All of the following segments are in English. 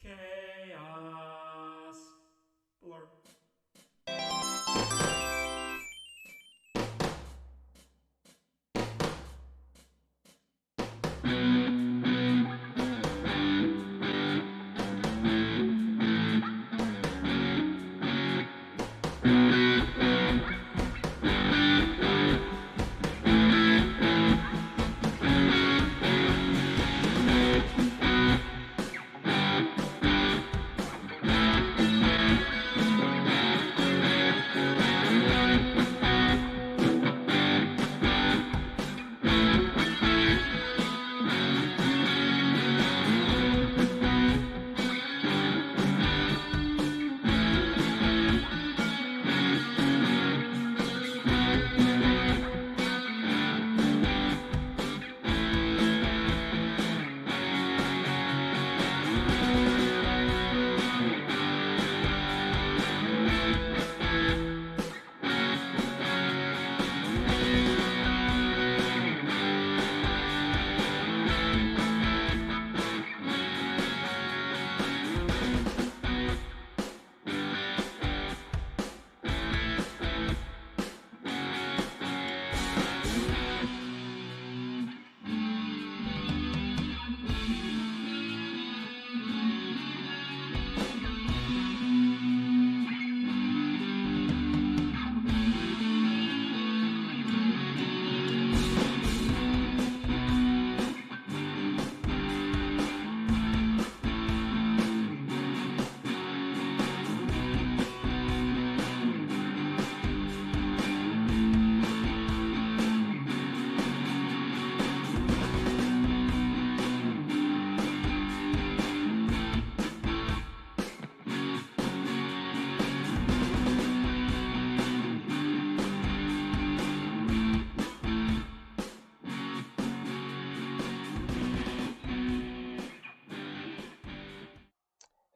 Chaos. Blur.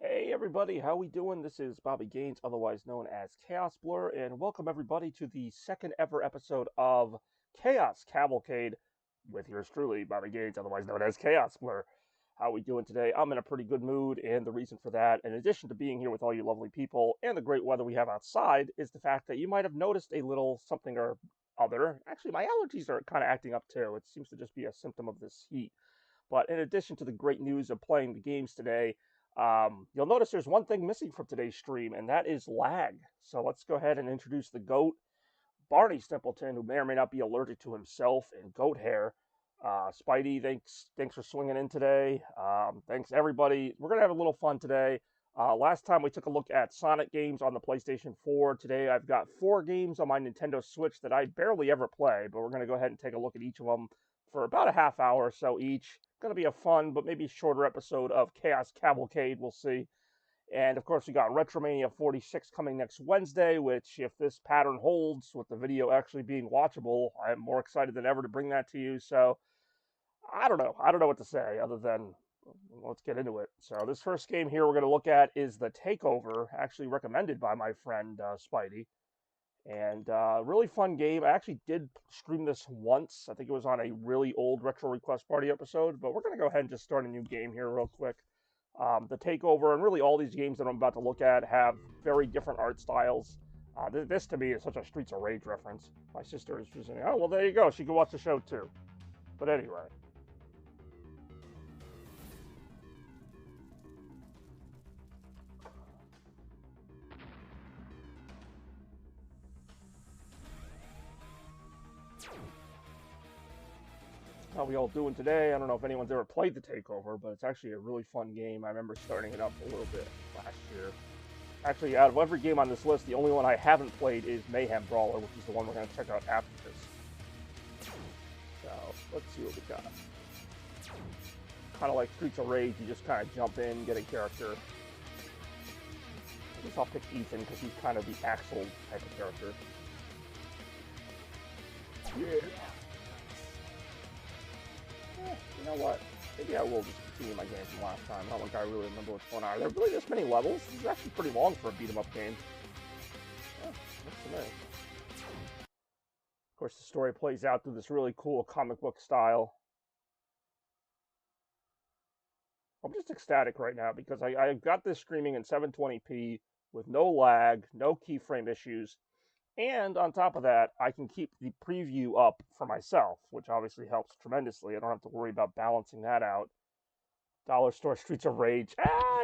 Hey everybody, how we doing? This is Bobby Gaines, otherwise known as Chaos Blur, and welcome everybody to the second ever episode of Chaos Cavalcade with yours truly, Bobby Gaines, otherwise known as Chaos Blur. How we doing today? I'm in a pretty good mood, and the reason for that, in addition to being here with all you lovely people and the great weather we have outside, is the fact that you might have noticed a little something or other. Actually, my allergies are kind of acting up too. It seems to just be a symptom of this heat. But in addition to the great news of playing the games today, you'll notice there's one thing missing from today's stream, and that is lag. So let's go ahead and introduce the GOAT, Barney Stempleton, who may or may not be allergic to himself and goat hair. Spidey, thanks for swinging in today. Thanks everybody. We're gonna have a little fun today. Last time we took a look at Sonic games on the PlayStation 4. Today I've got 4 games on my Nintendo Switch that I barely ever play, but we're gonna go ahead and take a look at each of them for about a half hour or so each. Going to be a fun but maybe shorter episode of Chaos Cavalcade. We'll see. And of course, we got Retromania 46 coming next Wednesday, which, if this pattern holds with the video actually being watchable, I'm more excited than ever to bring that to you. So, I don't know. I don't know what to say other than let's get into it. So, this first game here we're going to look at is The Takeover, actually recommended by my friend Spidey. And really fun game. I actually did stream this once. I think it was on a really old Retro Request Party episode, but we're going to go ahead and just start a new game here real quick. The Takeover, and really all these games that I'm about to look at have very different art styles. This to me is such a Streets of Rage reference. My sister is just saying, oh, well, there you go. She can watch the show too. But anyway. How we all doing today? I don't know if anyone's ever played The Takeover, but it's actually a really fun game. I remember starting it up a little bit last year. Actually, out of every game on this list, the only one I haven't played is Mayhem Brawler, which is the one we're going to check out after this. So, let's see what we got. Kind of like Streets of Rage, you just kind of jump in, get a character. I guess I'll pick Ethan because he's kind of the Axel type of character. Yeah. You know what? Maybe I will just continue my game from last time. Not like I really remember what's going on. Are there really this many levels? This is actually pretty long for a beat-em-up game. Yeah, looks familiar. Of course, the story plays out through this really cool comic book style. I'm just ecstatic right now because I've got this streaming in 720p with no lag, no keyframe issues, and on top of that, I can keep the preview up for myself, which obviously helps tremendously. I don't have to worry about balancing that out. Dollar Store Streets of Rage.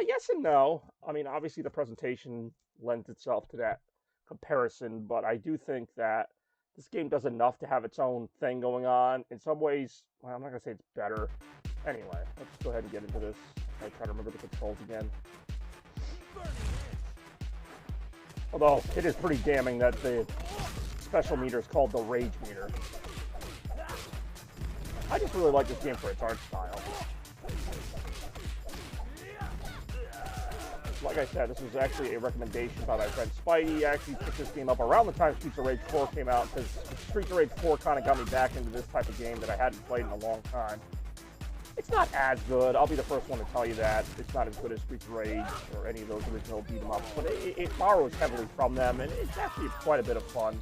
Yes and no. I mean, obviously the presentation lends itself to that comparison, but I do think that this game does enough to have its own thing going on. In some ways, well, I'm not going to say it's better. Anyway, let's go ahead and get into this. I try to remember the controls again. Although, it is pretty damning that the special meter is called the Rage meter. I just really like this game for its art style. Like I said, this was actually a recommendation by my friend Spidey. I actually picked this game up around the time Streets of Rage 4 came out, because Streets of Rage 4 kind of got me back into this type of game that I hadn't played in a long time. It's not as good, I'll be the first one to tell you that. It's not as good as Streets of Rage or any of those original beat-em-ups, but it borrows heavily from them, and it's actually quite a bit of fun.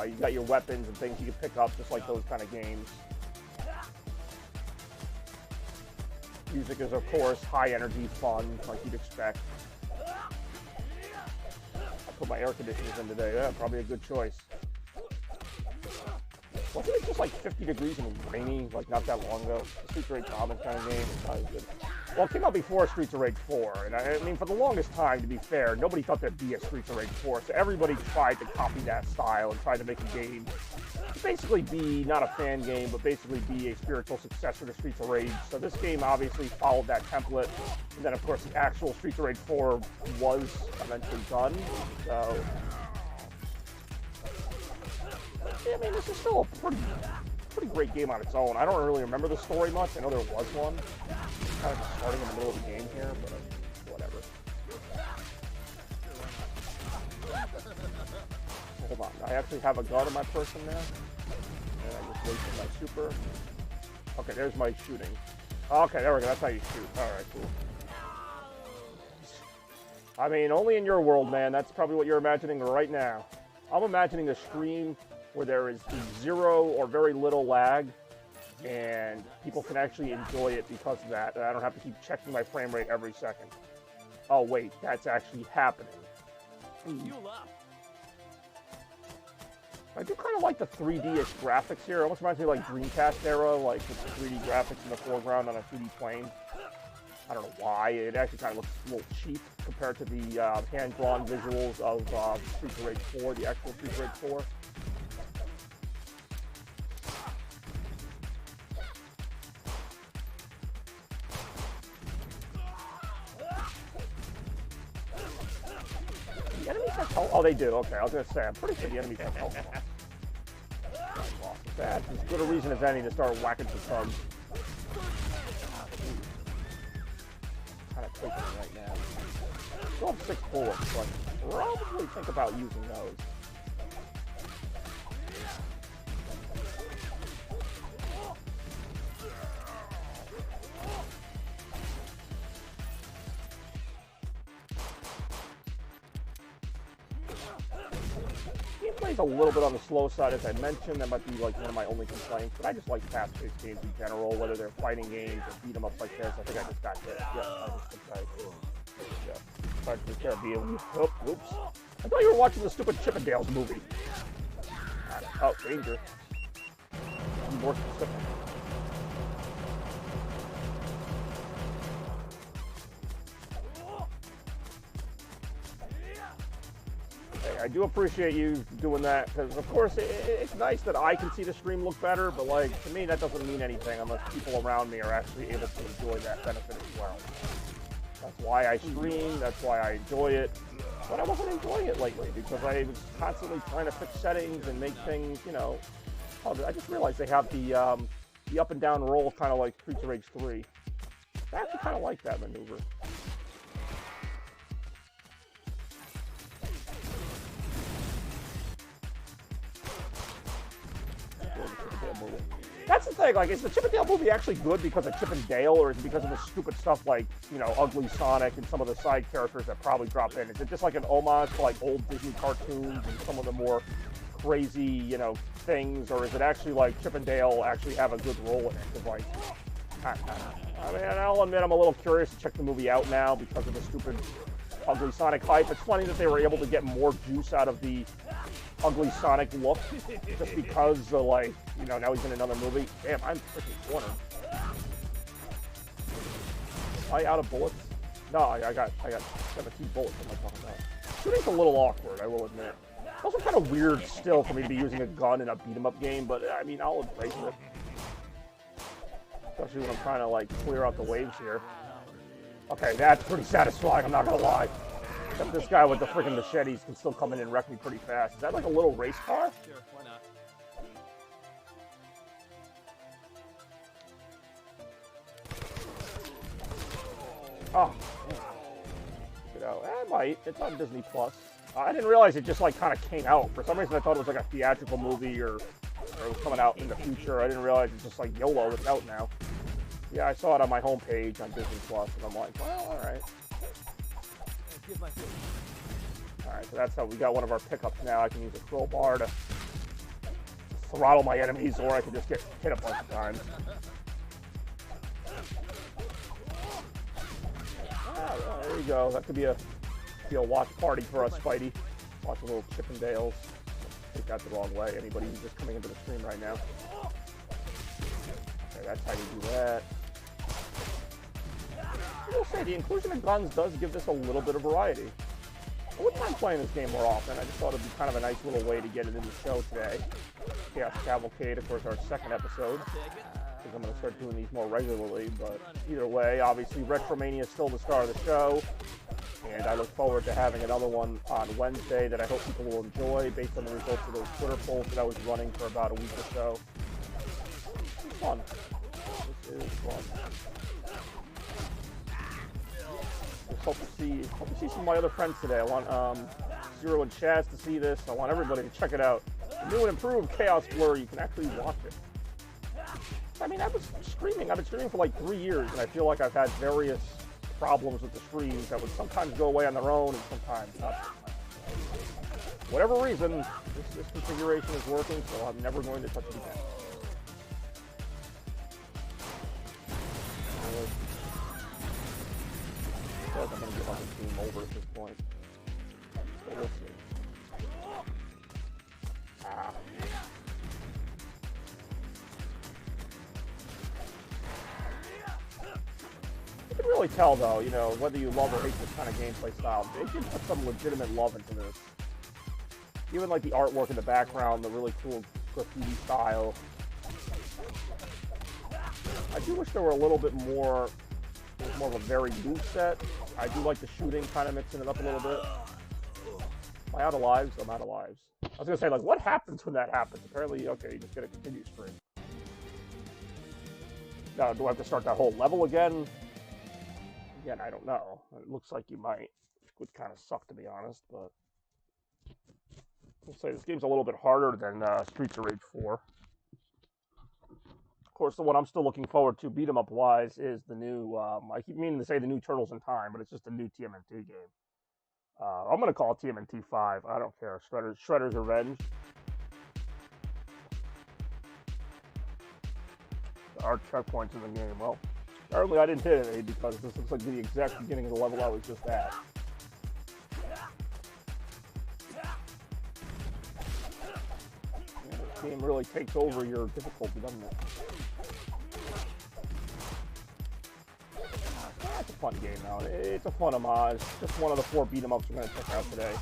You've got your weapons and things you can pick up, just like those kind of games. Music is, of course, high-energy fun, like you'd expect. I put my air conditioners in today. Yeah, probably a good choice. Wasn't it just like 50 degrees and rainy, like not that long ago? The Streets of Rage Common kind of game. It's not as good. Well, it came out before Streets of Rage 4, and I mean, for the longest time, to be fair, nobody thought there'd be a Streets of Rage 4, so everybody tried to copy that style and tried to make a game to basically be, not a fan game, but basically be a spiritual successor to Streets of Rage. So this game obviously followed that template, and then of course the actual Streets of Rage 4 was eventually done, so... Yeah, I mean, this is still a pretty great game on its own. I don't really remember the story much. I know there was one. Kind of just starting in the middle of the game here, but whatever. Hold on. I actually have a gun on my person now. And I just wasted my super. Okay, there's my shooting. Okay, there we go. That's how you shoot. Alright, cool. I mean, only in your world, man. That's probably what you're imagining right now. I'm imagining a stream where there is zero or very little lag, and people can actually enjoy it because of that, and I don't have to keep checking my frame rate every second. Oh wait, that's actually happening. I do kind of like the 3D-ish graphics here. It almost reminds me of like Dreamcast era, like with the 3D graphics in the foreground on a 2D plane. I don't know why. It actually kind of looks a little cheap compared to the hand-drawn visuals of Streets of Rage 4, the actual Streets of Rage 4. The enemies have health? Oh, they do. Okay, I was going to say, I'm pretty sure the enemies have health. That's as good a reason as any to start whacking some thugs. Kind of taking it right now. Still have 6 bullets, but probably think about using those. Gameplay's a little bit on the slow side, as I mentioned. That might be like one of my only complaints, but I just like fast-paced games in general, whether they're fighting games or beat-em-ups like this. I think I just got hit. Yeah, I just tried to. Tried to take care of you. Oh, oops. I thought you were watching the stupid Chippendales movie. Oh, danger. Be more specific. I do appreciate you doing that, because of course it's nice that I can see the stream look better, but like to me that doesn't mean anything unless people around me are actually able to enjoy that benefit as well. That's why I stream, that's why I enjoy it, but I wasn't enjoying it lately because I was constantly trying to fix settings and make things, you know. Oh, I just realized they have the up and down roll kind of like Streets of Rage 3. I actually kind of like that maneuver. That's the thing, like, is the Chip and Dale movie actually good because of Chip and Dale, or is it because of the stupid stuff like, you know, Ugly Sonic and some of the side characters that probably drop in? Is it just like an homage to like old Disney cartoons and some of the more crazy, you know, things, or is it actually like Chip and Dale actually have a good role in it? Because like, I don't know. I mean, I'll admit I'm a little curious to check the movie out now because of the stupid ugly Sonic hype. It's funny that they were able to get more juice out of the ugly Sonic look just because, like, you know, now he's in another movie. Damn, I'm freaking cornered. Am I out of bullets? No, I got 17 bullets. What am I talking about? Shooting's a little awkward, I will admit. It's also kind of weird still for me to be using a gun in a beat-em-up game, but I mean, I'll embrace it. Especially when I'm trying to, like, clear out the waves here. Okay, that's pretty satisfying, I'm not gonna lie. Except this guy with the freaking machetes can still come in and wreck me pretty fast. Is that like a little race car? Sure, why not? Oh, you know, I might. It's on Disney Plus. I didn't realize it just like kind of came out. For some reason, I thought it was like a theatrical movie or it was coming out in the future. I didn't realize it's just like YOLO. It's out now. Yeah, I saw it on my homepage on Disney Plus, and I'm like, well, all right. All right, so that's how we got one of our pickups now. I can use a crowbar to throttle my enemies, or I can just get hit a bunch of times. Ah, there you go. That could be a watch party for us, Spidey. Watch a little Chippendales. Take that the wrong way. Anybody who's just coming into the stream right now. Okay, that's how you do that. I will say, the inclusion of guns does give this a little bit of variety. I wouldn't mind playing this game more often. I just thought it'd be kind of a nice little way to get it in the show today. Chaos Cavalcade, of course, our second episode. I think I'm going to start doing these more regularly, but either way, obviously, Retromania is still the star of the show. And I look forward to having another one on Wednesday that I hope people will enjoy based on the results of those Twitter polls that I was running for about a week or so. It's fun. This is fun. Just hope to see some of my other friends today. I want Zero and Chaz to see this. I want everybody to check it out. The new and improved Chaos Blur, you can actually watch it. I mean, I've been streaming for like 3 years, and I feel like I've had various problems with the streams that would sometimes go away on their own and sometimes not. Whatever reason, this configuration is working, so I'm never going to touch it again. I feel like I'm going to get my team over at this point. So we'll see. Ah. You can really tell, though, you know, whether you love or hate this kind of gameplay style. They did put some legitimate love into this. Even like the artwork in the background, the really cool graffiti style. I do wish there were a little bit more, more of a varied moveset. I do like the shooting, kind of mixing it up a little bit. Am I out of lives? I'm out of lives. I was going to say, like, what happens when that happens? Apparently, okay, you just get a continue stream. Now, do I have to start that whole level again? Again, I don't know. It looks like you might. It would kind of suck, to be honest, but I'll say this game's a little bit harder than Streets of Rage 4. Of course, the one I'm still looking forward to, beat 'em up wise, is the new. I keep meaning to say the new Turtles in Time, but it's just a new TMNT game. I'm gonna call it TMNT 5. I don't care. Shredder's Revenge. There are checkpoints in the game. Well, apparently I didn't hit any because this looks like the exact beginning of the level I was just at. This game really takes over your difficulty, doesn't it? It's a fun game, though. It's a fun homage. Just one of the 4 beat-em-ups we're going to check out today.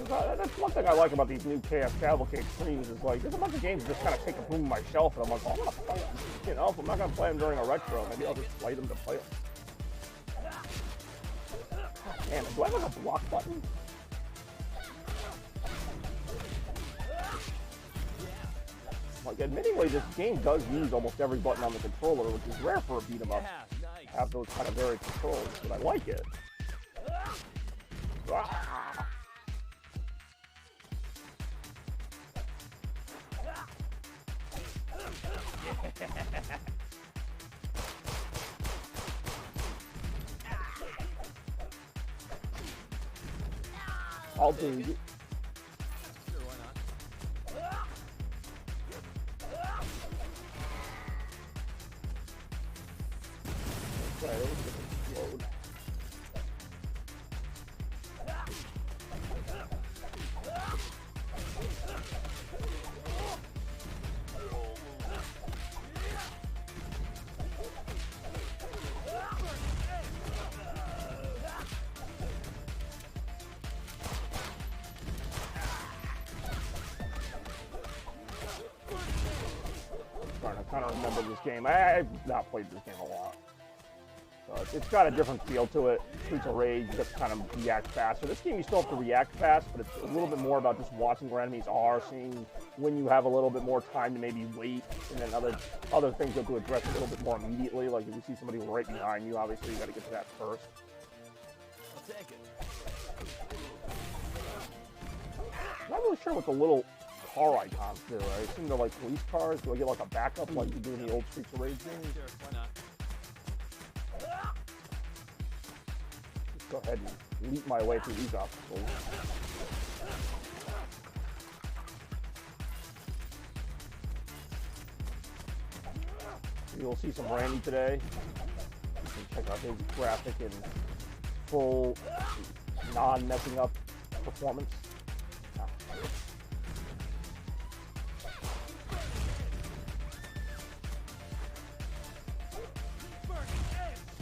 That's one thing I like about these new Chaos Cavalcade streams is, like, there's a bunch of games that just kind of take a boom on my shelf, and I'm like, oh, I'm going to play them. You know, if I'm not going to play them during a retro, maybe I'll just play them to play them. Man, do I have, like, a block button? Like, admittingly, this game does use almost every button on the controller, which is rare for a beat-em-up. Yeah, nice. Have those kind of varied controls, but I like it. Ah. I'll do it. Sure, why not? kind of remember this game. I've not played this game a lot. So it's got a different feel to it. Streets of Rage, you have to kind of react faster. This game, you still have to react fast, but it's a little bit more about just watching where enemies are, seeing when you have a little bit more time to maybe wait, and then other things you have to address a little bit more immediately. Like if you see somebody right behind you, obviously you got to get to that first. I'll take it. Not really sure what the little car icons do. I assume they're like police cars. Do I get like a backup like you do in the old Streets of Rage games? Sure, why not? Let's go ahead and leap my way through these obstacles. You'll see some Randy today. You can check out his graphic and full, non-messing up performance.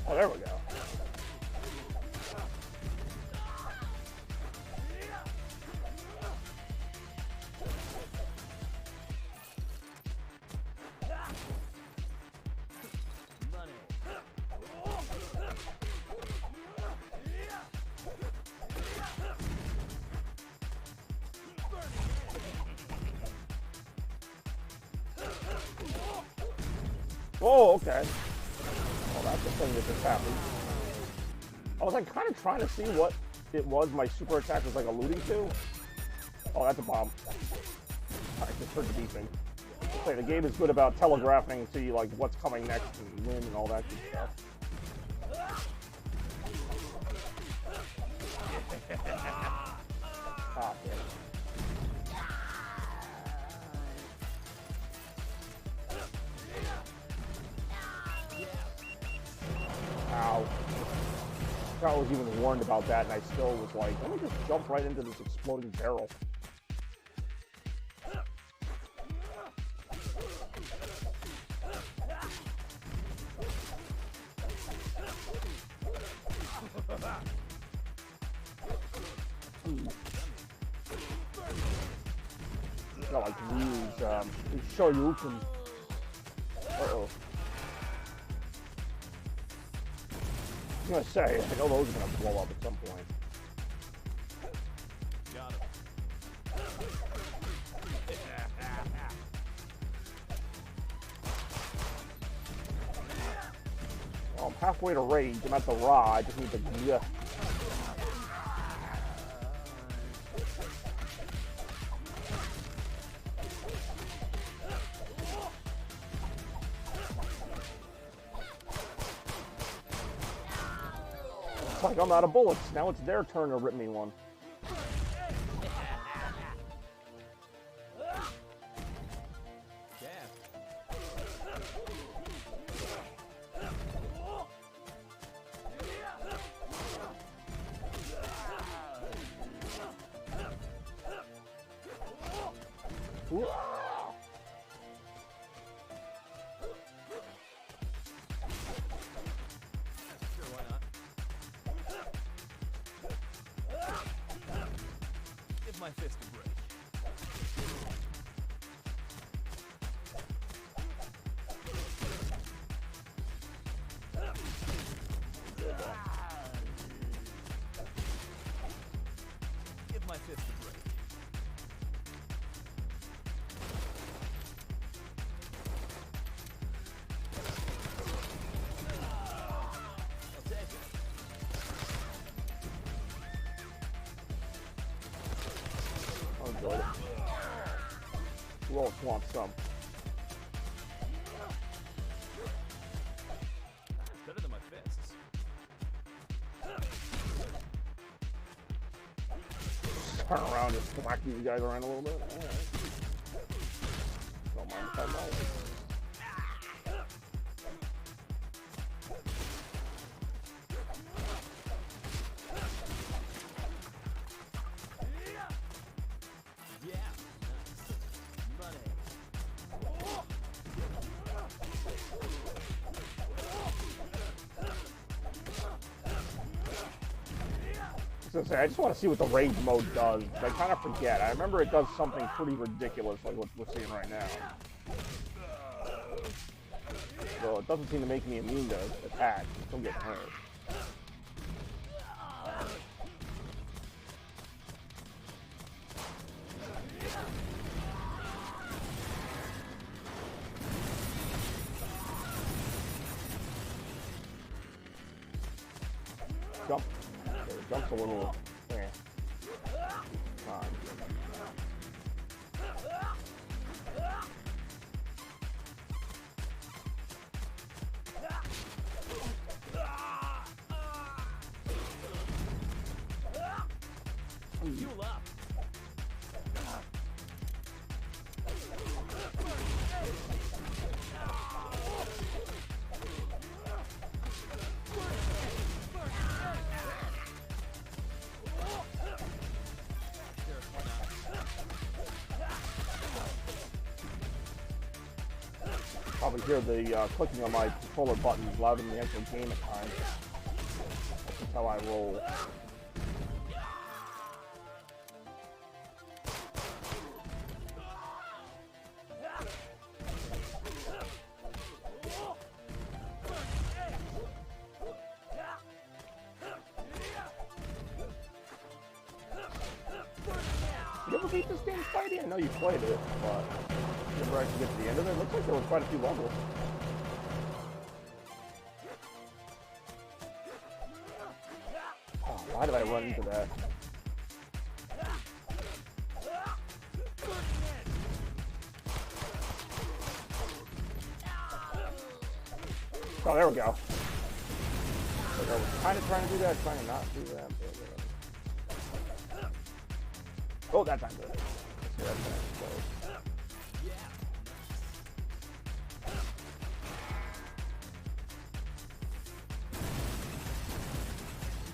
Oh, there we go. Oh, okay. Well, that's the thing that just happened. I was like kind of trying to see what it was my super attack was like alluding to. Oh, that's a bomb. I just heard the beeping. Okay, the game is good about telegraphing to you like what's coming next and when and all that good stuff. Ah, damn it. Ow. I was even warned about that, and I still was like, let me just jump right into this exploding barrel. Got like these Shoryuken. Uh-oh. I was gonna say, I know those are gonna blow up at some point. Got him. Well, I'm halfway to rage. I'm at the raw. I just need to. Yeah. Like I'm out of bullets. Now it's their turn to rip me one. Ooh. My fist to break. Give my fist a break. I'll take it. Enjoyed it. Who else wants some? Better than my fists. Turn around and whack these guys around a little bit. All right. Don't mind if I might. I just want to see what the rage mode does. I kind of forget. I remember it does something pretty ridiculous like what we're seeing right now. so it doesn't seem to make me immune to attack. Don't get hurt. Jump. Okay, jump's a little. Fuel up. Probably hear the clicking on my controller buttons louder than the actual game at times. That's how I roll. You ever beat this game, Spidey? I know you played it, but you never actually get to the end of it. It looks like there were quite a few levels. Oh, why did I run into that? Oh, there we go. Like I was kind of trying to do that, trying to not do that. Oh, that time good. Let's see that time.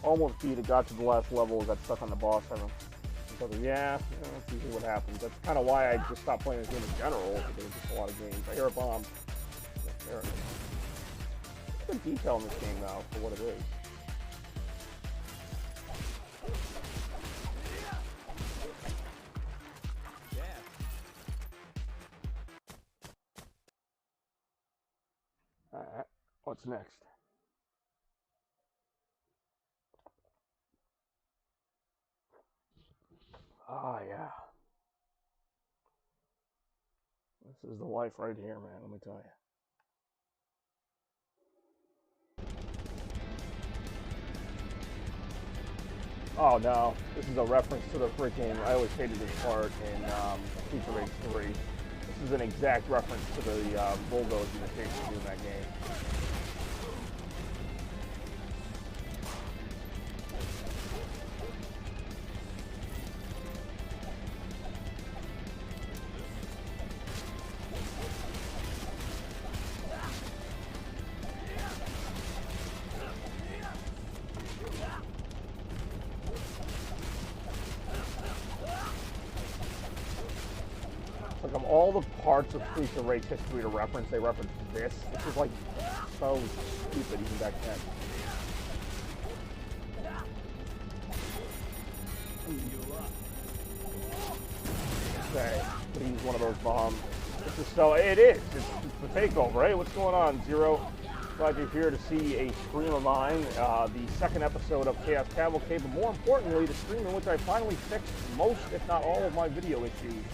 Almost beat it, got to the last level, got stuck on the boss. So yeah, that's usually what happens. That's kind of why I just stopped playing this game in general, because there's just a lot of games. I hear a bomb. There it is. Good detail in this game now for what it is. Alright, what's next? Ah, yeah. This is the life right here, man, let me tell you. Oh no, this is a reference to the freaking, I always hated this part in Streets Rage 3. This is an exact reference to the bulldoze imitation you do in that game. Like, of all the parts of Streets of Rage history to reference, they reference this. This is like so stupid even back then. Okay, I'm gonna use one of those bombs. This is so, it is. It's the takeover. Hey, what's going on, Zero? Glad you're here to see a stream of mine, the second episode of Chaos Cavalcade, but more importantly, the stream in which I finally fixed most, if not all, of my video issues.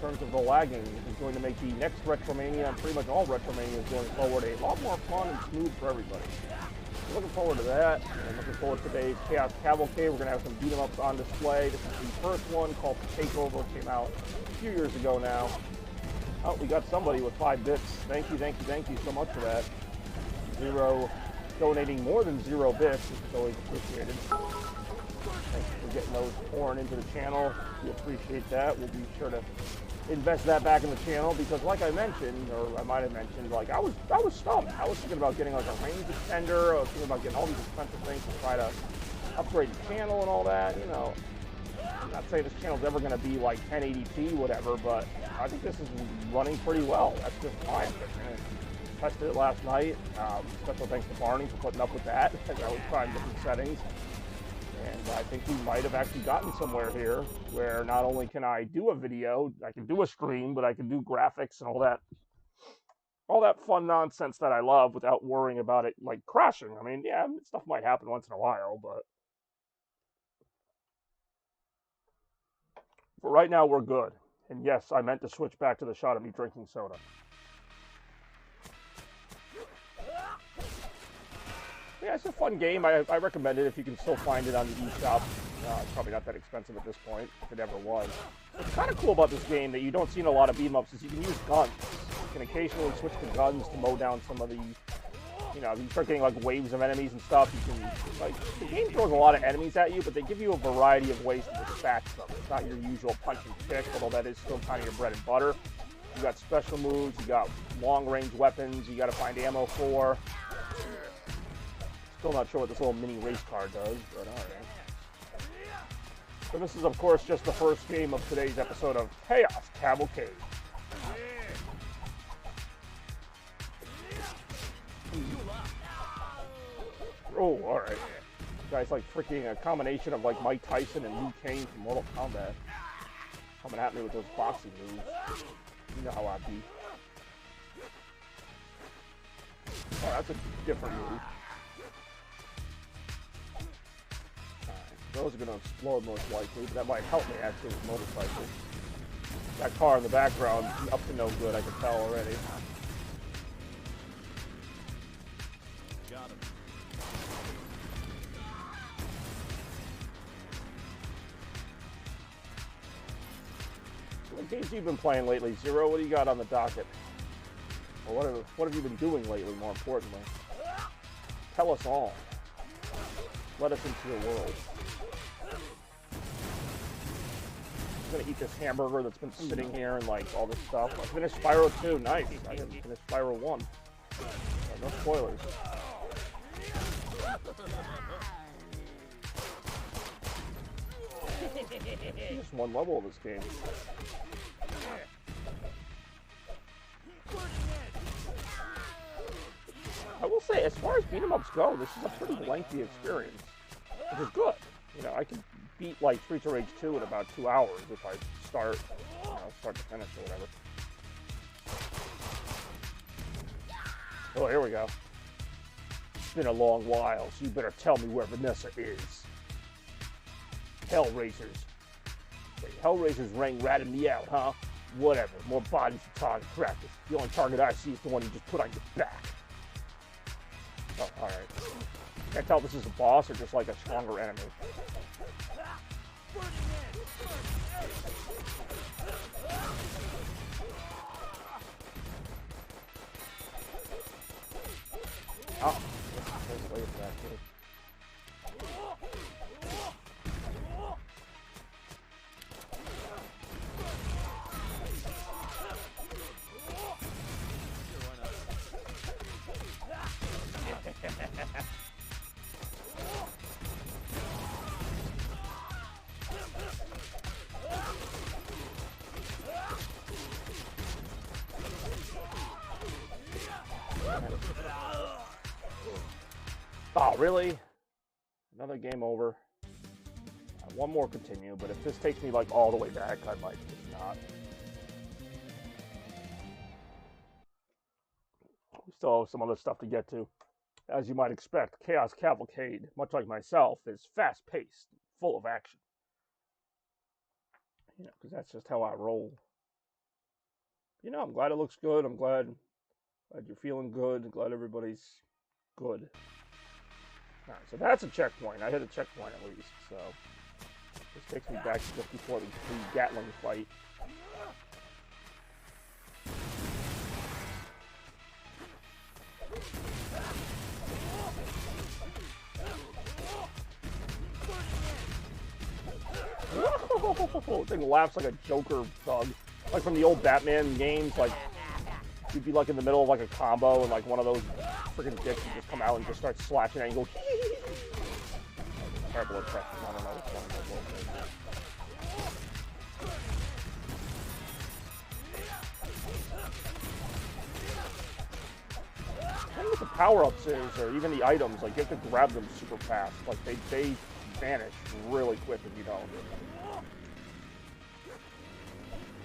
In terms of the lagging, is going to make the next Retromania, and pretty much all Retromanias going forward, a lot more fun and smooth for everybody. So looking forward to that, and looking forward to today's Chaos Cavalcade. We're going to have some beat-em-ups on display. This is the first one, called The Takeover. Came out a few years ago now. Oh, we got somebody with 5 bits. Thank you so much for that. Zero donating more than 0 bits, which is always appreciated. Thanks for getting those pouring into the channel. We appreciate that. We'll be sure to invest that back in the channel because, like I mentioned, or I might have mentioned, like I was stumped. I was thinking about getting like a range extender. I was thinking about getting all these expensive things to try to upgrade the channel and all that. You know, I'm not saying this channel's ever going to be like 1080p, whatever, but I think this is running pretty well. That's just fine. I tested it last night. Special thanks to Barney for putting up with that as I was trying different settings. And I think we might have actually gotten somewhere here where not only can I do a video, I can do a stream, but I can do graphics and all that all that fun nonsense that I love without worrying about it like crashing. I mean, yeah, stuff might happen once in a while, but for right now we're good. And yes, I meant to switch back to the shot of me drinking soda. Yeah, it's a fun game. I recommend it if you can still find it on the eShop. It's probably not that expensive at this point, if it ever was. What's kind of cool about this game that you don't see in a lot of beat-em-ups is you can use guns. You can occasionally switch to guns to mow down some of the, you start getting like waves of enemies and stuff. You can, like, the game throws a lot of enemies at you, but they give you a variety of ways to dispatch them. It's not your usual punch and kick, although that is still kind of your bread and butter. You got special moves, you got long-range weapons, you got to find ammo for. Still not sure what this little mini race car does, but alright. So this is, of course, just the first game of today's episode of Chaos Cavalcade. Oh, alright. Guy's like freaking a combination of like Mike Tyson and Liu Kang from Mortal Kombat. Coming at me with those boxing moves. You know how I be. Oh, that's a different move. Those are going to explode most likely, but that might help me actually with motorcycles. That car in the background, up to no good, I can tell already. Got him. What games you've been playing lately, Zero? What do you got on the docket? Or what have you been doing lately, more importantly? Tell us all. Let us into your world. I'm gonna eat this hamburger that's been sitting here and like all this stuff. I finished Spyro 2, nice. I didn't finish Spyro 1. No spoilers. Just one level of this game. I will say, as far as beat-em-ups go, this is a pretty lengthy experience, which is good. I can beat like Streets of Rage 2 in about 2 hours if I start to finish or whatever. Oh, here we go. It's been a long while, so you better tell me where Vanessa is. Hellraisers. Wait, Hellraisers rang ratted me out, huh? Whatever, more bodies for target practice. The only target I see is the one you just put on your back. Oh, alright. Can't tell if this is a boss or just like a stronger enemy. Oh, there's waves back here. Oh, really? Another game over. One more continue, but if this takes me like all the way back, I might just not. We still have some other stuff to get to. As you might expect, Chaos Cavalcade, much like myself, is fast-paced, full of action. Because that's just how I roll. I'm glad it looks good. I'm glad you're feeling good. I'm glad everybody's good. Alright, so that's a checkpoint. I hit a checkpoint at least, so this takes me back to just before the Gatling fight. Thing laughs like a Joker thug. Like from the old Batman games, like you'd be like in the middle of like a combo and like one of those freaking dicks would just come out and just start slashing at you and go terrible impression. I don't know which one it was. The thing with the power-ups is, or even the items, like you have to grab them super fast. Like they vanish really quick if you don't.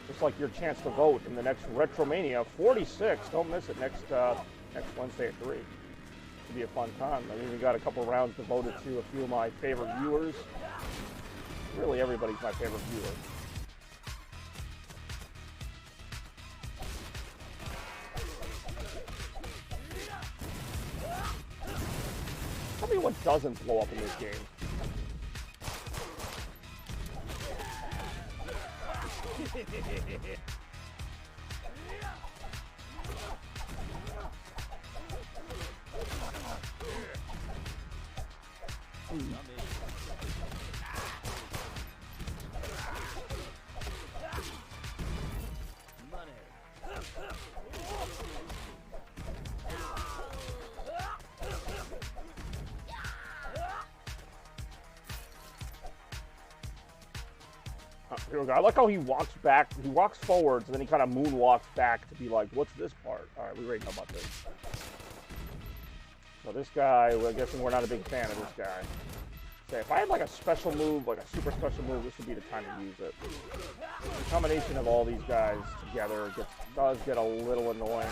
just like your chance to vote in the next Retromania 46. Don't miss it next Wednesday at 3. It'll be a fun time. I've even got a couple rounds devoted to a few of my favorite viewers. Really, everybody's my favorite viewer. Tell me what doesn't blow up in this game. Here we go. I like how he walks back. He walks forwards, and then he kind of moonwalks back to be like, what's this part? All right, we already know about this. So this guy, well, I'm guessing we're not a big fan of this guy. Okay, if I had like a special move, like a super special move, this would be the time to use it. The combination of all these guys together does get a little annoying.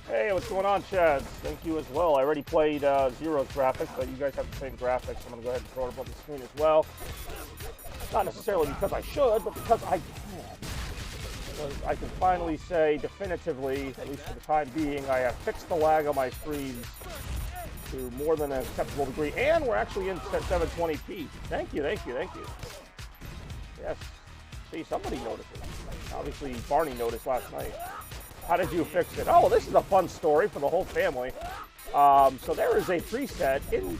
Hey, what's going on, Chad? Thank you as well. I already played Zero's graphics, but you guys have the same graphics. I'm going to go ahead and throw it up on the screen as well. Not necessarily because I should, but because I can. Because I can finally say definitively, at least for the time being, I have fixed the lag on my streams to more than an acceptable degree. And we're actually in 720p. Thank you, thank you, thank you. Yes. See, somebody notices. Obviously, Barney noticed last night. How did you fix it? Oh, this is a fun story for the whole family. So there is a preset in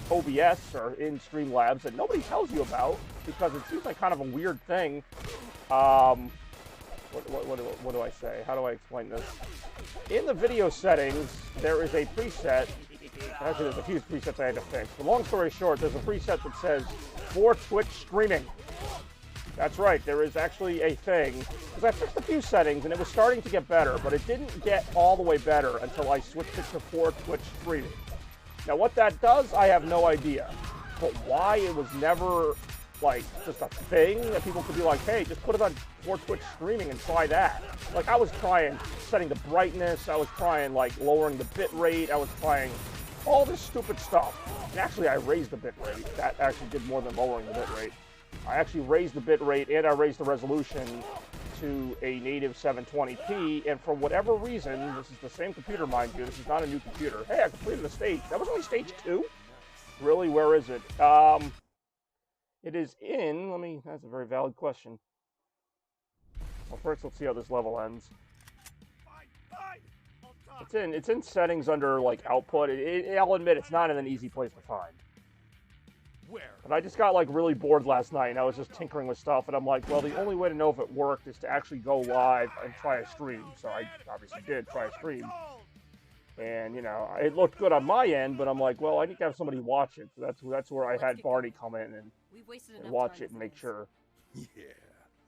OBS or in Streamlabs that nobody tells you about because it seems like kind of a weird thing. What do I say? How do I explain this? In the video settings, there is a preset. Actually, there's a few presets I had to fix. But long story short, there's a preset that says for Twitch streaming. That's right, there is actually a thing, because I fixed a few settings and it was starting to get better, but it didn't get all the way better until I switched it to for Twitch streaming. Now what that does, I have no idea, but why it was never, like, just a thing that people could be like, hey, just put it on for Twitch streaming and try that. Like, I was trying setting the brightness, I was trying, like, lowering the bit rate, I was trying all this stupid stuff. And actually, I raised the bit rate. That actually did more than lowering the bit rate. I actually raised the bit rate and I raised the resolution to a native 720p, and for whatever reason, this is the same computer, mind you, this is not a new computer. Hey, I completed the stage. That was only stage 2? Really? Where is it? It is in, that's a very valid question. Well, first let's see how this level ends. It's in settings under, like, output. I'll admit, it's not in an easy place to find. But I just got, like, really bored last night, and I was just tinkering with stuff, and I'm like, well, the only way to know if it worked is to actually go live and try a stream. So I obviously did try a stream. And, you know, it looked good on my end, but I'm like, well, I need to have somebody watch it. So that's where I had Barney come in and watch it and make sure. Yeah,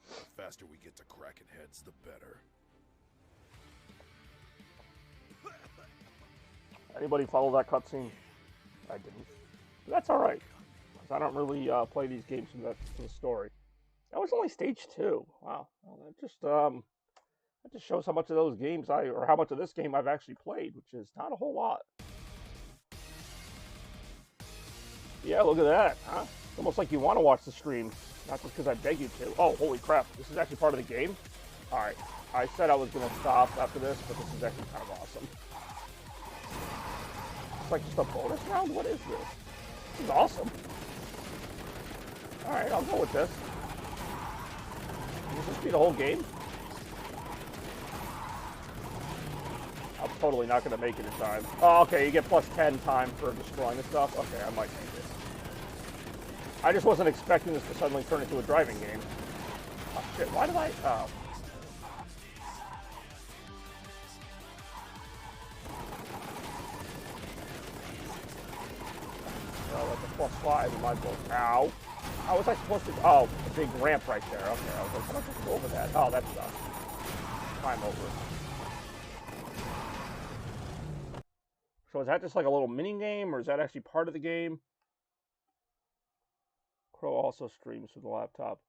the faster we get to cracking heads, the better. Anybody follow that cutscene? I didn't. But that's alright. I don't really play these games from the story. That was only stage 2. Wow. Well, that just shows how much of those games or how much of this game I've actually played, which is not a whole lot. Yeah, look at that, huh? It's almost like you want to watch the stream, not just because I beg you to. Oh, holy crap! This is actually part of the game. All right, I said I was going to stop after this, but this is actually kind of awesome. It's like just a bonus round. What is this? This is awesome. Alright, I'll go with this. Will this be the whole game? I'm totally not going to make it in time. Oh, okay, you get plus 10 time for destroying the stuff. Okay, I might make it. I just wasn't expecting this to suddenly turn into a driving game. Oh, shit, why did I... Oh. Well, that's a plus 5 in my book. Ow. How was I supposed to... Oh, a big ramp right there. Okay, I was like, how am I supposed to go over that? Oh, that's done. Climb over. So is that just like a little mini game, or is that actually part of the game? Crow also streams with the laptop.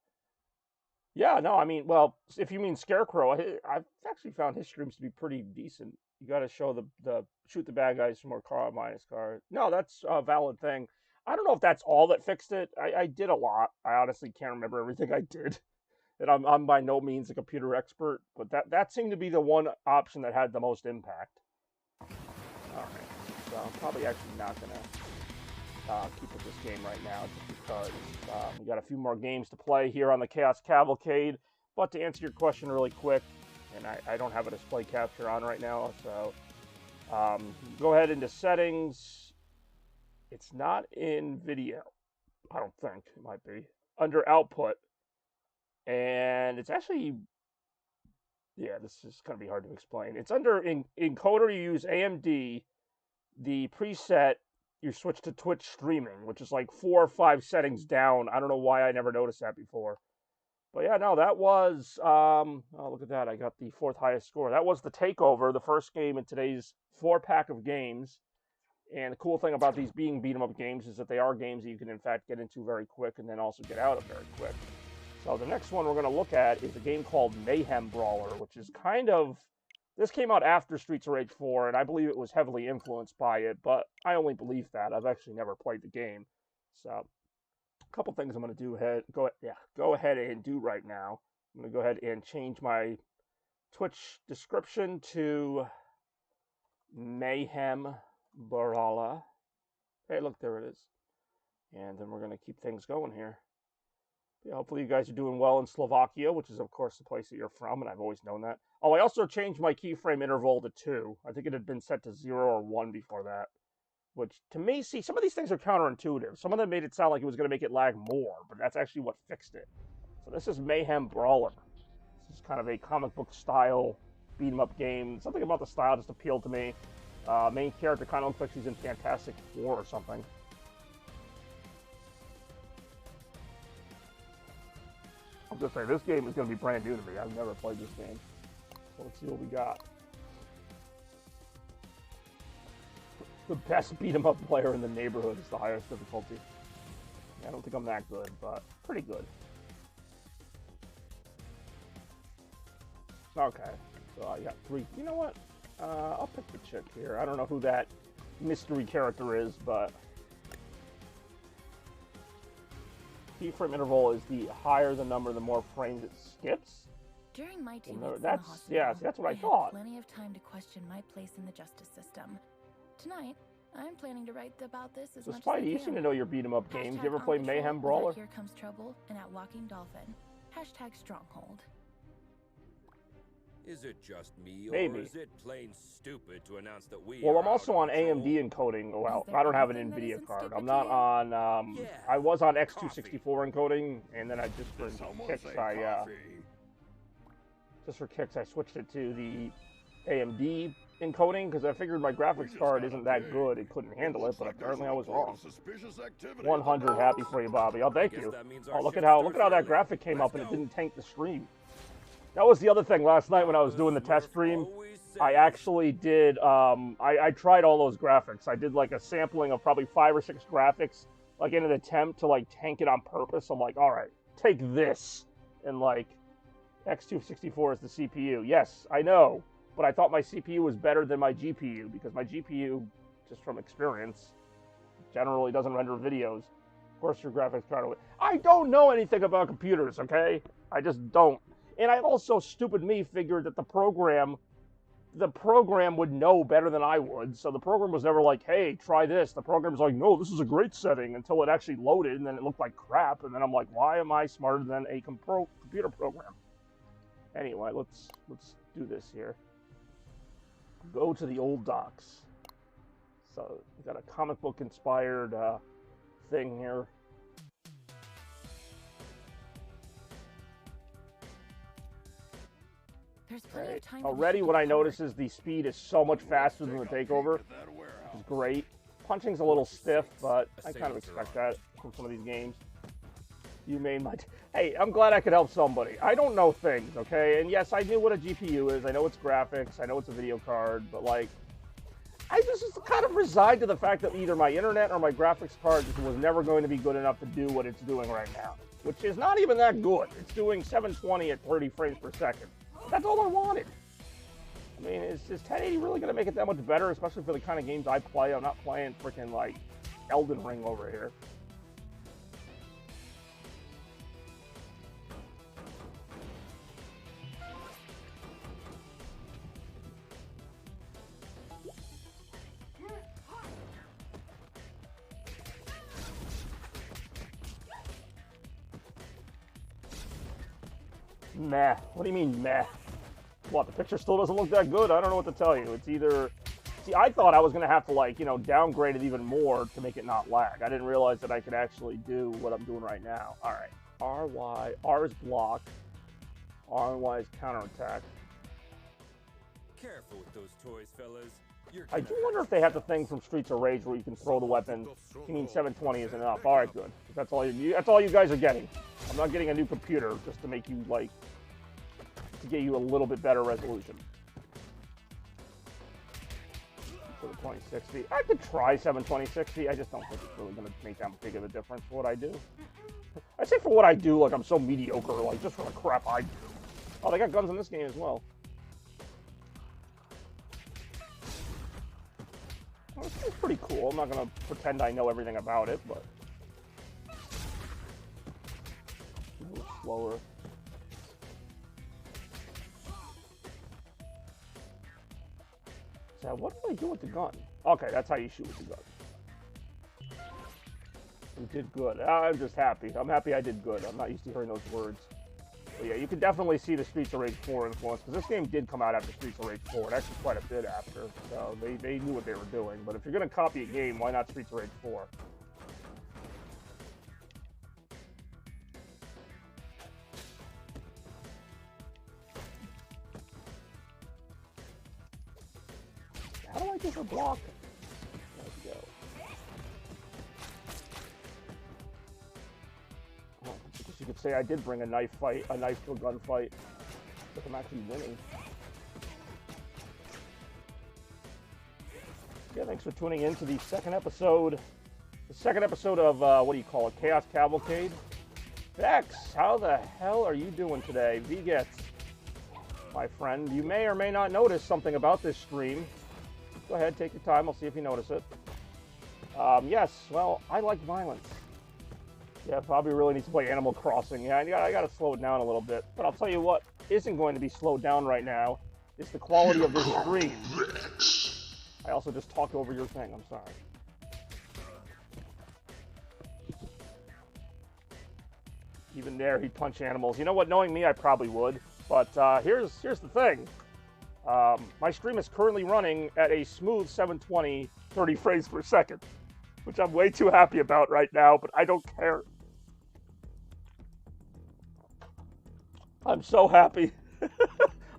Yeah, no, I mean, well, if you mean Scarecrow, I've actually found his streams to be pretty decent. You got to show the shoot the bad guys for more car minus car. No, that's a valid thing. I don't know if that's all that fixed it. I did a lot. I honestly can't remember everything I did. And I'm by no means a computer expert, but that seemed to be the one option that had the most impact. All right, so I'm probably actually not gonna keep with this game right now, just because we got a few more games to play here on the Chaos Cavalcade. But to answer your question really quick, and I don't have a display capture on right now, so go ahead into settings. It's not in video. I don't think it might be. Under output. And it's actually, yeah, this is going to be hard to explain. It's under encoder, you use AMD. The preset, you switch to Twitch streaming, which is like 4 or 5 settings down. I don't know why I never noticed that before. But yeah, no, that was, oh, look at that. I got the 4th highest score. That was The Takeover, the first game in today's 4-pack of games. And the cool thing about these being beat-em-up games is that they are games that you can, in fact, get into very quick and then also get out of very quick. So the next one we're going to look at is a game called Mayhem Brawler, which is kind of... This came out after Streets of Rage 4, and I believe it was heavily influenced by it, but I only believe that. I've actually never played the game. So, a couple things I'm going to go ahead and do right now. I'm going to go ahead and change my Twitch description to Mayhem Brawler. Hey, look, there it is. And then we're going to keep things going here. Yeah, hopefully you guys are doing well in Slovakia, which is, of course, the place that you're from, and I've always known that. Oh, I also changed my keyframe interval to 2. I think it had been set to 0 or 1 before that. Which, to me, see, some of these things are counterintuitive. Some of them made it sound like it was going to make it lag more, but that's actually what fixed it. So this is Mayhem Brawler. This is kind of a comic book style beat-em-up game. Something about the style just appealed to me. Main character kind of looks like she's in Fantastic Four or something. I'll just say, this game is going to be brand new to me. I've never played this game. So let's see what we got. The best beat-em-up player in the neighborhood is the highest difficulty. Yeah, I don't think I'm that good, but pretty good. Okay, so I got 3. You know what? I'll pick the chick here. I don't know who that mystery character is, but... Keyframe interval is the higher the number, the more frames it skips. During my 2 weeks Well, in the that's hospital, that's what I had thought. plenty of time to question my place in the justice system. Tonight, I'm planning to write about this as So much as I Spidey, you can. seem to know your beat 'em up games. You ever On play Patrol Mayhem with Brawler? Here Comes Trouble and At Walking Dolphin. Hashtag Stronghold. Is it just me, Maybe. or is it plain stupid to announce that we Well, are I'm also out on patrol? AMD encoding. Well, there I don't have an anything that NVIDIA isn't card. stupid I'm to not you? on. Yeah, I was on coffee. X264 encoding, and then I just for Someone kicks, say I switched it to the AMD encoding because I figured my graphics card isn't that good. It couldn't handle it, but apparently I was wrong. 100 happy for you, Bobby. Oh, thank Guess you. that means Oh, our look at shift how starts that early. graphic came Let's up and it go. didn't tank the stream. That was the other thing last night when I was doing the test stream. I actually did, I tried all those graphics. I did like a sampling of probably 5 or 6 graphics, like in an attempt to like tank it on purpose. I'm like, all right, take this. And like, X264 is the CPU. Yes, I know, but I thought my CPU was better than my GPU because my GPU, just from experience, generally doesn't render videos. Of course, your graphics card. I don't know anything about computers, okay? I just don't. And I also, stupid me, figured that the program would know better than I would. So the program was never like, hey, try this. The program's like, no, this is a great setting, until it actually loaded, and then it looked like crap. And then I'm like, why am I smarter than a computer program? Anyway, let's do this here. Go to the old docs. So we got a comic book inspired thing here. There's plenty of time. Already what I notice is the speed is so much faster than the Takeover, which is great. Punching's a little stiff, but I kind of expect that from some of these games. You made my... Hey, I'm glad I could help somebody. I don't know things, okay? And yes, I knew what a GPU is. I know it's graphics. I know it's a video card. But, like, I I just kind of resigned to the fact that either my internet or my graphics card just was never going to be good enough to do what it's doing right now, which is not even that good. It's doing 720 at 30 frames per second. That's all I wanted. I mean, is 1080 really going to make it that much better, especially for the kind of games I play? I'm not playing freaking, like, Elden Ring over here. Meh. What do you mean, meh? What, the picture still doesn't look that good? I don't know what to tell you. It's either... See, I thought I was going to have to, like, you know, downgrade it even more to make it not lag. I didn't realize that I could actually do what I'm doing right now. All right. RY. R is block. R and Y is counterattack. Careful with those toys, fellas. I do wonder if they have the thing from Streets of Rage where you can throw the weapon. You mean 720 is enough. All right, good. That's all you guys are getting. I'm not getting a new computer just to make you, like, to get you a little bit better resolution. For the 2060. I could try 72060. I just don't think it's really going to make that big of a difference for what I do. I say for what I do, like, I'm so mediocre, like, just for the crap I do. Oh, they got guns in this game as well. Well, it's pretty cool. I'm not going to pretend I know everything about it, but... A little slower. So what do I do with the gun? Okay, that's how you shoot with the gun. You did good. I'm just happy. I'm happy I did good. I'm not used to hearing those words. But yeah, you can definitely see the Streets of Rage 4 influence, because this game did come out after Streets of Rage 4, and actually quite a bit after, so they knew what they were doing. But if you're going to copy a game, why not Streets of Rage 4? How do I get her block? There we go. Oh, I guess you could say I did bring a knife to a gunfight, but I'm actually winning. Yeah, thanks for tuning in to the second episode. The second episode of, what do you call it? Chaos Cavalcade? Vex, how the hell are you doing today? Vegets, my friend. You may or may not notice something about this stream. Go ahead, take your time. I'll see if you notice it. Yes, well, I like violence. Yeah, Bobby really needs to play Animal Crossing. Yeah, I gotta slow it down a little bit. But I'll tell you what isn't going to be slowed down right now. It's the quality of this stream. I also just talked over your thing. I'm sorry. Even there, he'd punch animals. You know what? Knowing me, I probably would. But here's the thing. My stream is currently running at a smooth 720, 30 frames per second, which I'm way too happy about right now, but I don't care. I'm so happy.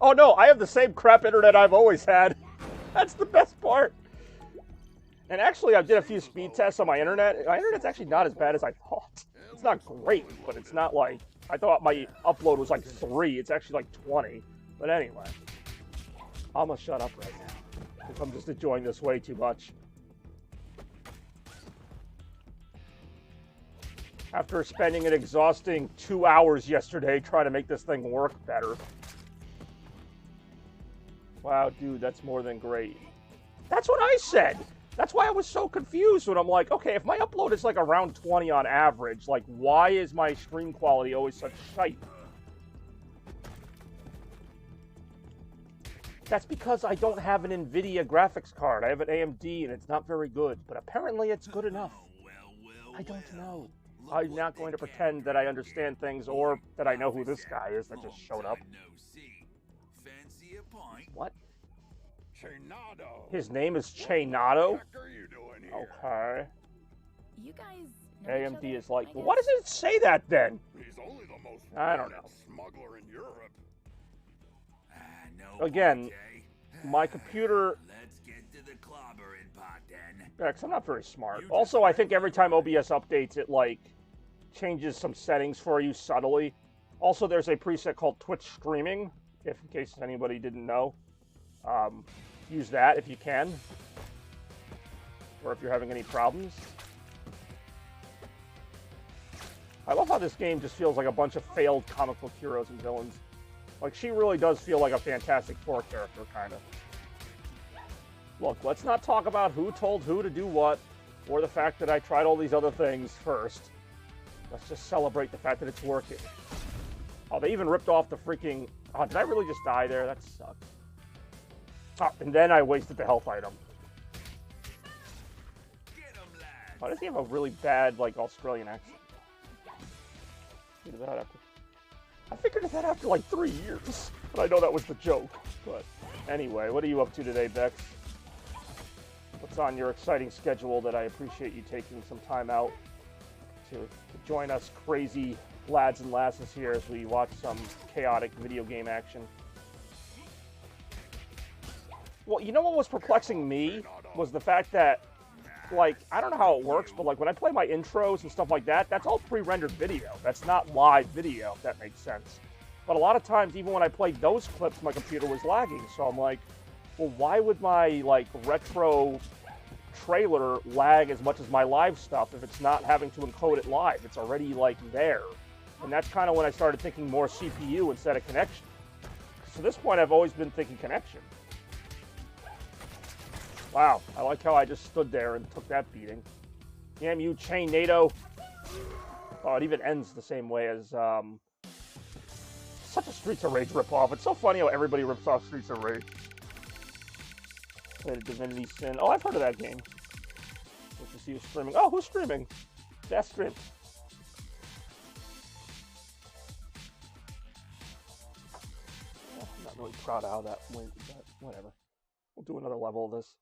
Oh no, I have the same crap internet I've always had. That's the best part. And actually, I did a few speed tests on my internet. My internet's actually not as bad as I thought. It's not great, but it's not like... I thought my upload was like 3. It's actually like 20. But anyway. I'm gonna shut up right now, because I'm just enjoying this way too much. After spending an exhausting 2 hours yesterday trying to make this thing work better. Wow, dude, that's more than great. That's what I said! That's why I was so confused when I'm like, okay, if my upload is like around 20 on average, like, why is my stream quality always such shite? That's because I don't have an NVIDIA graphics card. I have an AMD, and it's not very good. But apparently it's good enough. I don't know. I'm not going to pretend that I understand things or that I know who this guy is that just showed up. What? His name is Chainado? Okay. You guys know each AMD other, is like, I well, why guess? does it say that then? He's only the most I don't know. smuggler in Europe. Again, my computer... Let's get to the clobbering pot then. Bex, I'm not very smart. Also, I think every time OBS updates, it, like, changes some settings for you subtly. Also, there's a preset called Twitch Streaming, if in case anybody didn't know. Use that if you can. or if you're having any problems. I love how this game just feels like a bunch of failed comic book heroes and villains. Like, she really does feel like a Fantastic Four character, kind of. Look, let's not talk about who told who to do what, or the fact that I tried all these other things first. Let's just celebrate the fact that it's working. Oh, they even ripped off the freaking... Oh, did I really just die there? That sucked. Oh, and then I wasted the health item. Why does he have a really bad, like, Australian accent? I figured that after like 3 years, but I know that was the joke. But anyway, what are you up to today, Bex? What's on your exciting schedule that I appreciate you taking some time out to join us crazy lads and lasses here as we watch some chaotic video game action? Well, you know what was perplexing me was the fact that, like, I don't know how it works, but like when I play my intros and stuff like that, that's all pre-rendered video. That's not live video, if that makes sense. But a lot of times, even when I played those clips, my computer was lagging. So I'm like, well, why would my, like, retro trailer lag as much as my live stuff if it's not having to encode it live? It's already, like, there. And that's kind of when I started thinking more CPU instead of connection. So at this point, I've always been thinking connection. Wow, I like how I just stood there and took that beating. Damn you, Chain NATO. Oh, it even ends the same way as, such a Streets of Rage ripoff. It's so funny how everybody rips off Streets of Rage. Played a Divinity Sin. Oh, I've heard of that game. Let's just see who's streaming. Oh, who's streaming? That's stream. I'm not really proud of how that went, but whatever. We'll do another level of this.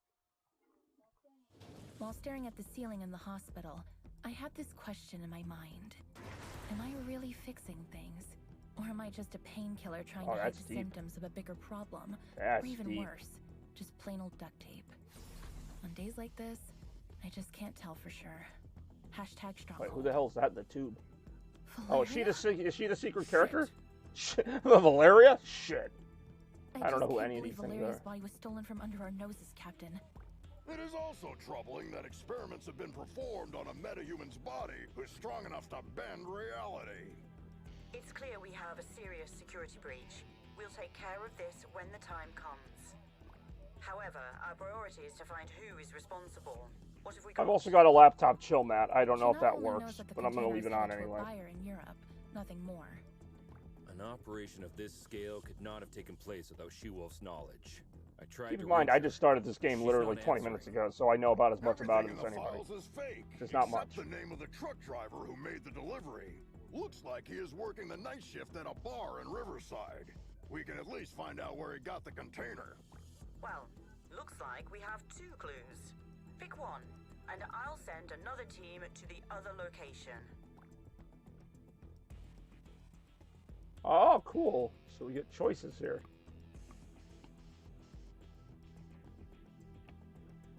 While staring at the ceiling in the hospital, I had this question in my mind. Am I really fixing things? Or am I just a painkiller trying to hide the symptoms of a bigger problem? Or even worse, just plain old duct tape. On days like this, I just can't tell for sure. Hashtag strong. Wait, who the hell is that in the tube? Valeria? Oh, is she the secret character? Shit. Valeria? Shit. I don't know who any of these things Valeria's are. body was stolen from under our noses, Captain. It is also troubling that experiments have been performed on a metahuman's body who's strong enough to bend reality. It's clear we have a serious security breach. We'll take care of this when the time comes. However, our priority is to find who is responsible. What have we got? I've also got a laptop chill mat. I don't know She if not that only works, knows that the but I'm going to leave it on container is anyway. headed to a buyer in Europe, nothing more. An operation of this scale could not have taken place without She-Wolf's knowledge. I tried Keep to in mind, reach I her. just started this game She's literally not 20 minutes answering. ago, so I know about as much about it Everything as in the anybody. files is fake, Just not except much. the name of the truck driver who made the delivery. Looks like he is working the night shift at a bar in Riverside. We can at least find out where he got the container. Well, looks like we have 2 clues. Pick one, and I'll send another team to the other location. Oh, cool. So we get choices here.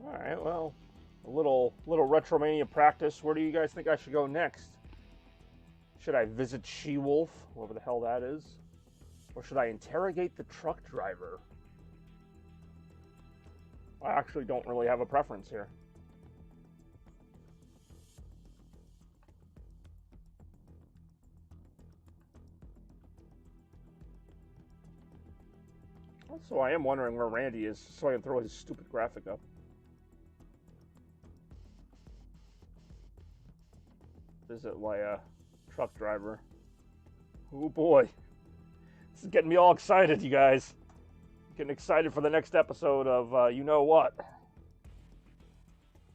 Alright, well, a little Retromania practice. Where do you guys think I should go next? Should I visit She-Wolf, whoever the hell that is? Or should I interrogate the truck driver? I actually don't really have a preference here. So I am wondering where Randy is, so I can throw his stupid graphic up. Visit Leia, truck driver. Oh boy. This is getting me all excited, you guys. Getting excited for the next episode of you know what.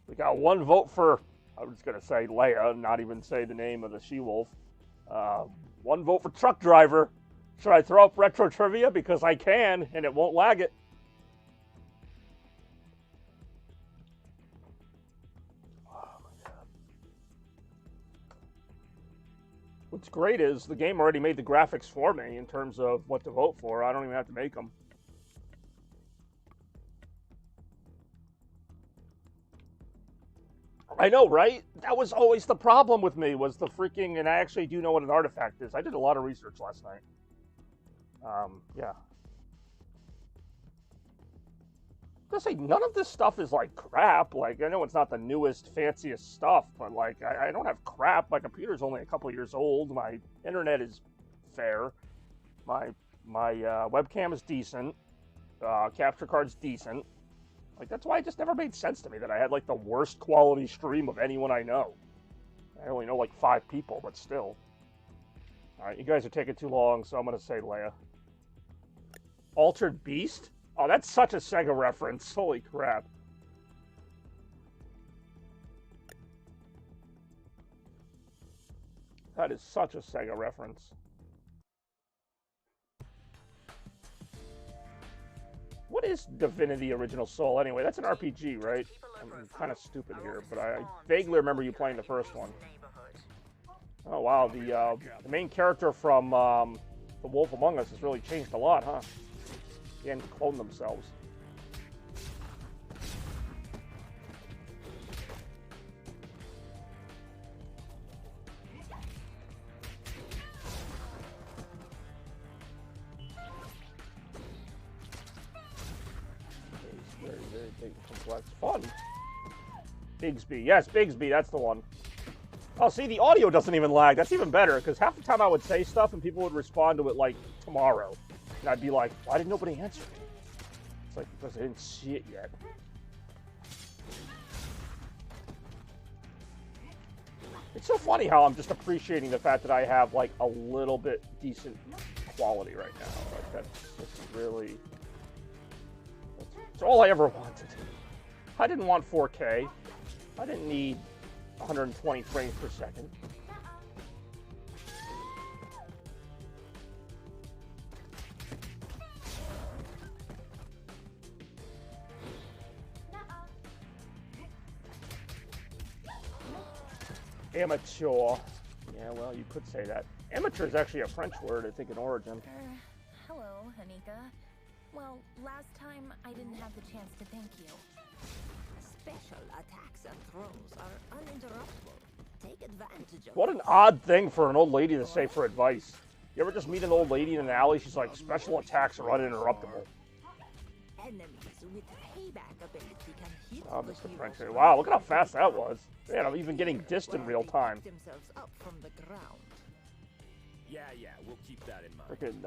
We got 1 vote for, I was just going to say Leia, not even say the name of the She-Wolf. 1 vote for truck driver. Should I throw up retro trivia? Because I can, and it won't lag it. Oh my God. What's great is the game already made the graphics for me in terms of what to vote for. I don't even have to make them. I know, right? That was always the problem with me, was the freaking, and I actually do know what an artifact is. I did a lot of research last night. Yeah. was gonna say, none of this stuff is like crap. Like, I know it's not the newest, fanciest stuff, but like, I don't have crap. My computer's only a couple years old. My internet is fair. My webcam is decent. Capture card's decent. Like, that's why it just never made sense to me that I had like the worst quality stream of anyone I know. I only know like 5 people, but still. Alright, you guys are taking too long, so I'm gonna say Leia. Altered Beast? Oh, that's such a Sega reference. Holy crap. That is such a Sega reference. What is Divinity Original Soul anyway? That's an RPG, right? I'm kind of stupid here, but I vaguely remember you playing the first one. Oh wow, the main character from The Wolf Among Us has really changed a lot, huh? They can clone themselves. Very, very big and complex. Fun. Bigsby. Yes, Bigsby, that's the one. Oh, see, the audio doesn't even lag. That's even better, because half the time I would say stuff and people would respond to it, like, tomorrow. And I'd be like, why did nobody answer me? It's like, because I didn't see it yet. It's so funny how I'm just appreciating the fact that I have, like, a little bit decent quality right now. Like, that's really... That's all I ever wanted. I didn't want 4K. I didn't need 120 frames per second. Amateur. Yeah, well, you could say that. Amateur is actually a French word, I think, in origin. Hello, Anika. Well, last time I didn't have the chance to thank you. Special attacks and throws are uninterruptible. Take advantage of What an odd thing for an old lady to say for advice. You ever just meet an old lady in an alley? She's like, special attacks are uninterruptible. enemies with payback ability can hit Oh, the Mr. heroes French. Wow, look at how fast that was. Man, I'm even getting dissed in real time. themselves up from the ground. Yeah, we'll keep that in mind. Freaking,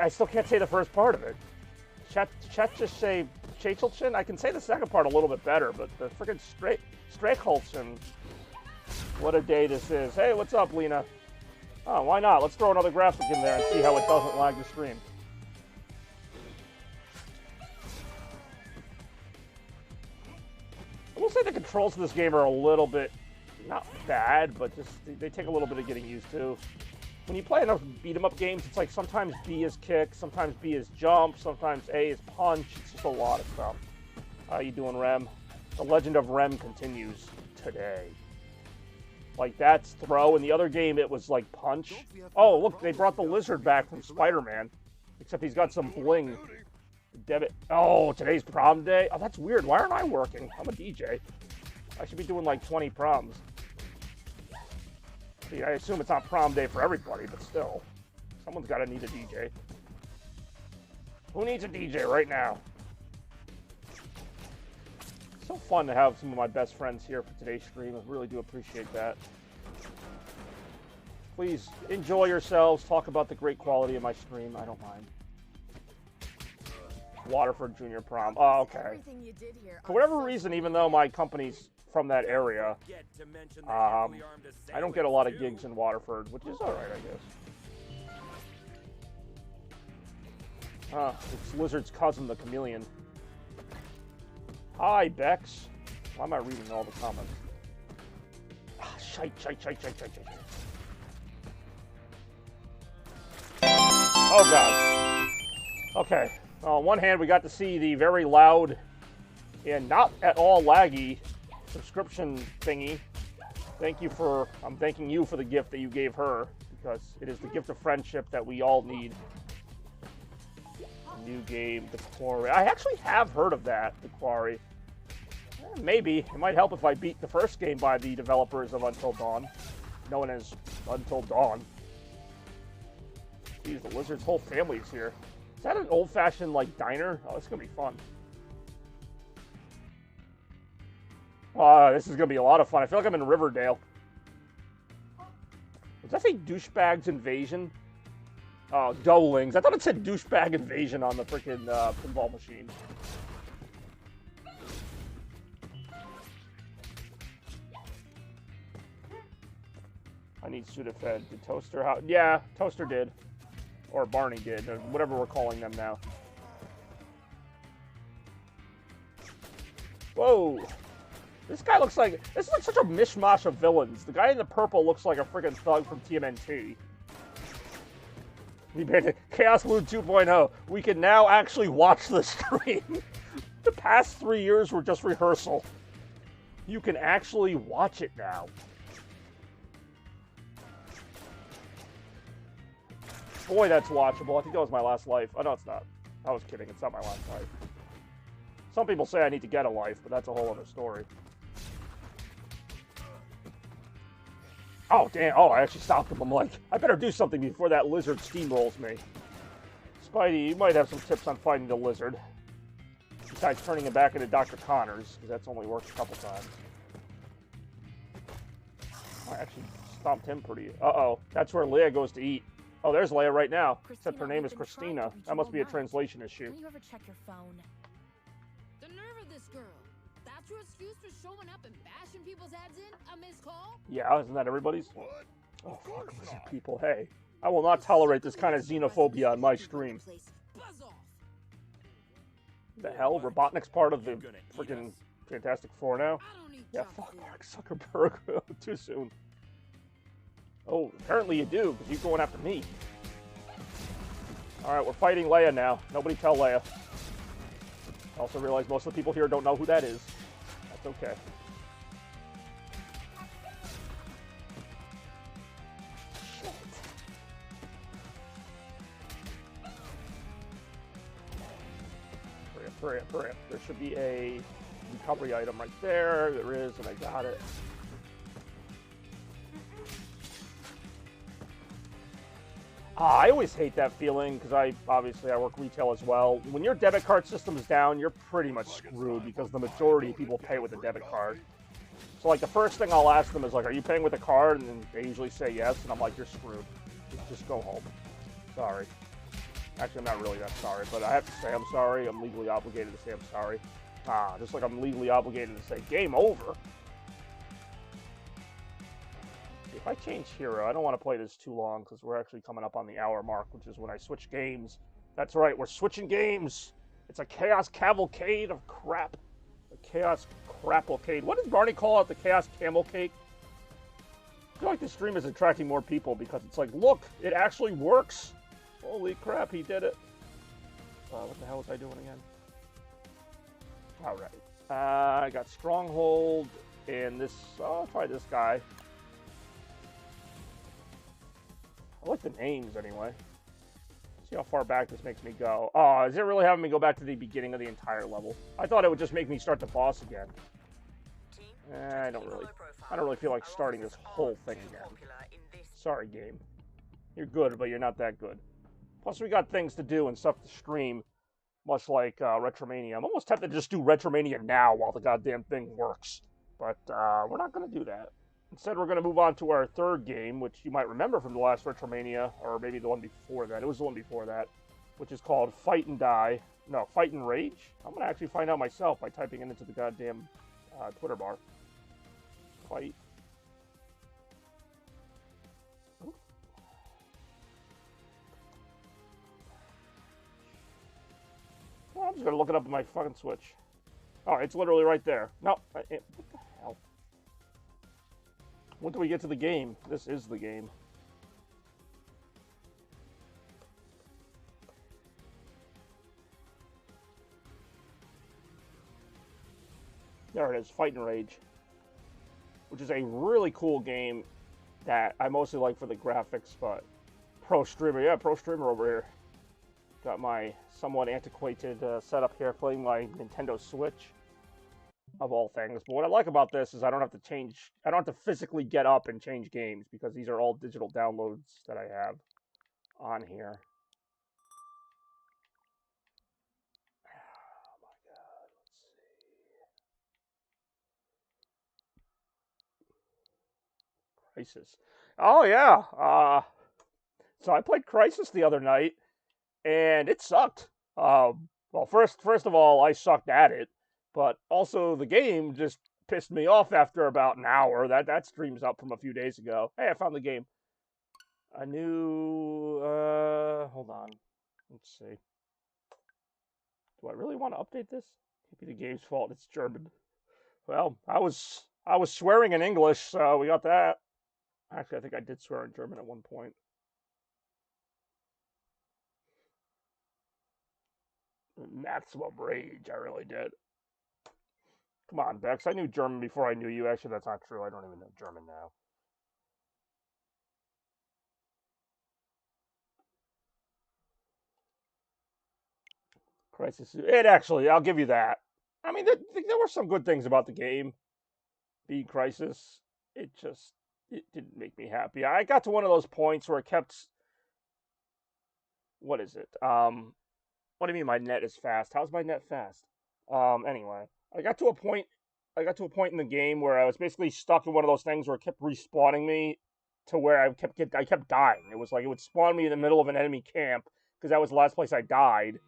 I still can't say the first part of it. Chat just say Chachelchin. I can say the second part a little bit better, but the freaking Strakolchin. What a day this is. Hey, what's up, Lena? Oh, why not? Let's throw another graphic in there and see how it doesn't lag the stream. I will say the controls of this game are a little bit, not bad, but just they take a little bit of getting used to. When you play enough beat-em-up games, it's like sometimes B is kick, sometimes B is jump, sometimes A is punch. It's just a lot of stuff. How you doing, Rem? The legend of Rem continues today. Like, that's throw. In the other game, it was like punch. Oh, look, they brought the lizard back from Spider-Man. Except he's got some bling. Debit. Oh, today's prom day? Oh, that's weird. Why aren't I working? I'm a DJ. I should be doing like 20 proms. See, I assume it's not prom day for everybody, but still. Someone's got to need a DJ. Who needs a DJ right now? So fun to have some of my best friends here for today's stream. I really do appreciate that. Please enjoy yourselves. Talk about the great quality of my stream. I don't mind. Waterford Junior Prom. Oh, okay. For whatever reason, even though my company's from that area, I don't get a lot of gigs in Waterford, which is alright, I guess. It's Lizard's cousin, the Chameleon. Hi, Bex. Why am I reading all the comments? Shite. Oh, God. Okay. On one hand, we got to see the very loud and not at all laggy subscription thingy. I'm thanking you for the gift that you gave her, because it is the gift of friendship that we all need. New game, The Quarry. I actually have heard of that, The Quarry. Maybe. It might help if I beat the first game by the developers of Until Dawn, known as Until Dawn. Geez, the Lizard's whole family is here. Is that an old-fashioned, like, diner? Oh, this is gonna be fun. This is gonna be a lot of fun. I feel like I'm in Riverdale. Does that say Douchebag's Invasion? Oh, Doublings. I thought it said Douchebag Invasion on the freaking pinball machine. I need Sudafed. Did Toaster how? Yeah, Toaster did. Or Barney did, or whatever we're calling them now. Whoa! This guy looks like... This is like such a mishmash of villains. The guy in the purple looks like a friggin' thug from TMNT. We made it. Chaos Loot 2.0. We can now actually watch the stream. The past 3 years were just rehearsal. You can actually watch it now. Boy, that's watchable. I think that was my last life. Oh, no, it's not. I was kidding. It's not my last life. Some people say I need to get a life, but that's a whole other story. Oh, damn. Oh, I actually stopped him. I'm like, I better do something before that lizard steamrolls me. Spidey, you might have some tips on fighting the lizard. Besides turning him back into Dr. Connors, because that's only worked a couple times. I actually stomped him pretty... Uh-oh. That's where Leia goes to eat. Oh, there's Leia right now. Except her name is Christina. That must be a translation issue. Can you ever check your phone? The nerve of this girl. That's your excuse for showing up and bashing people's heads in? A missed call? Yeah, isn't that everybody's? What? Oh, fuck, lizard people. Hey, I will not tolerate this kind of xenophobia on my stream. Buzz off. The hell? Robotnik's part of the freaking Fantastic Four now? I don't need Yeah, junk fuck food. Mark Zuckerberg. Too soon. Oh, apparently you do, because you're going after me. Alright, we're fighting Leia now. Nobody tell Leia. I also realize most of the people here don't know who that is. That's okay. Shit. Hurry up, hurry up, hurry up. There should be a recovery item right there. There is, and I got it. I always hate that feeling because I work retail as well. When your debit card system is down, you're pretty much screwed because the majority of people pay with a debit card. So like the first thing I'll ask them is like, "Are you paying with a card?" And then they usually say yes, and I'm like, "You're screwed. Just go home." Sorry. Actually, I'm not really that sorry, but I have to say I'm sorry. I'm legally obligated to say I'm sorry. Just like I'm legally obligated to say game over. If I change hero, I don't want to play this too long because we're actually coming up on the hour mark, which is when I switch games. That's right, we're switching games. It's a Chaos Cavalcade of crap. A Chaos Crapplecade. What does Barney call it? The Chaos Camel Cake? I feel like this stream is attracting more people because it's like, look, it actually works. Holy crap, he did it. What the hell was I doing again? Alright. I got Stronghold and this. I'll try this guy. I like the names anyway. See how far back this makes me go. Oh, is it really having me go back to the beginning of the entire level? I thought it would just make me start the boss again. I don't really feel like starting this whole thing again. Sorry, game. You're good, but you're not that good. Plus, we got things to do and stuff to stream, much like Retromania. I'm almost tempted to just do Retromania now while the goddamn thing works. But we're not going to do that. Instead, we're going to move on to our third game, which you might remember from the last Retromania, or maybe the one before that. It was the one before that, which is called Fight and Die. No, Fight and Rage. I'm going to actually find out myself by typing it into the goddamn Twitter bar. Fight. Ooh. Well, I'm just going to look it up on my fucking Switch. Oh, it's literally right there. No, what the hell? When do we get to the game? This is the game. There it is, Fight and Rage. Which is a really cool game that I mostly like for the graphics, but pro streamer, yeah, pro streamer over here. Got my somewhat antiquated setup here, playing my Nintendo Switch. Of all things. But what I like about this is I don't have to physically get up and change games because these are all digital downloads that I have on here. Crisis. Oh, yeah. So I played Crisis the other night, and it sucked. Well, first of all, I sucked at it, but also the game just pissed me off after about an hour. That stream's up from a few days ago. Hey, I found the game. A new, hold on. Let's see. Do I really want to update this? Can't be the game's fault. It's German. Well, I was swearing in English, so we got that. Actually, I think I did swear in German at one point. Maximum rage, I really did. Come on, Bex. I knew German before I knew you. Actually, that's not true. I don't even know German now. Crisis. It actually, I'll give you that. I mean, there were some good things about the game. Beat Crisis. It didn't make me happy. I got to one of those points where it kept. What is it? What do you mean my net is fast? How's my net fast? Anyway, I got to a point in the game where I was basically stuck in one of those things where it kept respawning me to where I kept dying. It was like it would spawn me in the middle of an enemy camp because that was the last place I died.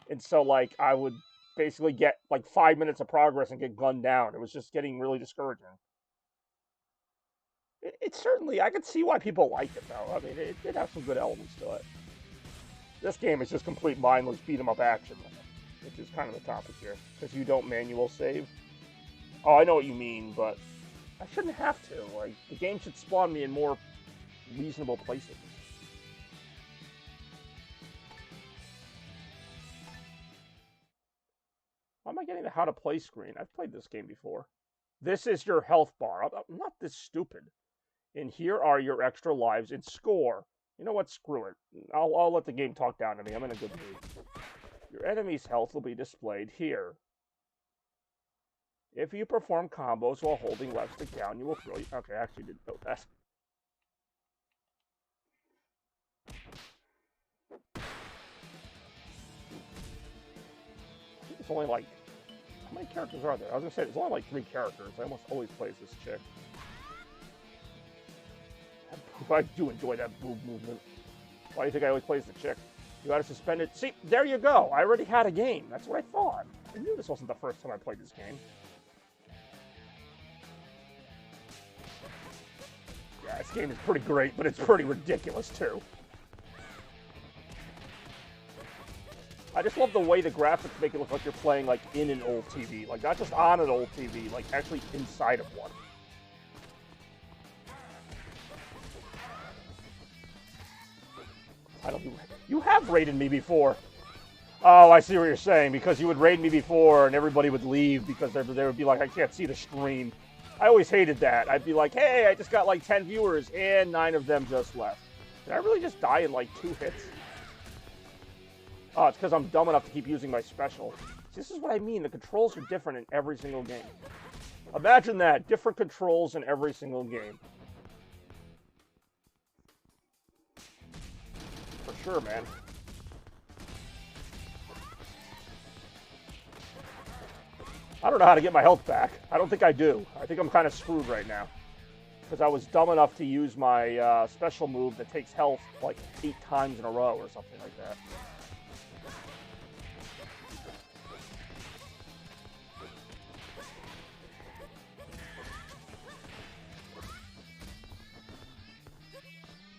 And so like I would basically get like 5 minutes of progress and get gunned down. It was just getting really discouraging. It certainly, I could see why people like it though. I mean, it did have some good elements to it. This game is just complete mindless beat 'em up action, which is kind of the topic here, because you don't manual save. Oh, I know what you mean, but I shouldn't have to. Like, the game should spawn me in more reasonable places. Why am I getting the how to play screen? I've played this game before. This is your health bar. I'm not this stupid. And here are your extra lives and score. You know what? Screw it. I'll let the game talk down to me. I'm in a good mood. Your enemy's health will be displayed here. If you perform combos while holding left stick down, you will throw... Okay, I actually didn't know that. It's only like... How many characters are there? I was going to say, there's only like 3 characters. I almost always play as this chick. I do enjoy that boob movement. Why do you think I always play as the chick? You gotta suspend it. See, there you go. I already had a game. That's what I thought. I knew this wasn't the first time I played this game. Yeah, this game is pretty great, but it's pretty ridiculous, too. I just love the way the graphics make it look like you're playing, like, in an old TV. Like, not just on an old TV, like, actually inside of one. You have raided me before. Oh, I see what you're saying. Because you would raid me before and everybody would leave because they would be like, I can't see the stream. I always hated that. I'd be like, hey, I just got like 10 viewers and 9 of them just left. Did I really just die in like 2 hits? Oh, it's because I'm dumb enough to keep using my special. This is what I mean. The controls are different in every single game. Imagine that. Different controls in every single game. For sure, man. I don't know how to get my health back. I don't think I do. I think I'm kind of screwed right now. Because I was dumb enough to use my special move that takes health like 8 times in a row or something like that.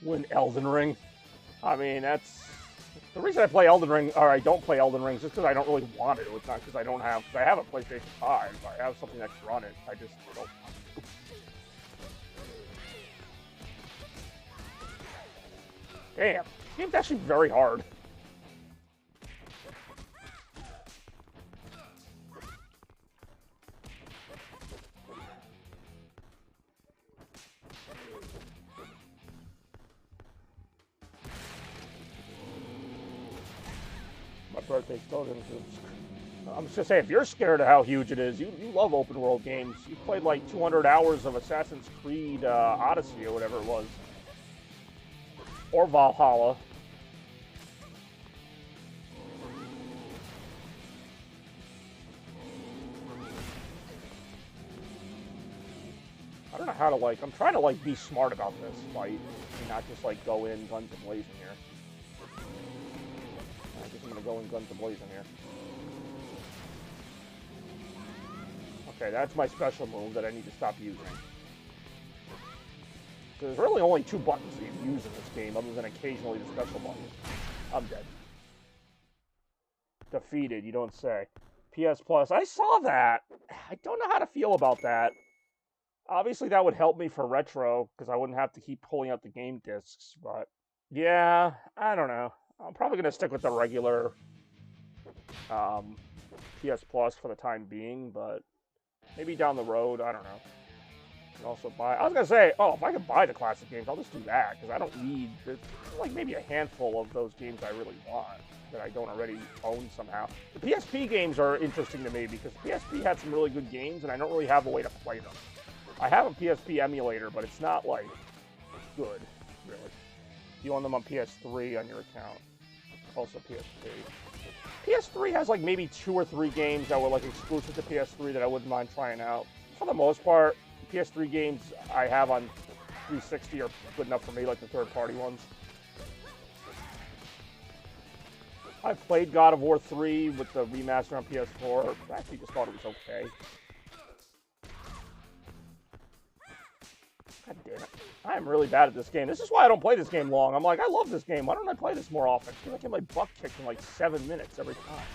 Win Elden Ring. I mean, that's... The reason I play Elden Ring, or I don't play Elden Ring, is just because I don't really want it. It's not because I don't have... Because I have a PlayStation 5. I have something that can run it. I just don't want to. Damn. This game's actually very hard. Birthday still gonna I'm just gonna say, if you're scared of how huge it is, you love open world games. You played like 200 hours of Assassin's Creed Odyssey or whatever it was, or Valhalla. I don't know how to, like, I'm trying to, like, be smart about this fight and not just, like, go in guns a-blazing here. I guess I'm gonna go in guns a-blazing here. Okay, that's my special move that I need to stop using. There's really only 2 buttons that you use in this game, other than occasionally the special button. I'm dead. Defeated, you don't say. PS Plus, I saw that! I don't know how to feel about that. Obviously, that would help me for retro, because I wouldn't have to keep pulling out the game discs, but... yeah, I don't know. I'm probably going to stick with the regular PS Plus for the time being, but maybe down the road, I don't know. Also buy. I was gonna say, oh, if I could buy the classic games, I'll just do that because I don't need like maybe a handful of those games I really want that I don't already own somehow. The PSP games are interesting to me because the PSP had some really good games, and I don't really have a way to play them. I have a PSP emulator, but it's not like good, really. You own them on PS3 on your account. Also PSP. PS3 has like maybe 2 or 3 games that were like exclusive to PS3 that I wouldn't mind trying out. For the most part, PS3 games I have on 360 are good enough for me, like the third-party ones. I played God of War 3 with the remaster on PS4. I actually just thought it was okay. God damn it. I am really bad at this game. This is why I don't play this game long. I'm like, I love this game. Why don't I play this more often? I feel like I get my butt kicked in like 7 minutes every time.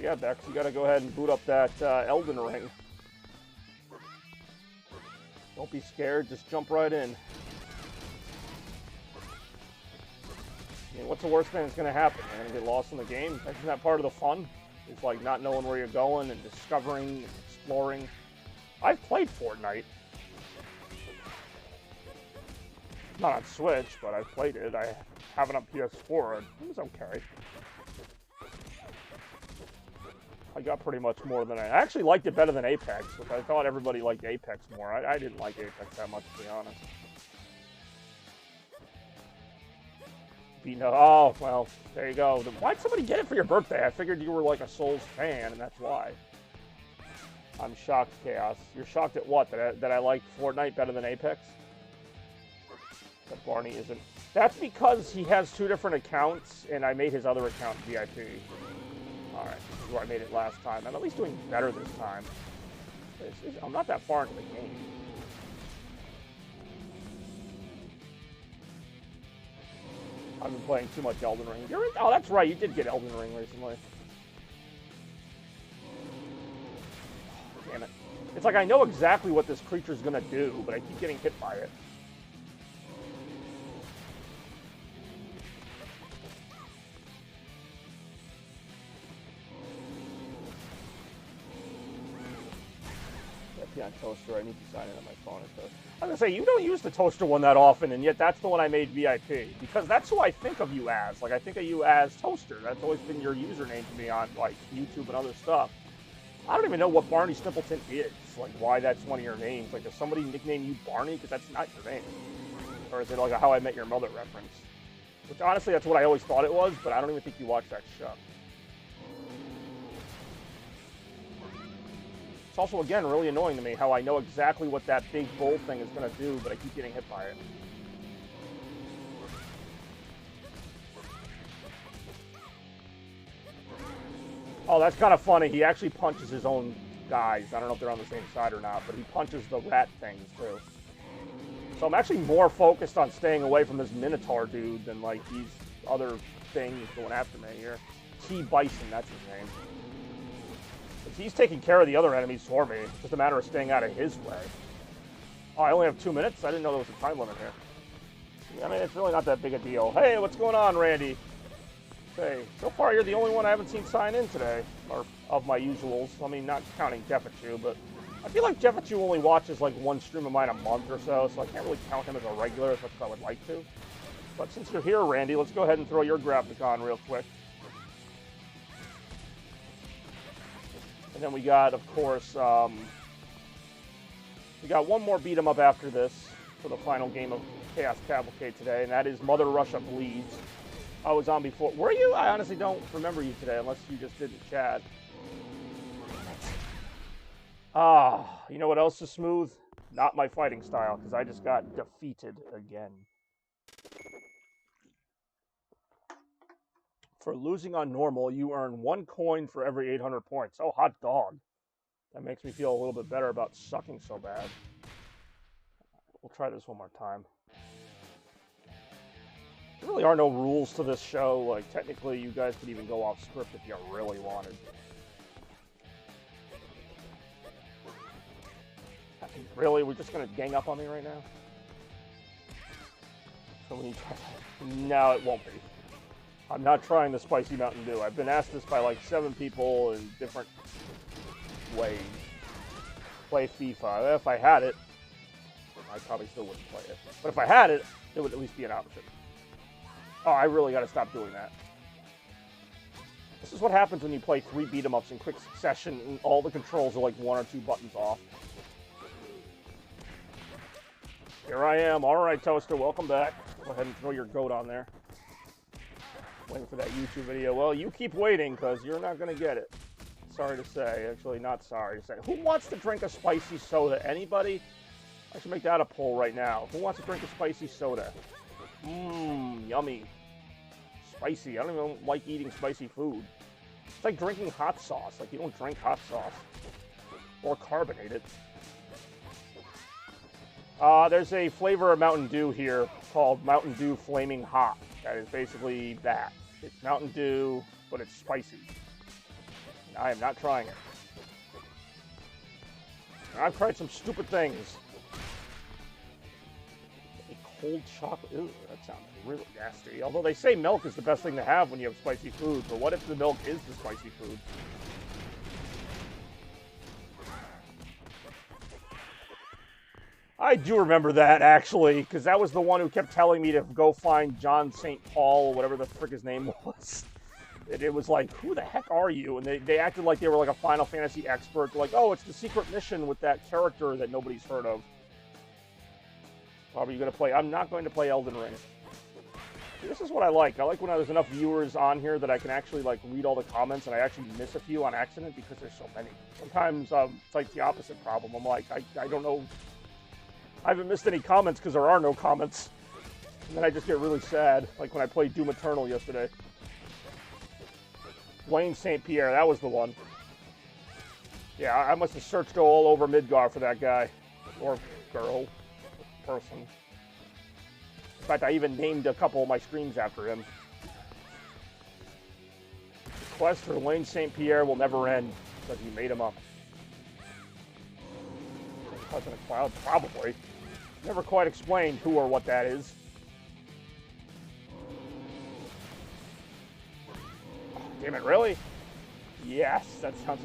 Yeah, Bex, you gotta go ahead and boot up that Elden Ring. Don't be scared, just jump right in. I mean, what's the worst thing that's gonna happen? You're gonna get lost in the game? Isn't that part of the fun? It's like not knowing where you're going and discovering and exploring. I've played Fortnite. Not on Switch, but I've played it. I have it on PS4. It was okay. I got pretty much more than I actually liked it better than Apex, which I thought everybody liked Apex more. I didn't like Apex that much, to be honest. Oh, well, there you go. Why'd somebody get it for your birthday? I figured you were like a Souls fan, and that's why. I'm shocked, Chaos. You're shocked at what? That I like Fortnite better than Apex? That Barney isn't. That's because he has 2 different accounts, and I made his other account VIP. Alright, this is where I made it last time. I'm at least doing better this time. I'm not that far into the game. I've been playing too much Elden Ring. Oh, that's right, you did get Elden Ring recently. Damn it. It's like I know exactly what this creature's gonna do, but I keep getting hit by it. On toaster, I need to sign in on my phone. I was gonna say, you don't use the toaster one that often, and yet that's the one I made VIP because that's who I think of you as. Like I think of you as Toaster. That's always been your username to me on like YouTube and other stuff. I don't even know what Barney Stimpleton is. Like why that's one of your names. Like does somebody nickname you Barney because that's not your name, or is it like a How I Met Your Mother reference? Which honestly, that's what I always thought it was, but I don't even think you watched that show. It's also, again, really annoying to me how I know exactly what that big bull thing is going to do, but I keep getting hit by it. Oh, that's kind of funny. He actually punches his own guys. I don't know if they're on the same side or not, but he punches the rat things, too. So I'm actually more focused on staying away from this Minotaur dude than, like, these other things going after me here. T-Bison, that's his name. He's taking care of the other enemies for me. It's just a matter of staying out of his way. Oh, I only have 2 minutes? I didn't know there was a time limit here. I mean, it's really not that big a deal. Hey, what's going on, Randy? Hey, so far you're the only one I haven't seen sign in today. Or of my usuals. I mean, not counting Jeffachu, but I feel like Jeffachu only watches like 1 stream of mine a month or so I can't really count him as a regular as much as I would like to. But since you're here, Randy, let's go ahead and throw your graphic on real quick. And then we got, of course, we got one more beat 'em up after this for the final game of Chaos Cavalcade today, and that is Mother Russia Bleeds. I was on before. Were you? I honestly don't remember you today, unless you just didn't chat. Ah, you know what else is smooth? Not my fighting style, because I just got defeated again. For losing on normal, you earn 1 coin for every 800 points. Oh, hot dog. That makes me feel a little bit better about sucking so bad. We'll try this one more time. There really are no rules to this show. Like, technically, you guys could even go off script if you really wanted. Really? We're just gonna gang up on me right now? So when you try that... No, it won't be. I'm not trying the spicy Mountain Dew. I've been asked this by like 7 people in different ways. Play FIFA. If I had it, I probably still wouldn't play it. But if I had it, it would at least be an option. Oh, I really gotta stop doing that. This is what happens when you play 3 beat-em-ups in quick succession and all the controls are like 1 or 2 buttons off. Here I am. Alright, Toaster, welcome back. Go ahead and throw your goat on there. Waiting for that YouTube video. Well, you keep waiting, because you're not going to get it. Sorry to say. Actually, not sorry to say. Who wants to drink a spicy soda? Anybody? I should make that a poll right now. Who wants to drink a spicy soda? Mmm, yummy. Spicy. I don't even like eating spicy food. It's like drinking hot sauce. Like, you don't drink hot sauce. Or carbonate it. There's a flavor of Mountain Dew here called Mountain Dew Flaming Hot. That is basically that. It's Mountain Dew, but it's spicy. And I am not trying it. I've tried some stupid things. A cold chocolate. Ooh, that sounds really nasty. Although they say milk is the best thing to have when you have spicy food. But what if the milk is the spicy food? I do remember that, actually, because that was the one who kept telling me to go find John St. Paul, or whatever the frick his name was. And it was like, who the heck are you? And they acted like they were like a Final Fantasy expert. Like, oh, it's the secret mission with that character that nobody's heard of. Probably going to play. I'm not going to play Elden Ring. This is what I like. I like when there's enough viewers on here that I can actually like read all the comments, and I actually miss a few on accident because there's so many. Sometimes it's like the opposite problem. I'm like, I don't know. I haven't missed any comments because there are no comments. And then I just get really sad, like when I played Doom Eternal yesterday. Wayne St. Pierre, that was the one. Yeah, I must have searched all over Midgar for that guy. Or girl. Person. In fact, I even named a couple of my streams after him. The quest for Wayne St. Pierre will never end, because he made him up. Cousin of Cloud? Probably. Never quite explained who or what that is. Oh, damn it, really? Yes, that sounds...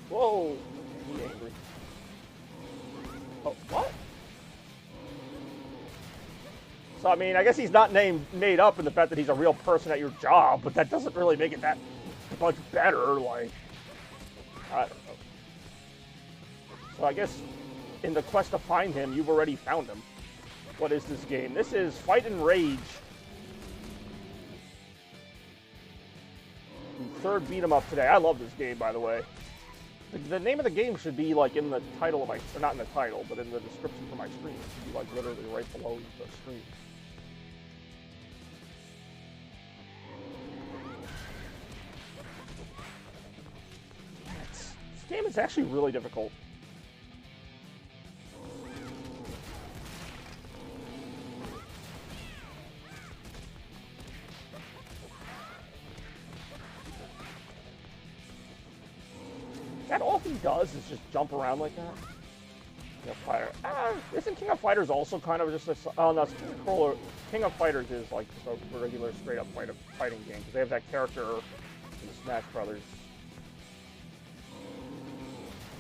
Whoa! He's angry. Oh, what? So, I mean, I guess he's not made up in the fact that he's a real person at your job, but that doesn't really make it that much better, like... I don't know. So I guess in the quest to find him, you've already found him. What is this game? This is Fight and Rage. The 3rd beat-em-up today. I love this game, by the way. The name of the game should be like in the title of my, or not in the title, but in the description for my stream. It should be like literally right below the stream. This game is actually really difficult. That all he does is just jump around like that? King of Fighters. Isn't King of Fighters also kind of just a... Oh, no, King of Fighters is like just a regular straight-up fighting game, because they have that character in Smash Brothers.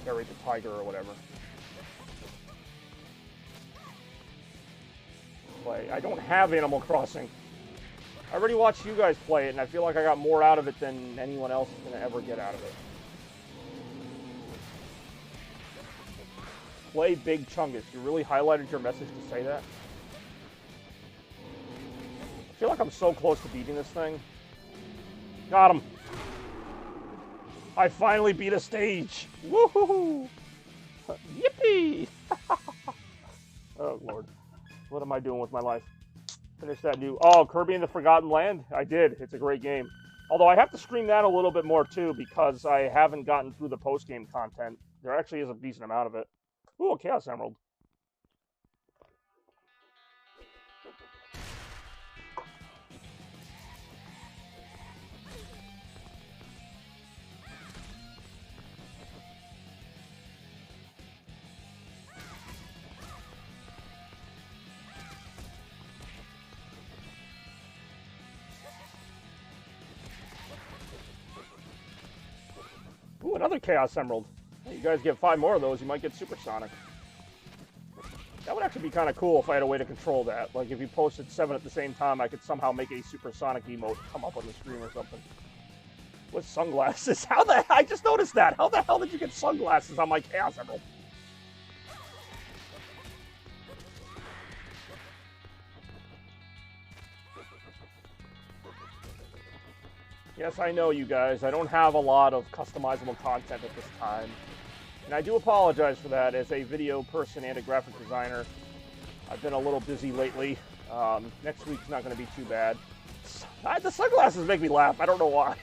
Carry the tiger or whatever. Play. I don't have Animal Crossing. I already watched you guys play it, and I feel like I got more out of it than anyone else is going to ever get out of it. Play Big Chungus. You really highlighted your message to say that? I feel like I'm so close to beating this thing. Got him. I finally beat a stage. Woohoo! Yippee! Oh, Lord. What am I doing with my life? Finish that new... Oh, Kirby and the Forgotten Land? I did. It's a great game. Although I have to stream that a little bit more, too, because I haven't gotten through the post-game content. There actually is a decent amount of it. Ooh, a Chaos Emerald. Ooh, another Chaos Emerald. You guys get 5 more of those, you might get Supersonic. That would actually be kind of cool if I had a way to control that. Like, if you posted 7 at the same time, I could somehow make a Supersonic emote come up on the screen or something. With sunglasses. How the hell? I just noticed that. How the hell did you get sunglasses on my Chaos Emerald? Yes, I know, you guys. I don't have a lot of customizable content at this time. And I do apologize for that. As a video person and a graphic designer, I've been a little busy lately. Next week's not going to be too bad. The sunglasses make me laugh. I don't know why.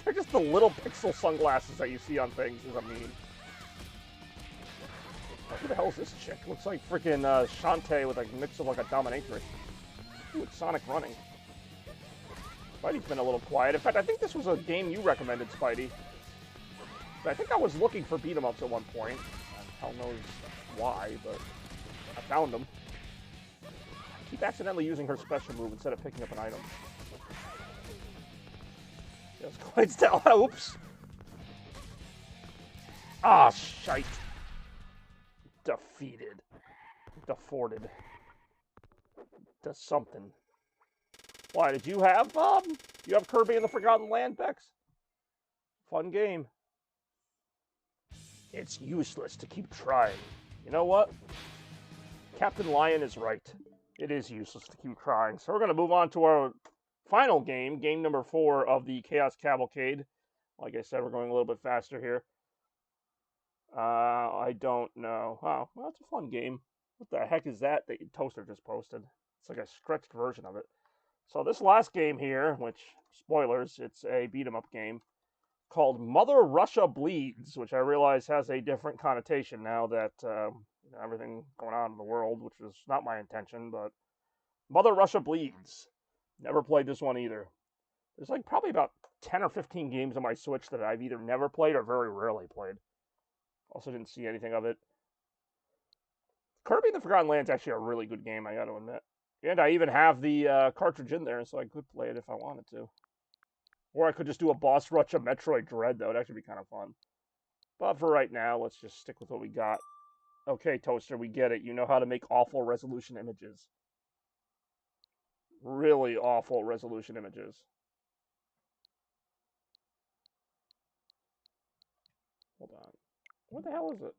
They're just the little pixel sunglasses that you see on things as a meme. Who the hell is this chick? Looks like freaking Shantae with a mix of like a dominatrix. Ooh, it's Sonic running. Spidey's been a little quiet. In fact, I think this was a game you recommended, Spidey. I think I was looking for beat-em-ups at one point. Hell knows why, but I found them. I keep accidentally using her special move instead of picking up an item. Just glides down. Oops. Ah, shite. Defeated. Deforded. Does something. Why, did you have Kirby and the Forgotten Land, Bex? Fun game. It's useless to keep trying. You know what? Captain Lion is right. It is useless to keep trying. So we're going to move on to our final game, game number 4 of the Chaos Cavalcade. Like I said, we're going a little bit faster here. I don't know. Oh, well, that's a fun game. What the heck is that Toaster just posted? It's like a stretched version of it. So this last game here, which, spoilers, it's a beat-em-up game, called Mother Russia Bleeds, which I realize has a different connotation now that everything going on in the world, which is not my intention, but Mother Russia Bleeds. Never played this one either. There's like probably about 10 or 15 games on my Switch that I've either never played or very rarely played. Also didn't see anything of it. Kirby and the Forgotten Land is actually a really good game, I gotta admit. And I even have the cartridge in there, so I could play it if I wanted to. Or I could just do a boss rush of Metroid Dread, that would actually be kind of fun. But for right now, let's just stick with what we got. Okay, Toaster, we get it. You know how to make awful resolution images. Really awful resolution images. Hold on. What the hell is it?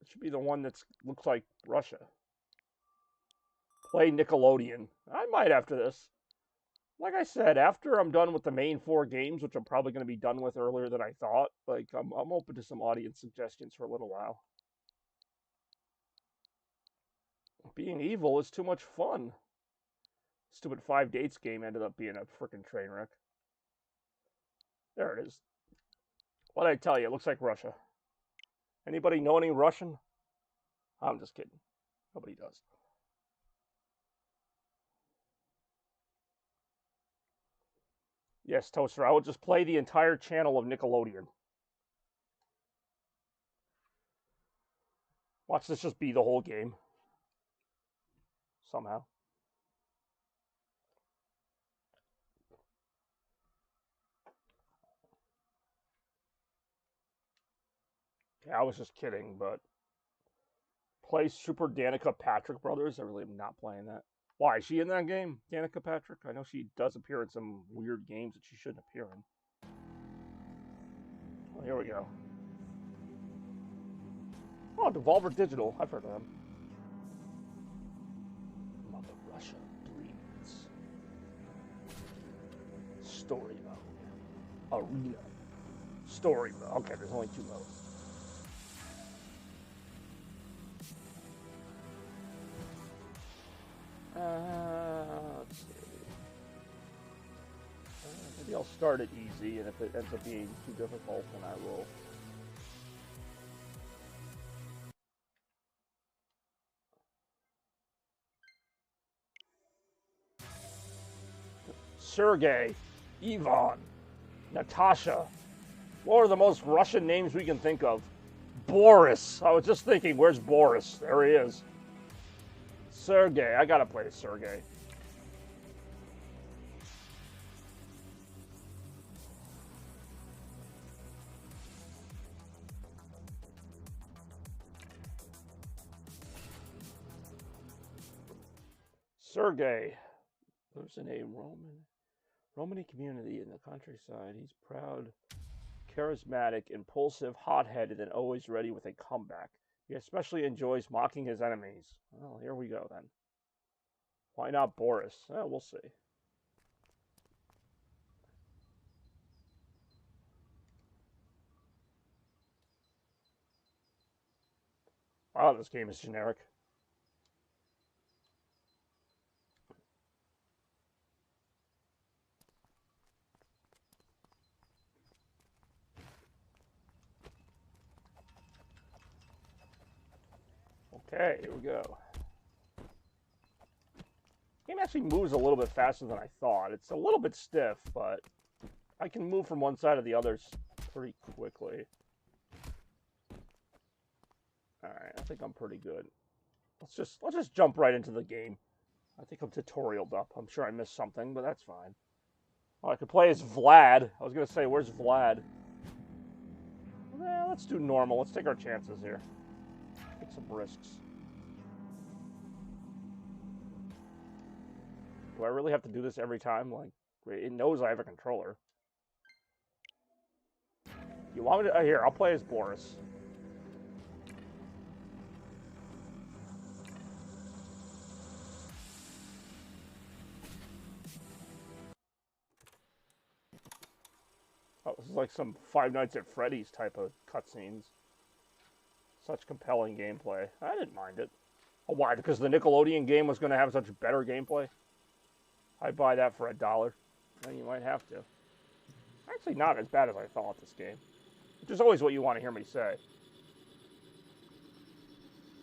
It should be the one that looks like Russia. Play Nickelodeon. I might after this. Like I said, after I'm done with the main 4 games, which I'm probably going to be done with earlier than I thought, like I'm open to some audience suggestions for a little while. Being evil is too much fun. Stupid 5 Dates game ended up being a frickin' train wreck. There it is. What'd I tell you? It looks like Russia. Anybody know any Russian? I'm just kidding. Nobody does. Yes, Toaster, I will just play the entire channel of Nickelodeon. Watch this just be the whole game. Somehow. I was just kidding, but play Super Danica Patrick Brothers. I really am not playing that. Why, is she in that game, Danica Patrick? I know she does appear in some weird games that she shouldn't appear in. Well, here we go. Oh, Devolver Digital. I've heard of them. Mother Russia bleeds. Story mode. Arena. Story mode. Okay, there's only 2 modes. Let's see. Maybe I'll start it easy, and if it ends up being too difficult, then I will. Sergey, Ivan, Natasha. What are the most Russian names we can think of? Boris. I was just thinking, where's Boris? There he is. Sergey. I gotta play Sergey. Sergey lives in a Romani community in the countryside. He's proud, charismatic, impulsive, hot-headed, and always ready with a comeback. He especially enjoys mocking his enemies. Well, here we go then. Why not Boris? We'll see. Wow, this game is generic. Okay, here we go. Game actually moves a little bit faster than I thought. It's a little bit stiff, but I can move from one side to the other pretty quickly. Alright, I think I'm pretty good. Let's just jump right into the game. I think I'm tutorialed up. I'm sure I missed something, but that's fine. Oh, I could play as Vlad. I was gonna say, where's Vlad? Well, let's do normal. Let's take our chances here. Take some risks. Do I really have to do this every time? Like, it knows I have a controller. You want me to? Here, I'll play as Boris. Oh, this is like some Five Nights at Freddy's type of cutscenes. Such compelling gameplay. I didn't mind it. Oh, why? Because the Nickelodeon game was going to have such better gameplay? I'd buy that for $1. Well, you might have to. Actually, not as bad as I thought, this game. Which is always what you want to hear me say.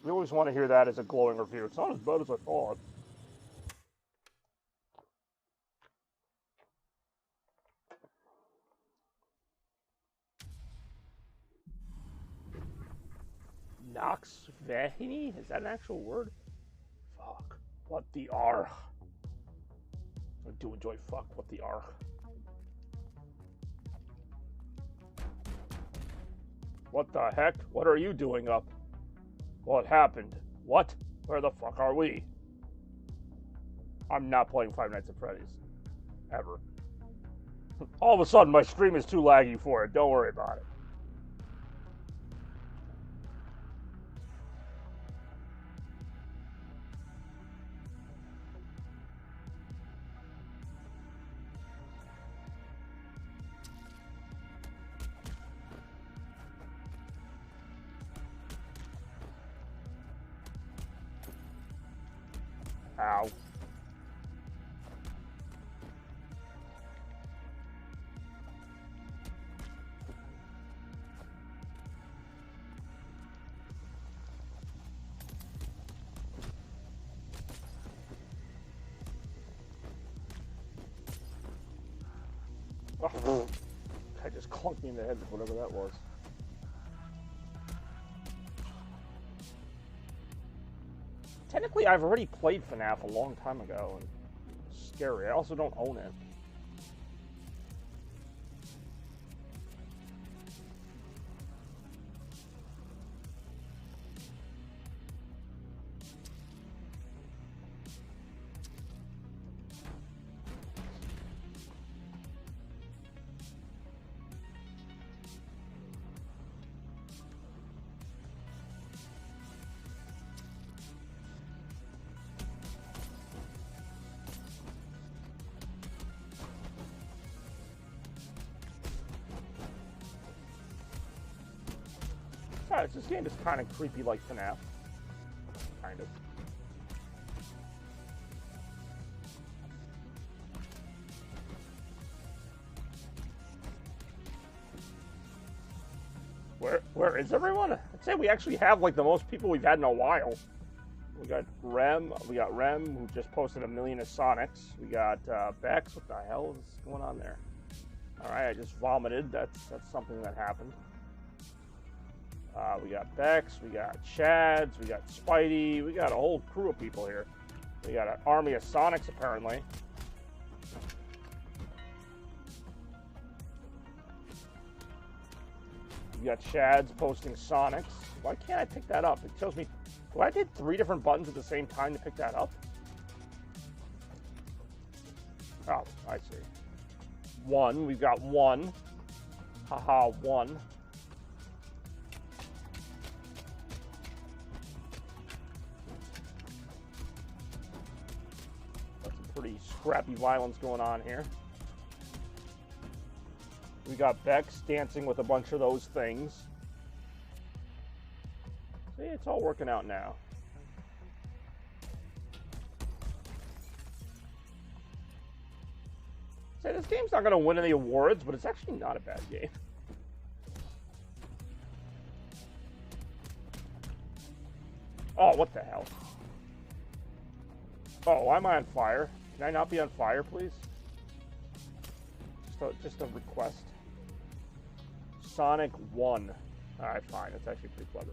You always want to hear that as a glowing review. It's not as bad as I thought. Nox Vahini? Is that an actual word? Fuck. What the argh? I do enjoy fuck. What the argh? What the heck? What are you doing up? What happened? What? Where the fuck are we? I'm not playing Five Nights at Freddy's. Ever. All of a sudden, my stream is too laggy for it. Don't worry about it. Ow. Oh, I just clunked me in the head with whatever that was. Technically, I've already played FNAF a long time ago, and it's scary. I also don't own it. This game is kind of creepy like FNAF. Kind of. Where is everyone? I'd say we actually have like the most people we've had in a while. We got Rem, who just posted 1 million of Sonics. We got Bex. What the hell is going on there? All right, I just vomited. That's something that happened. We got Bex, we got Chads, we got Spidey, we got a whole crew of people here. We got an army of Sonics apparently. We got Chads posting Sonics. Why can't I pick that up? It tells me, do I hit 3 different buttons at the same time to pick that up? Oh, I see. 1, we've got 1. Haha, 1. Got some pretty scrappy violence going on here. We got Bex dancing with a bunch of those things. See, it's all working out now. Say, this game's not going to win any awards, but it's actually not a bad game. Oh, what the hell? Oh, why am I on fire? Can I not be on fire, please? Just a request. Sonic 1. Alright, fine. That's actually pretty clever.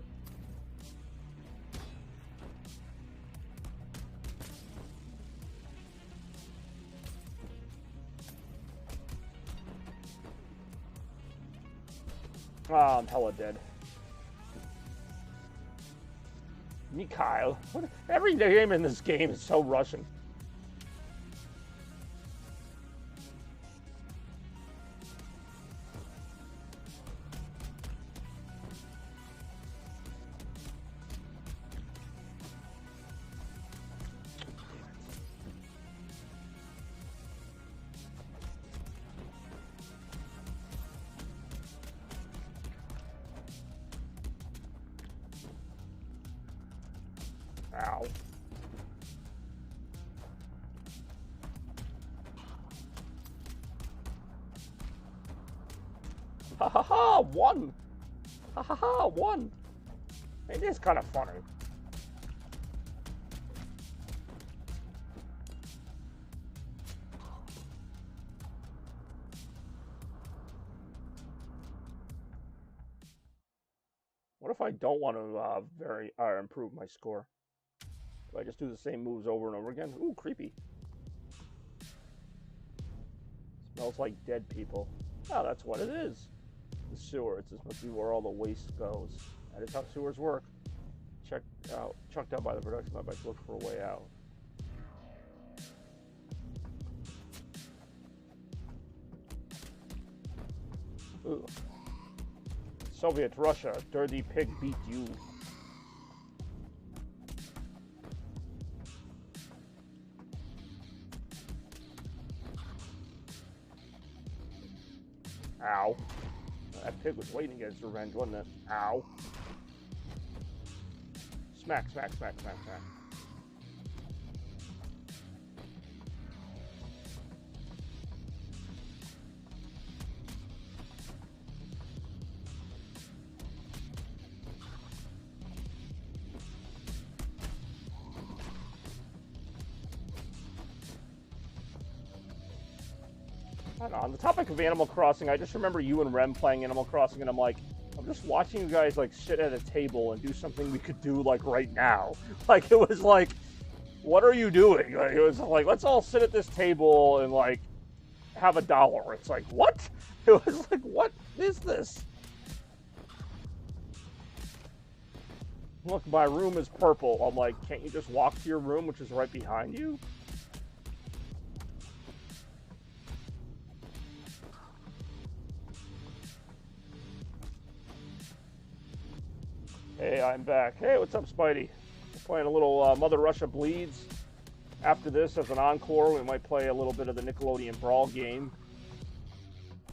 Oh, I'm hella dead. Mikhail. Every name in this game is so Russian. Ow. Ha ha ha! 1! Ha ha ha! 1! It is kind of funny. What if I don't want to improve my score? Do I just do the same moves over and over again? Ooh, creepy. Smells like dead people. Oh, that's what it is. The sewers. This must be where all the waste goes. That is how sewers work. Chucked out by the production lab. I look for a way out. Ooh. Soviet Russia. Dirty pig beat you. Ow. That pig was waiting to get his revenge, wasn't it? Ow. Smack, smack, smack, smack, smack. I don't know, on the topic of Animal Crossing, I just remember you and Rem playing Animal Crossing, and I'm like, I'm just watching you guys, like, sit at a table and do something we could do, like, right now. Like, it was like, what are you doing? Like, it was like, let's all sit at this table and, like, have $1. It's like, what? It was like, what is this? Look, my room is purple. I'm like, can't you just walk to your room, which is right behind you? Hey, I'm back. Hey, what's up, Spidey? We're playing a little Mother Russia Bleeds. After this, as an encore, we might play a little bit of the Nickelodeon Brawl game.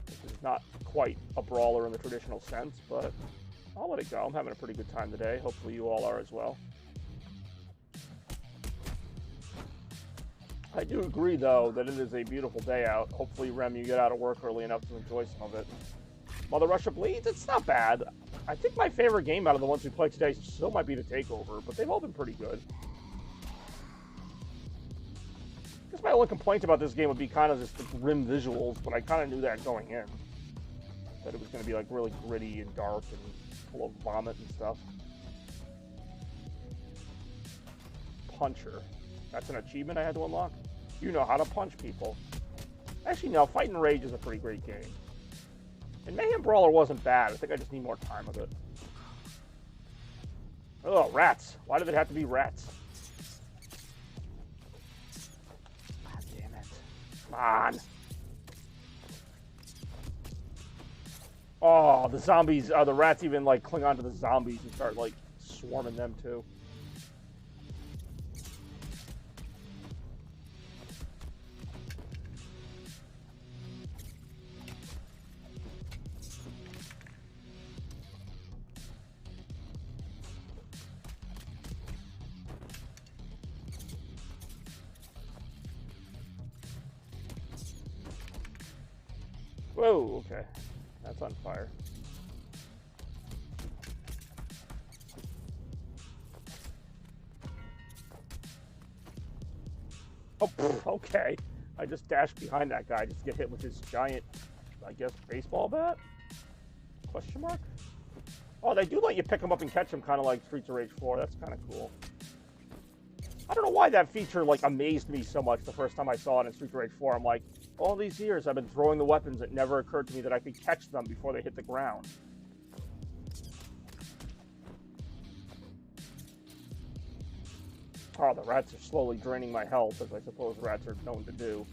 Which is not quite a brawler in the traditional sense, but I'll let it go. I'm having a pretty good time today. Hopefully you all are as well. I do agree, though, that it is a beautiful day out. Hopefully, Rem, you get out of work early enough to enjoy some of it. Mother Russia Bleeds, it's not bad. I think my favorite game out of the ones we played today still might be the Takeover, but they've all been pretty good. I guess my only complaint about this game would be kind of just the grim visuals, but I kind of knew that going in. That it was going to be like really gritty and dark and full of vomit and stuff. Puncher. That's an achievement I had to unlock? You know how to punch people. Actually, no, Fight and Rage is a pretty great game. And Mayhem Brawler wasn't bad. I think I just need more time with it. Oh, rats. Why did it have to be rats? God damn it. Come on. Oh, the zombies, the rats even, like, cling onto the zombies and start, like, swarming them, too. Whoa, okay. That's on fire. Oh, okay. I just dashed behind that guy just to get hit with his giant, I guess, baseball bat? Question mark? Oh, they do let you pick him up and catch him, kind of like Streets of Rage 4. That's kind of cool. I don't know why that feature, like, amazed me so much the first time I saw it in Streets of Rage 4. I'm like, all these years I've been throwing the weapons, it never occurred to me that I could catch them before they hit the ground. Oh, the rats are slowly draining my health, as I suppose rats are known to do.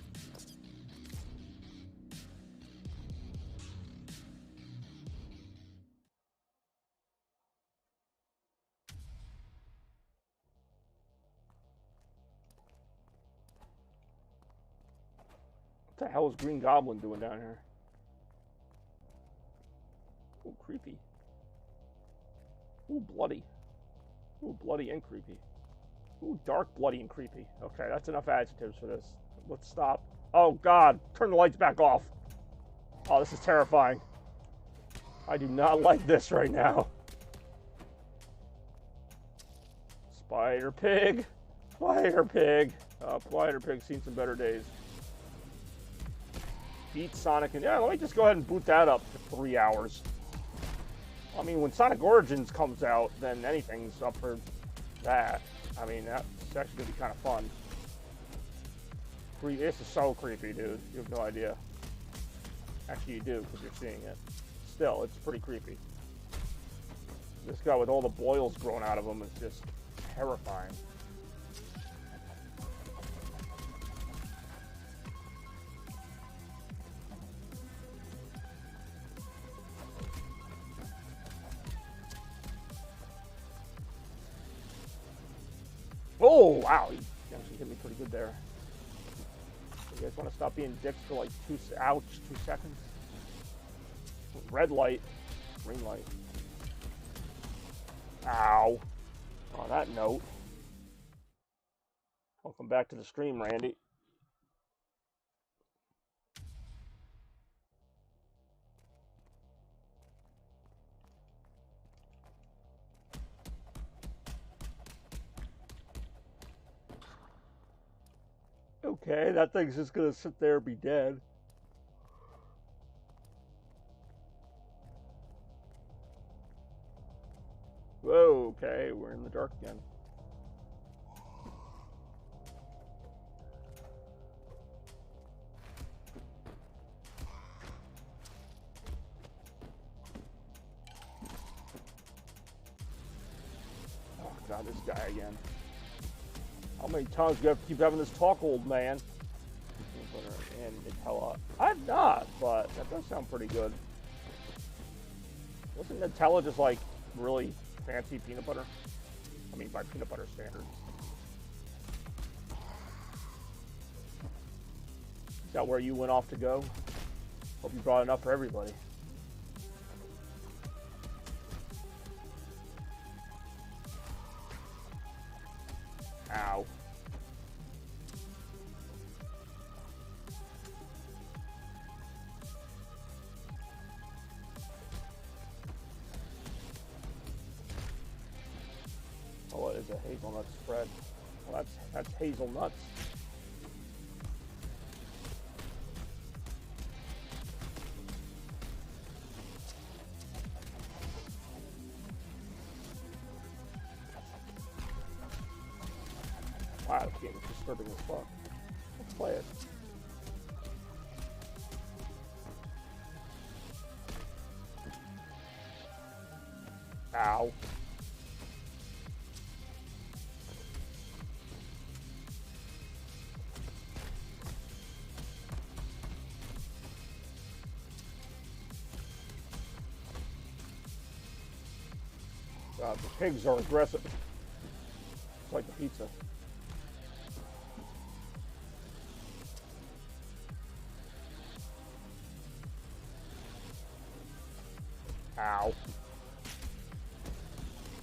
What the hell is Green Goblin doing down here? Ooh, creepy. Ooh, bloody. Ooh, bloody and creepy. Ooh, dark, bloody, and creepy. Okay, that's enough adjectives for this. Let's stop. Oh, God. Turn the lights back off. Oh, this is terrifying. I do not like this right now. Spider Pig. Spider Pig. Spider Pig's seen some better days. Beat Sonic, and yeah, let me just go ahead and boot that up for 3 hours. I mean, when Sonic Origins comes out, then anything's up for that. I mean, that's actually going to be kind of fun. This is so creepy, dude. You have no idea. Actually, you do, because you're seeing it. Still, it's pretty creepy. This guy with all the boils growing out of him is just terrifying. Oh, wow. He actually hit me pretty good there. You guys want to stop being dicks for like 2 seconds? Red light. Green light. Ow. On that note, welcome back to the stream, Randy. Okay, that thing's just gonna sit there and be dead. Whoa, okay, we're in the dark again. Oh God, this guy again. How many times do you have to keep having this talk, old man? And Nutella. I've not, but that does sound pretty good. Wasn't Nutella just like really fancy peanut butter? I mean, by peanut butter standards. Is that where you went off to go? Hope you brought enough for everybody. a hazelnut spread. Well, that's hazelnuts. Wow, this game is disturbing as fuck. Let's play it. Ow. God, the pigs are aggressive. It's like the pizza. Ow.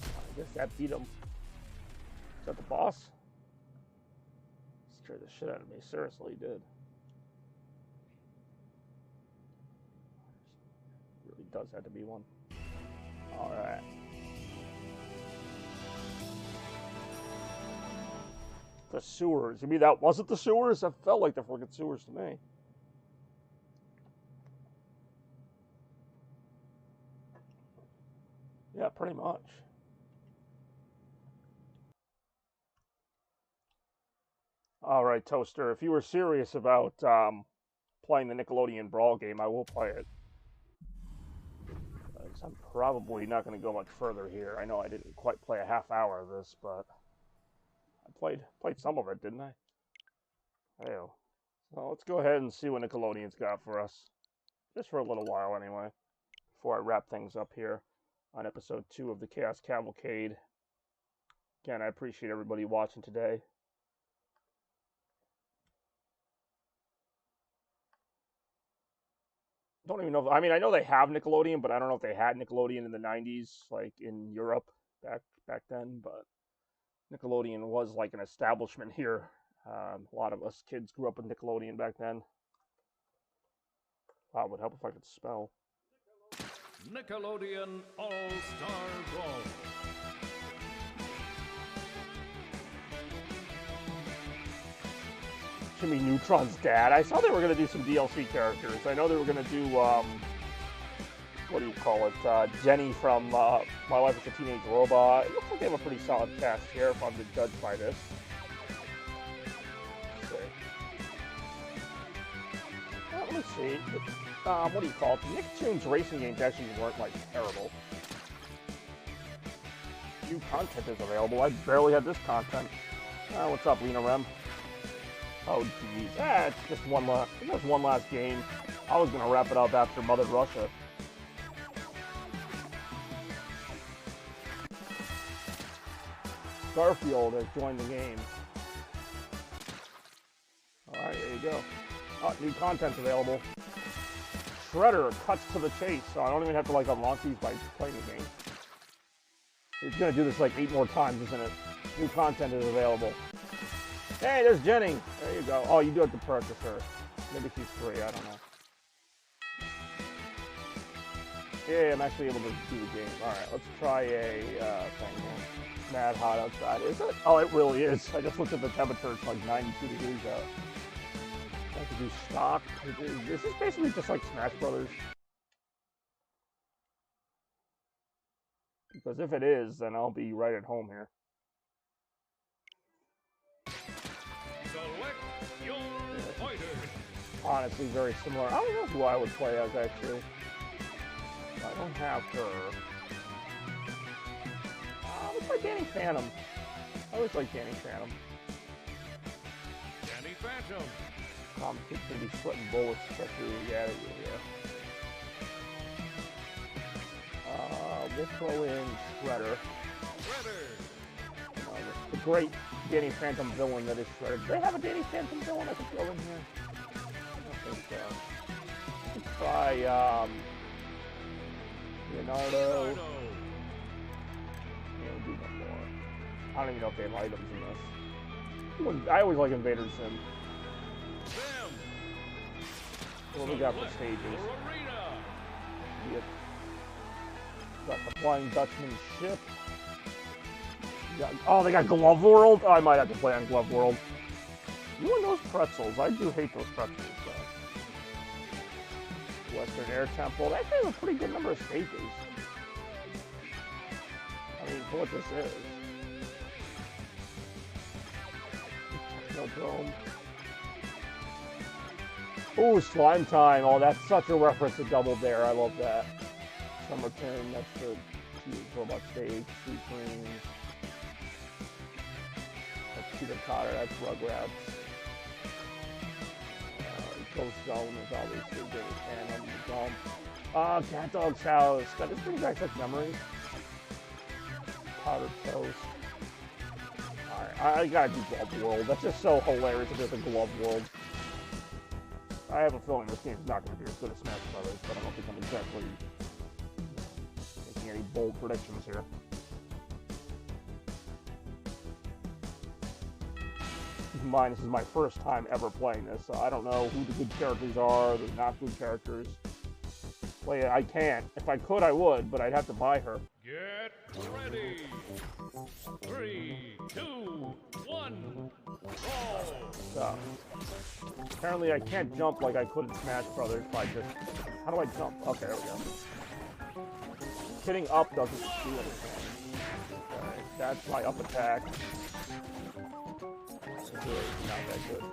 I guess that beat him. Is that the boss? Scared the shit out of me. Seriously, he did. Really does have to be one. Alright. The sewers. You mean that wasn't the sewers? That felt like the freaking sewers to me. Yeah, pretty much. All right, Toaster. If you were serious about playing the Nickelodeon Brawl game, I will play it. I'm probably not going to go much further here. I know I didn't quite play a half hour of this, but I played some of it, didn't I? Hell. So let's go ahead and see what Nickelodeon's got for us. Just for a little while, anyway. Before I wrap things up here on episode 2 of the Chaos Cavalcade. Again, I appreciate everybody watching today. Don't even know. I mean, I know they have Nickelodeon, but I don't know if they had Nickelodeon in the 90s, like in Europe back then. But Nickelodeon was like an establishment here. A lot of us kids grew up with Nickelodeon back then. Wow, it would help if I could spell. Nickelodeon All-Star Brawl. Jimmy Neutron's dad. I saw they were going to do some DLC characters. I know they were going to do, what do you call it? Jenny from My Life as a Teenage Robot. It looks like they have a pretty solid cast here, if I'm to judge by this. Let me see. What do you call it? The Nicktoons racing games actually weren't, like, terrible. New content is available. I barely had this content. What's up, Lena Rem? Oh, geez. It's just one last game. I was going to wrap it up after Mother Russia. Garfield has joined the game. Alright, there you go. Oh, new content's available. Shredder cuts to the chase, so I don't even have to, like, unlock these by playing the game. It's going to do this, like, 8 more times, isn't it? New content is available. Hey, there's Jenny. There you go. Oh, you do have to purchase her. Maybe she's free. I don't know. Yeah, I'm actually able to do the game. All right, let's try a thing here. Mad hot outside. Is it? Oh, it really is. I just looked at the temperature. It's like 92 degrees out. I have to do stock. This is basically just like Smash Brothers. Because if it is, then I'll be right at home here. Honestly, very similar. I don't know who I would play as, actually. I don't have her. Let's play Danny Phantom. I always like Danny Phantom. Danny Phantom. Kid's gonna be sweating bullets, especially yeah. We'll throw in Shredder. The great Danny Phantom villain that is Shredder. Do they have a Danny Phantom villain I could throw in here? Let's try Leonardo. Yeah, we'll do one more. I don't even know if they have items in this. I always like Invader Zim. What do we got for stages? Got the Flying Dutchman ship. Oh, they got Glove World? Oh, I might have to play on Glove World. You and those pretzels. I do hate those pretzels, though. Western Air Temple. That has a pretty good number of stages. I mean, for what this is. Technodrome. Ooh, Slime Time. Oh, that's such a reference to Double Dare. I love that. Summerton, that's the robot stage. Sweet Dreams. That's Peter Cotter, that's Rugrats. Ghost Zone is obviously good. And Cat Dog's House. That just brings back such memories. Powdered Toast. Alright, I gotta do Glove World. That's just so hilarious if there's a Glove World. I have a feeling this game's not going to be as good as Smash Brothers, but I don't think I'm exactly making any bold predictions here. Keep in mind, this is my first time ever playing this, so I don't know who the good characters are, the not good characters. Play it, I can't. If I could, I would, but I'd have to buy her. Get ready! 3, 2, 1, roll! So, apparently I can't jump like I could in Smash Brothers by just... How do I jump? Okay, there we go. Hitting up doesn't do anything. Okay, that's my up attack. Good, not that good.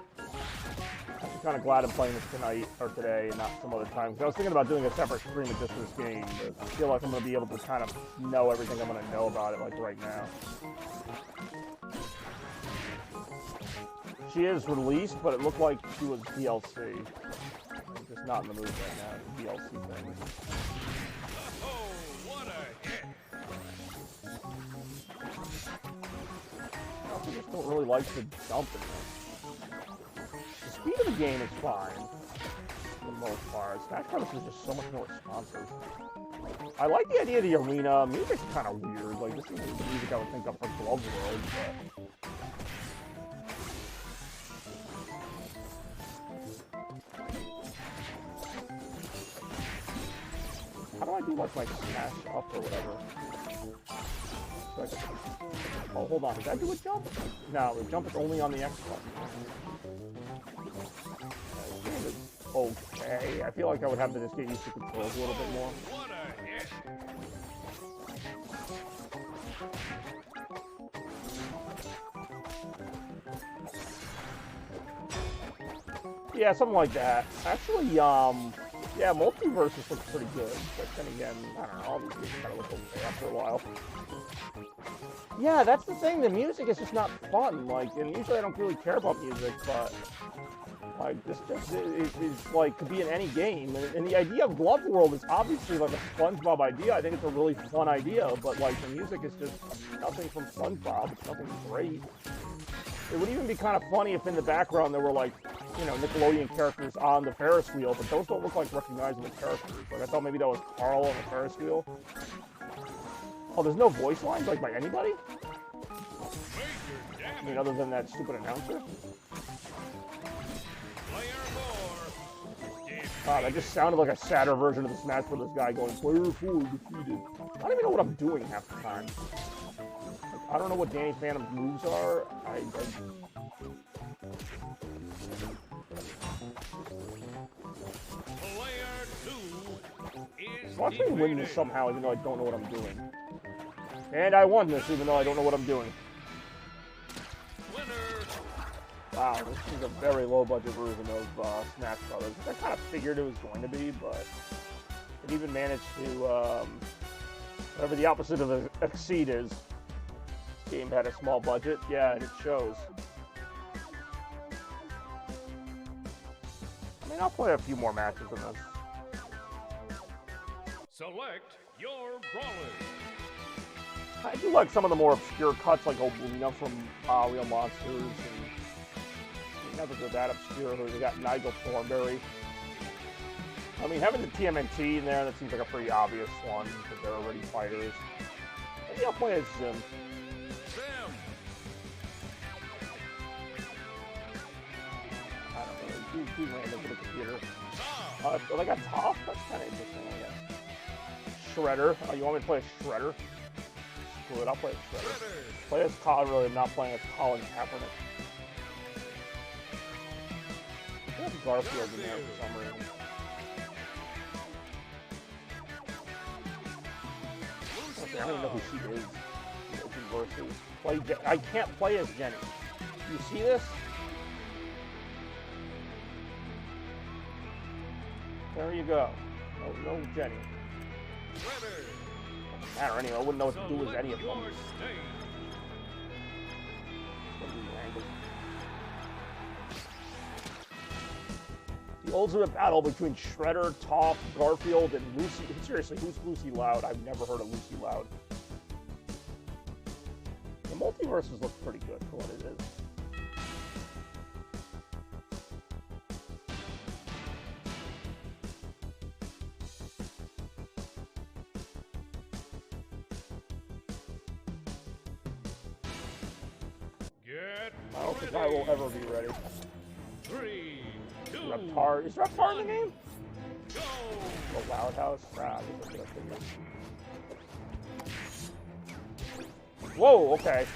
I'm kind of glad I'm playing this tonight, or today, and not some other time. Because I was thinking about doing a separate stream of just this game, but I feel like I'm going to be able to kind of know everything I'm going to know about it, like right now. She is released, but it looked like she was DLC. I'm just not in the mood right now, the DLC thing. Oh, what a hit! I just don't really like to jump in this. The speed of the game is fine, for the most part. Smash Brothers is just so much more responsive. I like the idea of the arena. Music's kind of weird. Like, this isn't the music I would think of for Glove World, but... How do I do, like, my smash up or whatever? Oh, hold on. Did I do a jump? No, the jump is only on the X button. Okay. I feel like I would have to just get used to controls a little bit more. What a hit! Yeah, something like that. Actually, yeah, Multiversus looks pretty good. But then again, I don't know, all these games kind of look okay after a while. Yeah, that's the thing, the music is just not fun, like, and usually I don't really care about music, but, like, this just is like, could be in any game, and the idea of Glove World is obviously, like, a SpongeBob idea. I think it's a really fun idea, but, like, the music is just nothing from SpongeBob. It's nothing great. It would even be kind of funny if in the background there were, like, you know, Nickelodeon characters on the Ferris wheel, but those don't look like recognizable characters. Like, I thought maybe that was Carl on the Ferris wheel. Oh, there's no voice lines, like, by anybody? I mean, other than that stupid announcer? Wow, that just sounded like a sadder version of the Smash Brothers guy going, player 4 defeated. I don't even know what I'm doing half the time. Like, I don't know what Danny Phantom's moves are. Watch me win this somehow, even though I don't know what I'm doing. And I won this, even though I don't know what I'm doing. Wow, this is a very low-budget version of Smash Brothers. I kind of figured it was going to be, but it even managed to, whatever the opposite of Exceed is. This game had a small budget, yeah, and it shows. I mean, I'll play a few more matches in this. Select your brawler. I do like some of the more obscure cuts, like Oblina from Real Monsters, and never go that obscure. They got Nigel Thornberry. I mean, having the TMNT in there, that seems like a pretty obvious one, because they're already fighters. Maybe I'll play as Zim. I don't know, do random for the computer. They got Toph? That's kind of interesting, I guess. Shredder. You want me to play a Shredder? good. I'll play as Shredder. Play as Colin, really. I'm not playing as Colin Kaepernick. I have Garfield in there for some reason. Okay, I don't even know who she is. Versus. I can't play as Jenny. You see this? There you go. No Jenny. Doesn't matter anyway. I wouldn't know what to do with any of them. The ultimate battle between Shredder, Toph, Garfield, and Lucy. Seriously, who's Lucy Loud? I've never heard of Lucy Loud. The multiverses look pretty good for what it is. I don't think I will ever be ready. 3, 2, Reptar. Is Reptar in the game? go! The Loud House? Ah, whoa, okay.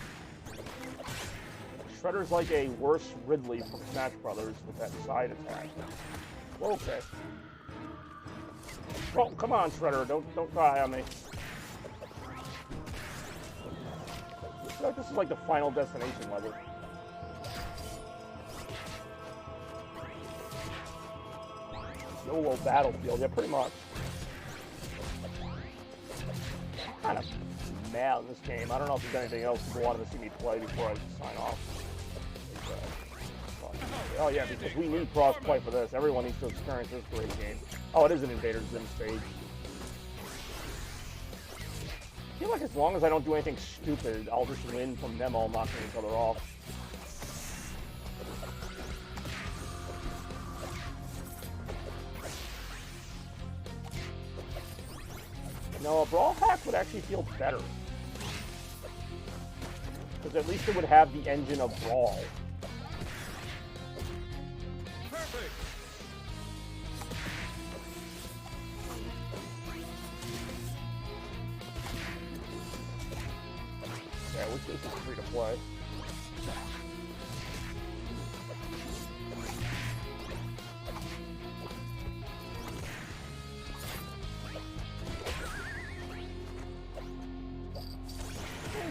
Shredder's like a worse Ridley from Smash Brothers with that side attack. Whoa, okay. Oh, come on, Shredder. Don't die on me. I feel like this is like the Final Destination level. YOLO Battlefield, yeah, pretty much. I'm kind of mad in this game. I don't know if there's anything else people wanted to see me play before I sign off. Oh yeah, because we need cross-play for this. Everyone needs to experience this great game. Oh, it is an Invader Zim stage. I feel like as long as I don't do anything stupid, I'll just win from them all knocking each other off. No, a Brawl Hack would actually feel better. Because at least it would have the engine of Brawl. Perfect! Yeah, which is free to play.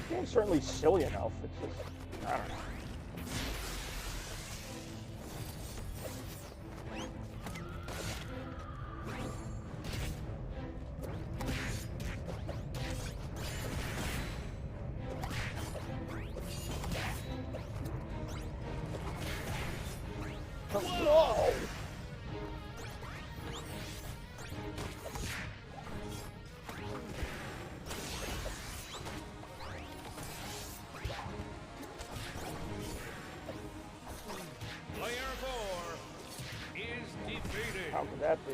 The game's certainly silly enough. It's just, I don't know. Whoa! Player 4 is defeated. How could that be?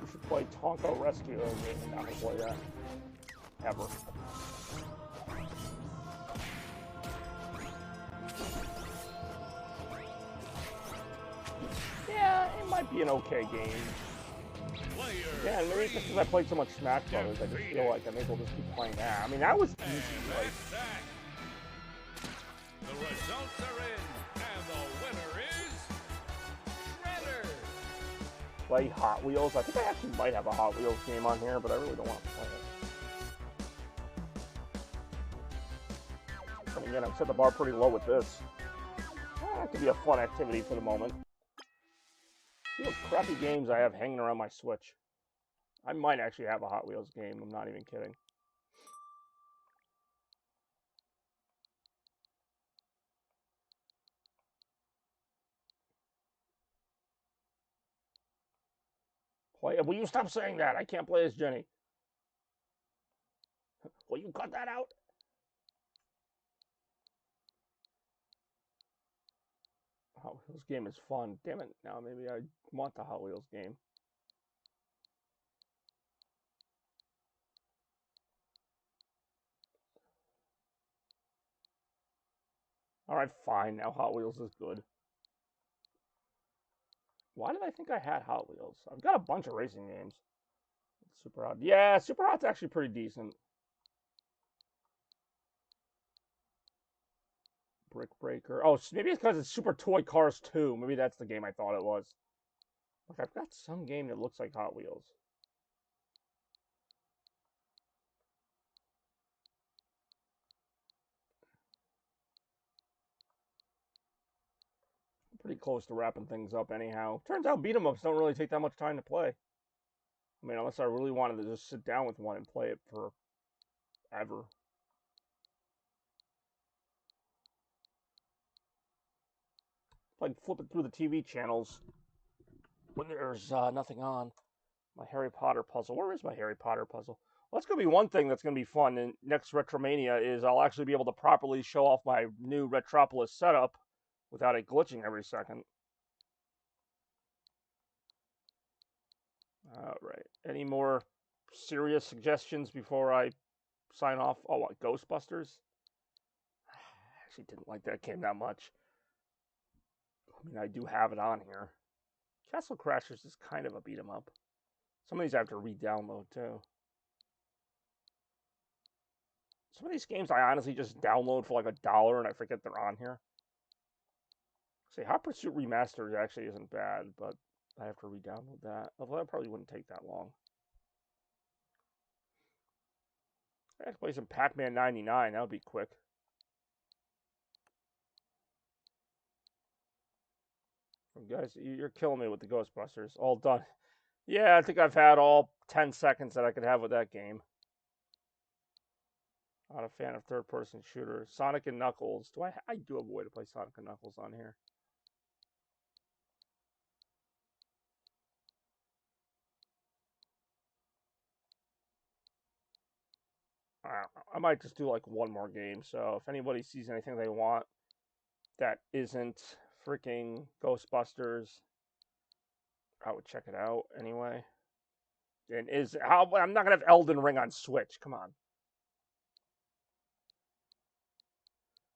We should play Tonka Rescue. I'm not gonna play that. Ever. Yeah, it might be an okay game. Yeah, and maybe it's just because I played so much Smash Brothers, I just feel like I may as well just keep playing that. I mean, that was easy, like... The results are in, and the winner is... Shredder! Play Hot Wheels. I think I actually might have a Hot Wheels game on here, but I really don't want to play it. And again, I've set the bar pretty low with this. That could be a fun activity for the moment. See what crappy games I have hanging around my Switch. I might actually have a Hot Wheels game, I'm not even kidding. Play. Will you stop saying that? I can't play as Jenny. Will you cut that out? Hot Wheels game is fun. Damn it. Now maybe I want the Hot Wheels game. Alright, fine. Now Hot Wheels is good. Why did I think I had Hot Wheels? I've got a bunch of racing games. Super Hot. Yeah, Super Hot's actually pretty decent. Brick Breaker. Oh, maybe it's because it's Super Toy Cars 2. Maybe that's the game I thought it was. Look, I've got some game that looks like Hot Wheels. Pretty close to wrapping things up anyhow. Turns out beat 'em ups don't really take that much time to play. I mean, unless I really wanted to just sit down with one and play it forever. Like flipping through the TV channels when there's nothing on. My Harry Potter puzzle. Where is my Harry Potter puzzle? Well, that's going to be one thing that's going to be fun in next Retromania is I'll actually be able to properly show off my new Retropolis setup without it glitching every second. All right. Any more serious suggestions before I sign off? Oh, what, Ghostbusters? I actually didn't like that game that much. I mean, I do have it on here. Castle Crashers is kind of a beat 'em up. Some of these I have to re-download too. Some of these games I honestly just download for like $1 and I forget they're on here. See, Hot Pursuit Remastered actually isn't bad, but I have to re-download that. Although that probably wouldn't take that long. I have to play some Pac-Man 99. That would be quick. Guys, you're killing me with the Ghostbusters. All done. Yeah, I think I've had all 10 seconds that I could have with that game. Not a fan of third-person shooters. Sonic and Knuckles. I do have a way to play Sonic and Knuckles on here. I might just do like one more game. So if anybody sees anything they want that isn't freaking Ghostbusters, I would check it out anyway. And I'm not gonna have Elden Ring on Switch. Come on.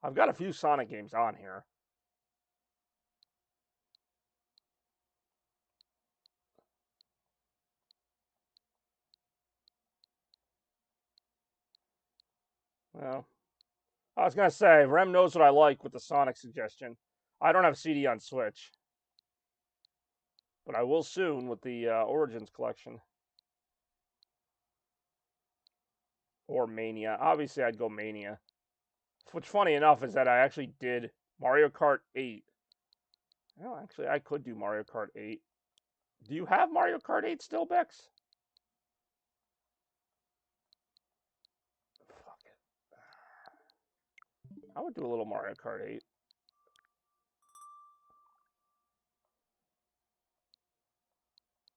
I've got a few Sonic games on here. Well, I was going to say, Rem knows what I like with the Sonic suggestion. I don't have CD on Switch. But I will soon with the Origins collection. Or Mania. Obviously, I'd go Mania. Which, funny enough, is that I actually did Mario Kart 8. Well, actually, I could do Mario Kart 8. Do you have Mario Kart 8 still, Bex? Fuck it. I would do a little Mario Kart 8.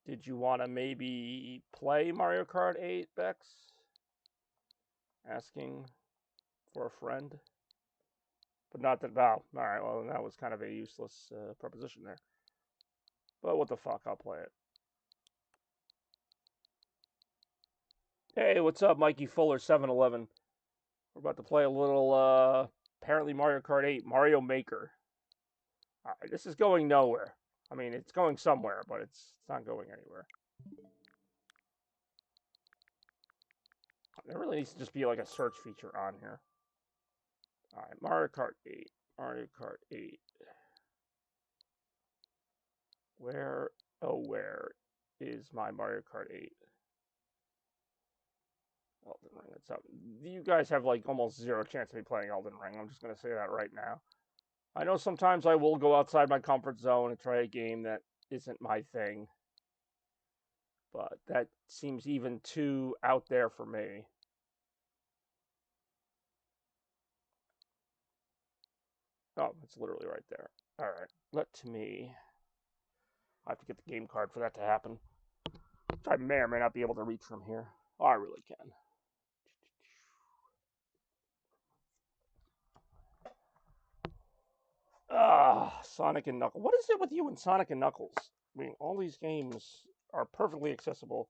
Did you want to maybe play Mario Kart 8, Bex? Asking for a friend? But not that... Oh, alright, well, that was kind of a useless proposition there. But what the fuck, I'll play it. Hey, what's up, Mikey Fuller, 7-Eleven? We're about to play a little, apparently Mario Kart 8, Mario Maker. Alright, this is going nowhere. I mean, it's going somewhere, but it's not going anywhere. There really needs to just be like a search feature on here. Alright, Mario Kart 8. Mario Kart 8. Where is my Mario Kart 8? Elden Ring, it's up. You guys have like almost zero chance of me playing Elden Ring. I'm just going to say that right now. I know sometimes I will go outside my comfort zone and try a game that isn't my thing. But that seems even too out there for me. Oh, it's literally right there. Alright, let me... I have to get the game card for that to happen. Which I may or may not be able to reach from here. Oh, I really can. Sonic and Knuckles. What is it with you and Sonic and Knuckles? I mean, all these games are perfectly accessible.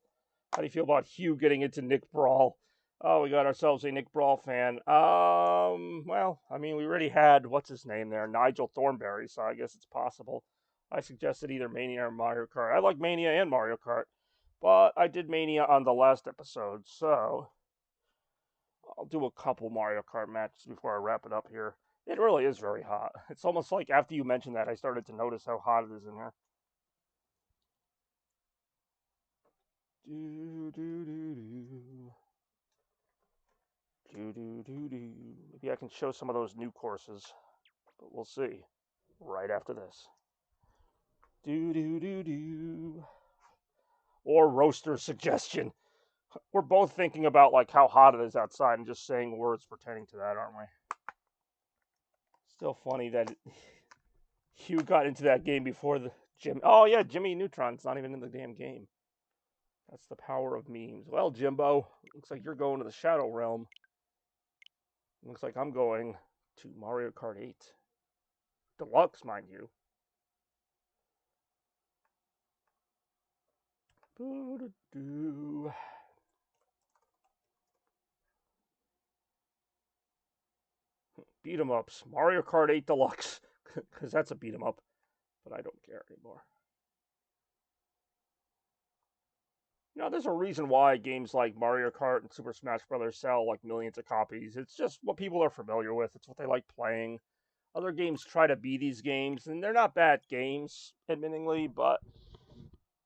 How do you feel about Hugh getting into Nick Brawl? Oh, we got ourselves a Nick Brawl fan. Well, I mean, we already had, what's his name there? Nigel Thornberry, so I guess it's possible. I suggested either Mania or Mario Kart. I like Mania and Mario Kart, but I did Mania on the last episode, so I'll do a couple Mario Kart matches before I wrap it up here. It really is very hot. It's almost like after you mentioned that, I started to notice how hot it is in here. Maybe I can show some of those new courses, but we'll see right after this. Or roaster suggestion. We're both thinking about like how hot it is outside and just saying words pertaining to that, aren't we? Still funny that Hugh got into that game before the Jim. Oh yeah, Jimmy Neutron's not even in the damn game. That's the power of memes. Well, Jimbo, looks like you're going to the Shadow Realm. Looks like I'm going to Mario Kart 8. Deluxe, mind you. Beat 'em ups. Mario Kart 8 Deluxe. Because that's a beat 'em up. But I don't care anymore. You know, there's a reason why games like Mario Kart and Super Smash Bros. Sell like millions of copies. It's just what people are familiar with. It's what they like playing. Other games try to be these games, and they're not bad games, admittingly, but,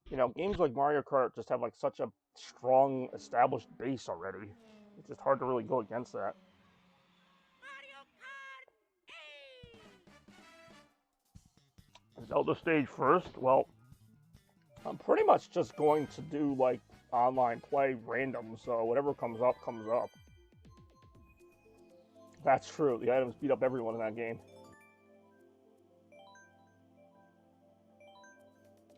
you know, games like Mario Kart just have like such a strong, established base already. It's just hard to really go against that. Zelda stage first? Well, I'm pretty much just going to do, like, online play random, so whatever comes up, comes up. That's true. The items beat up everyone in that game.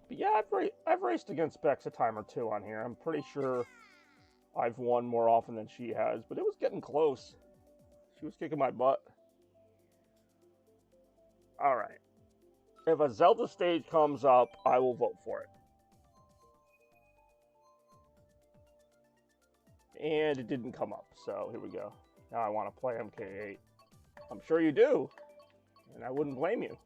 But yeah, I've raced against Bex a time or two on here. I'm pretty sure I've won more often than she has, but it was getting close. She was kicking my butt. Alright. If a Zelda stage comes up, I will vote for it. And it didn't come up, so here we go. Now I want to play MK8. I'm sure you do, and I wouldn't blame you.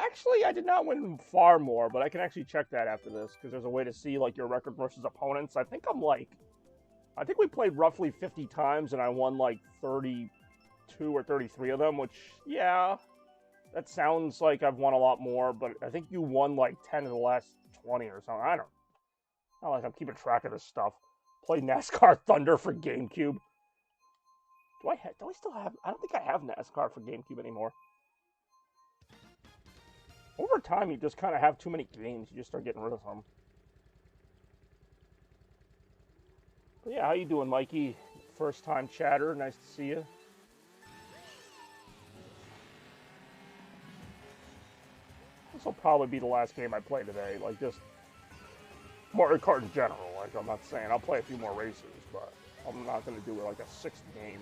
Actually, I did not win far more, but I can actually check that after this, because there's a way to see, like, your record versus opponents. I think we played roughly 50 times, and I won, like, 32 or 33 of them, which, yeah, that sounds like I've won a lot more, but I think you won, like, 10 of the last 20 or something. I don't know. Not like I'm keeping track of this stuff. Play NASCAR Thunder for GameCube. Do I still have... I don't think I have NASCAR for GameCube anymore. Over time, you just kind of have too many games. You just start getting rid of them. But yeah, how you doing, Mikey? First time chatter. Nice to see you. This will probably be the last game I play today. Like, just Mario Kart in general. Like, I'm not saying I'll play a few more races, but I'm not going to do it like a sixth game.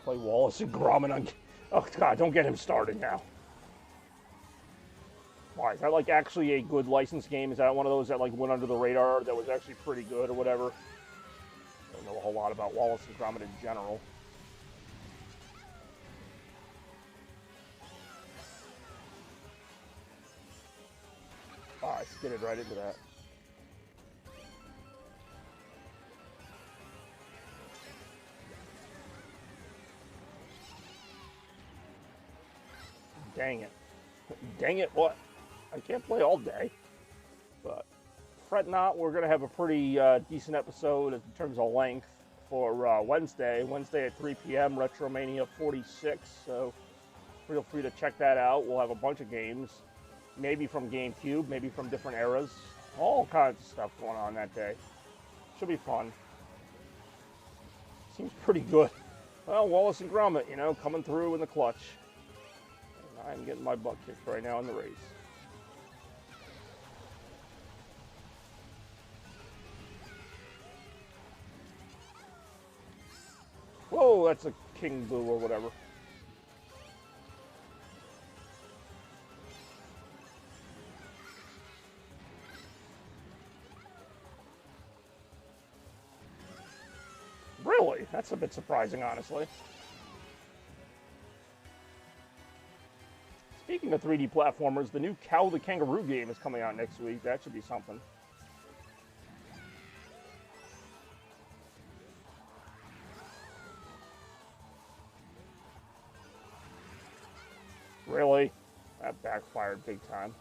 Play Wallace and Gromit on... Oh, God, don't get him started now. Why, is that, like, actually a good licensed game? Is that one of those that, like, went under the radar that was actually pretty good or whatever? I don't know a whole lot about Wallace and Gromit in general. Ah, I skidded right into that. Dang it. Dang it, what? I can't play all day. But fret not, we're going to have a pretty decent episode in terms of length for Wednesday. Wednesday at 3 p.m., Retromania 46. So feel free to check that out. We'll have a bunch of games. Maybe from GameCube, maybe from different eras. All kinds of stuff going on that day. Should be fun. Seems pretty good. Well, Wallace and Gromit, you know, coming through in the clutch. And I'm getting my butt kicked right now in the race. Whoa, that's a King Boo or whatever. Really? That's a bit surprising, honestly. Speaking of 3D platformers, the new Cow the Kangaroo game is coming out next week. That should be something. Really? That backfired big time.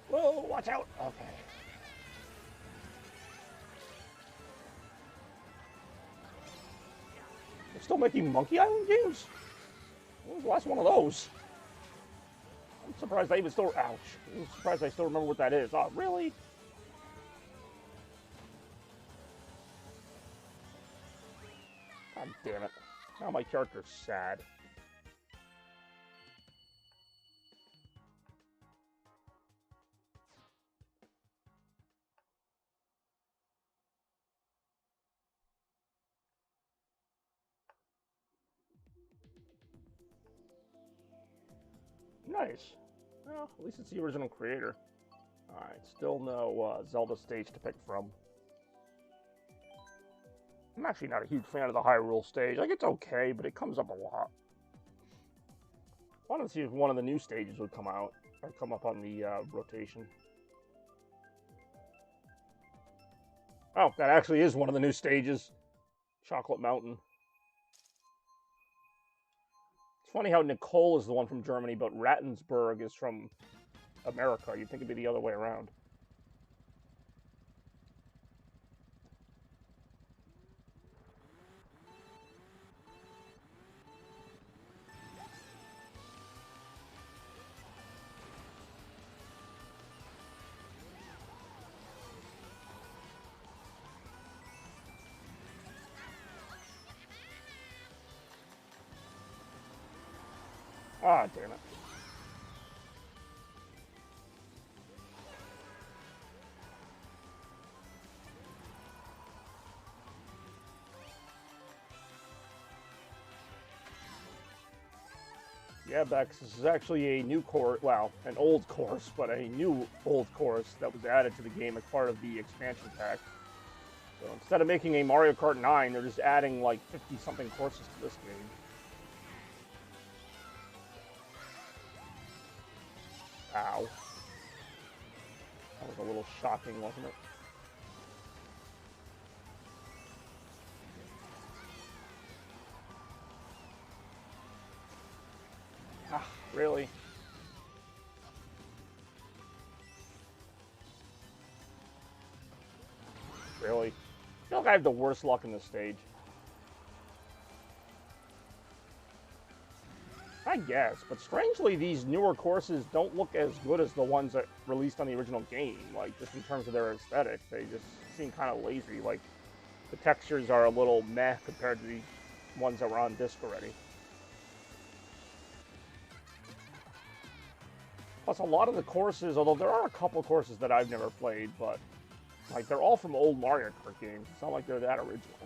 Whoa, watch out! Okay. They're still making Monkey Island games? When was the last one of those? I'm surprised I even still... Ouch. I'm surprised I still remember what that is. Oh, really? God damn it. Now my character's sad. Nice. Well, at least it's the original creator. Alright, still no Zelda stage to pick from. I'm actually not a huge fan of the Hyrule stage. Like, it's okay, but it comes up a lot. I wanted to see if one of the new stages would come out, or come up on the rotation. Oh, that actually is one of the new stages. Chocolate Mountain. It's funny how Nicole is the one from Germany, but Rattensburg is from America. You'd think it'd be the other way around. Ah, damn it. Yeah, Bex, this is actually a new course, well, an old course, but a new old course that was added to the game as part of the expansion pack. So instead of making a Mario Kart 9, they're just adding like 50-something courses to this game. Ow. That was a little shocking, wasn't it? Ah, really? Really? I feel like I have the worst luck in this stage. I guess, but strangely, these newer courses don't look as good as the ones that released on the original game. Like, just in terms of their aesthetic, they just seem kind of lazy. Like, the textures are a little meh compared to the ones that were on disc already. Plus, a lot of the courses, although there are a couple courses that I've never played, but, like, they're all from old Mario Kart games. It's not like they're that original.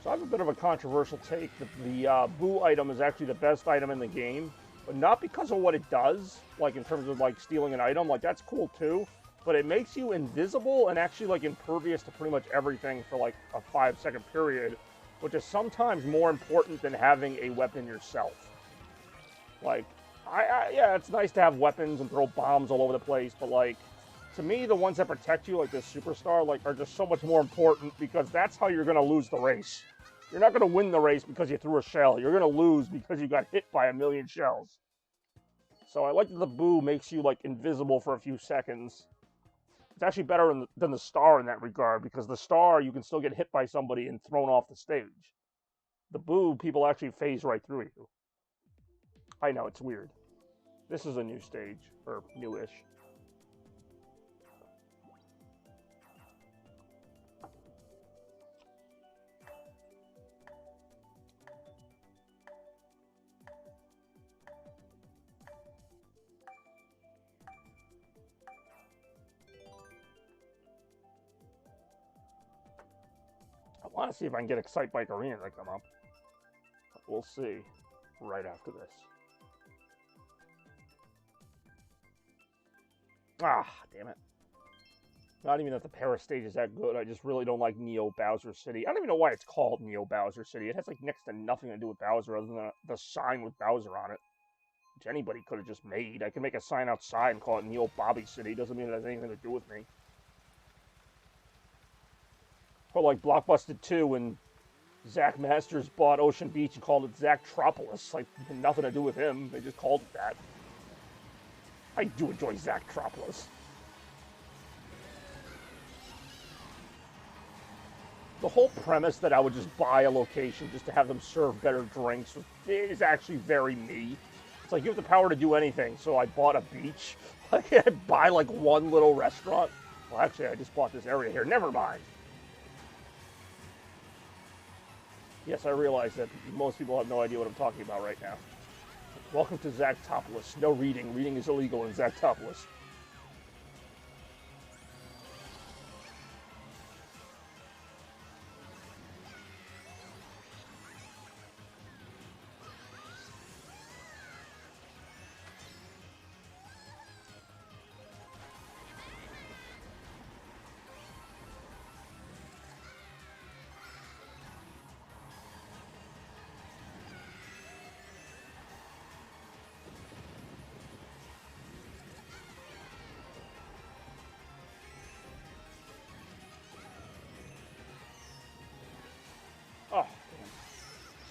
So I have a bit of a controversial take that the Boo item is actually the best item in the game, but not because of what it does, like in terms of like stealing an item, like that's cool too, but it makes you invisible and actually like impervious to pretty much everything for like a 5-second period, which is sometimes more important than having a weapon yourself. Like, yeah, it's nice to have weapons and throw bombs all over the place, but like, to me, the ones that protect you, like this superstar, like, are just so much more important because that's how you're going to lose the race. You're not going to win the race because you threw a shell. You're going to lose because you got hit by a million shells. So I like that the Boo makes you, like, invisible for a few seconds. It's actually better than the star in that regard, because the star, you can still get hit by somebody and thrown off the stage. The Boo, people actually phase right through you. I know, it's weird. This is a new stage, or newish. I want to see if I can get Excite Bike Arena to come up. But we'll see right after this. Ah, damn it. Not even that the Paris stage is that good. I just really don't like Neo Bowser City. I don't even know why it's called Neo Bowser City. It has like next to nothing to do with Bowser other than the sign with Bowser on it. Which anybody could have just made. I could make a sign outside and call it Neo Bobby City. Doesn't mean it has anything to do with me. Or like Blockbuster 2 when Zach Masters bought Ocean Beach and called it Zachtropolis. Like, nothing to do with him. They just called it that. I do enjoy Zachtropolis. The whole premise that I would just buy a location just to have them serve better drinks is actually very me. It's like you have the power to do anything, so I bought a beach. Like, I'd buy like one little restaurant. Well, actually, I just bought this area here. Never mind. Yes, I realize that most people have no idea what I'm talking about right now. Welcome to Zachtopolis. No reading. Reading is illegal in Zachtopolis. Oh, damn.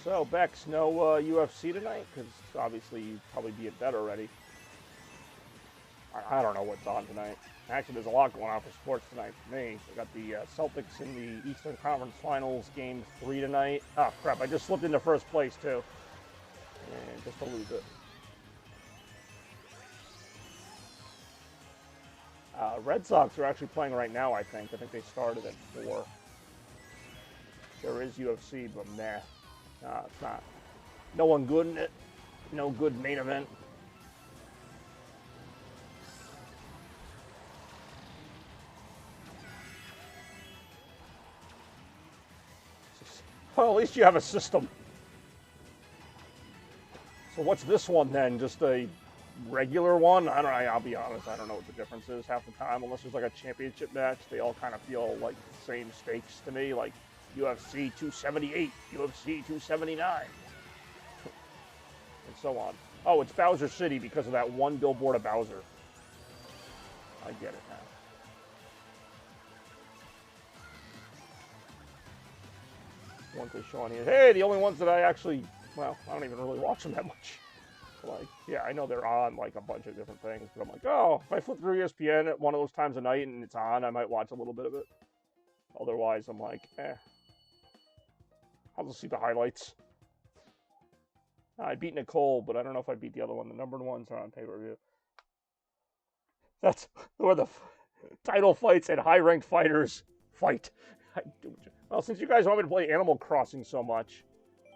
So, Bex, no UFC tonight? Because obviously you'd probably be in bed already. I don't know what's on tonight. Actually, there's a lot going on for sports tonight for me. I got the Celtics in the Eastern Conference Finals, Game 3 tonight. Oh, crap, I just slipped into first place, too. And just to lose it. Red Sox are actually playing right now, I think. I think they started at 4. There is UFC, but nah. It's not. No one good in it. No good main event. Well, at least you have a system. So what's this one then? Just a regular one? I don't know. I'll be honest. I don't know what the difference is half the time. Unless there's like a championship match, they all kind of feel like the same stakes to me. Like UFC 278, UFC 279, and so on. Oh, it's Bowser City because of that one billboard of Bowser. I get it now. Ones they show on here. Hey, the only ones that I actually, well, I don't even really watch them that much. Like, yeah, I know they're on like a bunch of different things, but I'm like, oh, if I flip through ESPN at one of those times a night and it's on, I might watch a little bit of it. Otherwise, I'm like, I'll just see the highlights. I beat Nicole, but I don't know if I beat the other one. The numbered ones are on pay-per-view. That's where the title fights and high-ranked fighters fight. Well, since you guys want me to play Animal Crossing so much,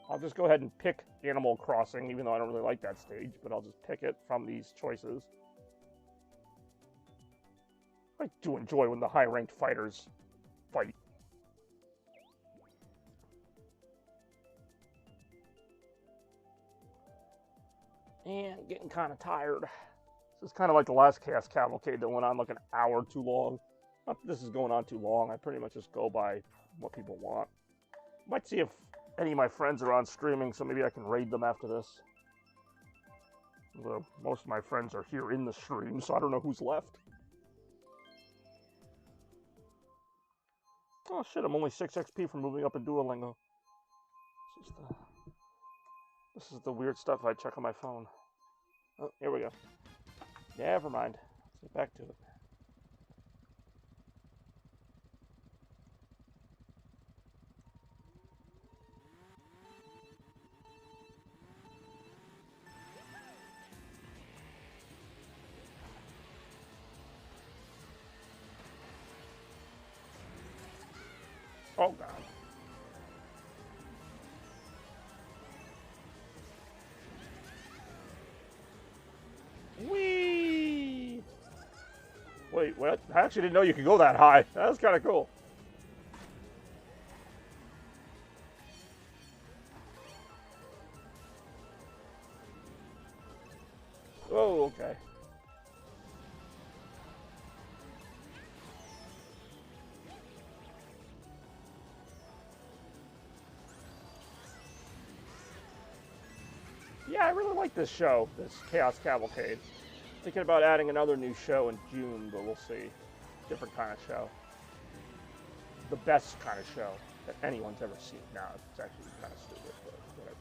I'll just go ahead and pick Animal Crossing, even though I don't really like that stage, but I'll just pick it from these choices. I do enjoy when the high-ranked fighters fight. And getting kind of tired. This is kind of like the last Chaos Cavalcade that went on like an hour too long. Not that this is going on too long. I pretty much just go by what people want. Might see if any of my friends are on streaming, so maybe I can raid them after this. Although most of my friends are here in the stream, so I don't know who's left. Oh shit, I'm only 6 XP from moving up in Duolingo. This is the weird stuff I check on my phone. Oh, here we go. Never mind. Let's get back to it. Oh, God. Whee! Wait, what? I actually didn't know you could go that high. That's kind of cool. okay. Yeah, I really like this show, this Chaos Cavalcade. Thinking about adding another new show in June, but we'll see. Different kind of show. The best kind of show that anyone's ever seen. Now, it's actually kind of stupid, but whatever.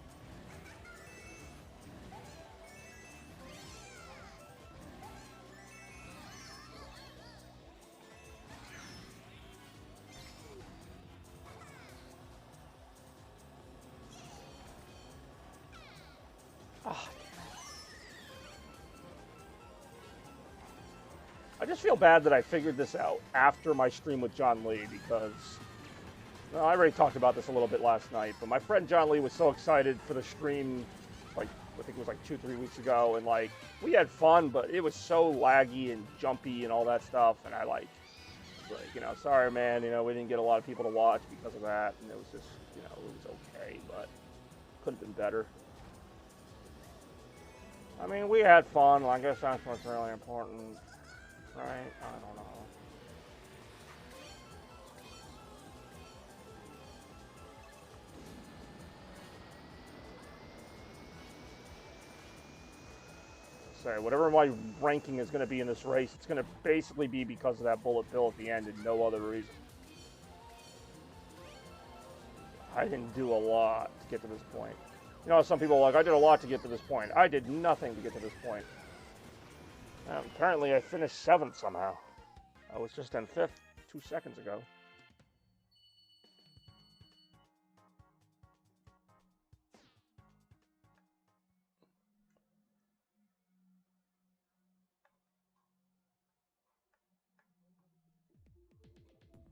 Ah, I just feel bad that I figured this out after my stream with John Lee because, well, I already talked about this a little bit last night, but my friend John Lee was so excited for the stream, like, I think it was like 2-3 weeks ago, and like, we had fun, but it was so laggy and jumpy and all that stuff, and I like, you know, sorry man, you know, we didn't get a lot of people to watch because of that, and it was just, you know, it was okay, but could have been better. I mean, we had fun, I guess that's what's really important. Right? I don't know. Say, whatever my ranking is going to be in this race, it's going to basically be because of that bullet bill at the end and no other reason. I didn't do a lot to get to this point. You know, some people are like, I did a lot to get to this point. I did nothing to get to this point. Apparently I finished 7th somehow. I was just in 5th 2 seconds ago.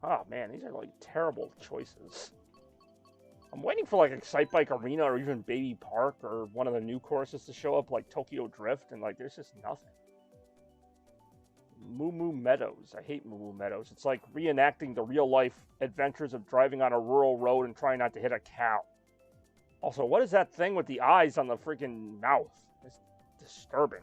Oh man, these are like terrible choices. I'm waiting for like Excite Bike Arena or even Baby Park or one of the new courses to show up like Tokyo Drift, and like there's just nothing. Moo Moo Meadows. I hate Moo Moo Meadows. It's like reenacting the real-life adventures of driving on a rural road and trying not to hit a cow. Also, what is that thing with the eyes on the freaking mouth? It's disturbing.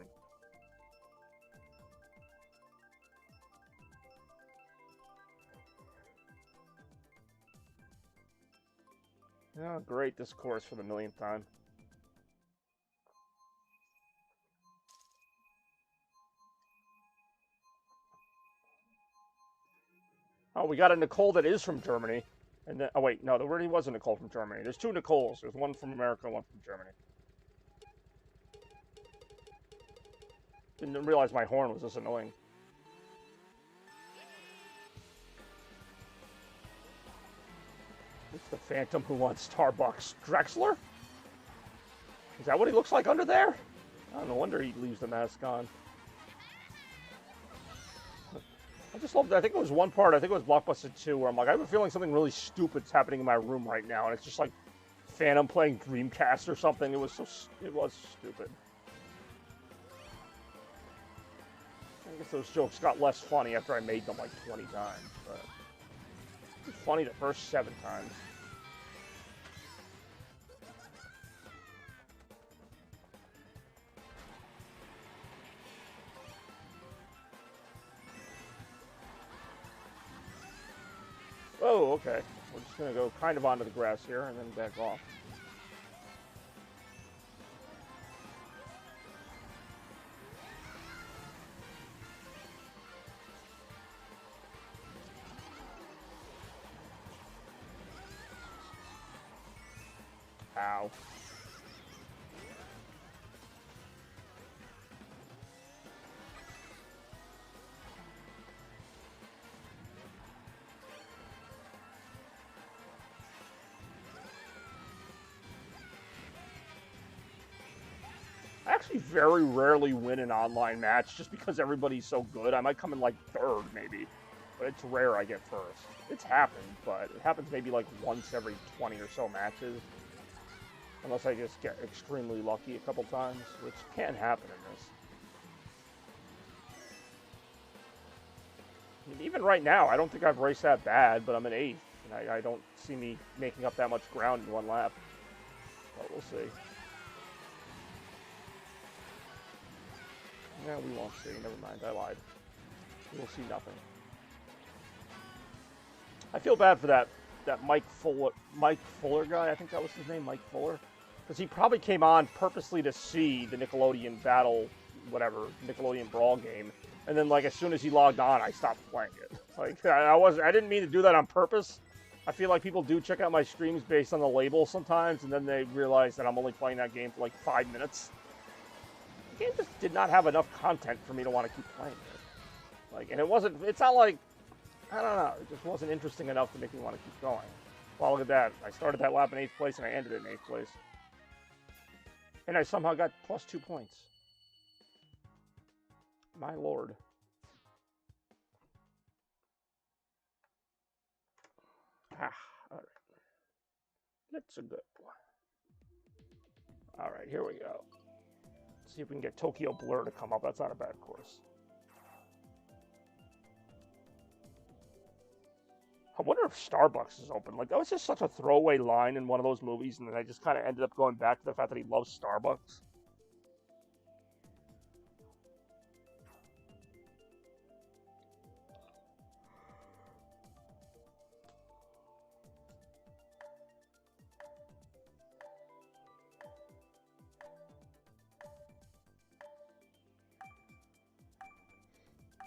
Oh, great, this course for the millionth time. Oh, we got a Nicole that is from Germany. And then, oh wait, no, there already was a Nicole from Germany. There's 2 Nicoles. There's one from America and one from Germany. Didn't realize my horn was this annoying. It's the Phantom who wants Starbucks. Drexler? Is that what he looks like under there? Oh, no wonder he leaves the mask on. I just love that. I think it was one part, I think it was Blockbuster 2, where I'm like, I have a feeling something really stupid's happening in my room right now, and it's just like Phantom playing Dreamcast or something. It was stupid. I guess those jokes got less funny after I made them like 20 times, but it was funny the first 7 times. Oh, okay. We're just going to go kind of onto the grass here and then back off. Ow. I actually very rarely win an online match just because everybody's so good. I might come in like 3rd maybe, but it's rare I get 1st. It's happened, but it happens maybe like once every 20 or so matches. Unless I just get extremely lucky a couple times, which can happen in this. I mean, even right now, I don't think I've raced that bad, but I'm an 8th, and I don't see me making up that much ground in one lap. But we'll see. No, we won't see. Never mind, I lied. We'll see nothing. I feel bad for that Mike Fuller guy. I think that was his name, Mike Fuller. Because he probably came on purposely to see the Nickelodeon Battle, whatever, Nickelodeon Brawl game. And then, like, as soon as he logged on, I stopped playing it. Like, I didn't mean to do that on purpose. I feel like people do check out my streams based on the label sometimes, and then they realize that I'm only playing that game for like 5 minutes. The game just did not have enough content for me to want to keep playing it. Like, and it's not like, I don't know, it just wasn't interesting enough to make me want to keep going. Well, look at that. I started that lap in 8th place, and I ended it in 8th place. And I somehow got plus 2 points. My lord. Ah, alright. That's a good one. Alright, here we go. Let's see if we can get Tokyo Blur to come up. That's not a bad course. I wonder if Starbucks is open. Like, that was just such a throwaway line in one of those movies, and then I just kind of ended up going back to the fact that he loves Starbucks.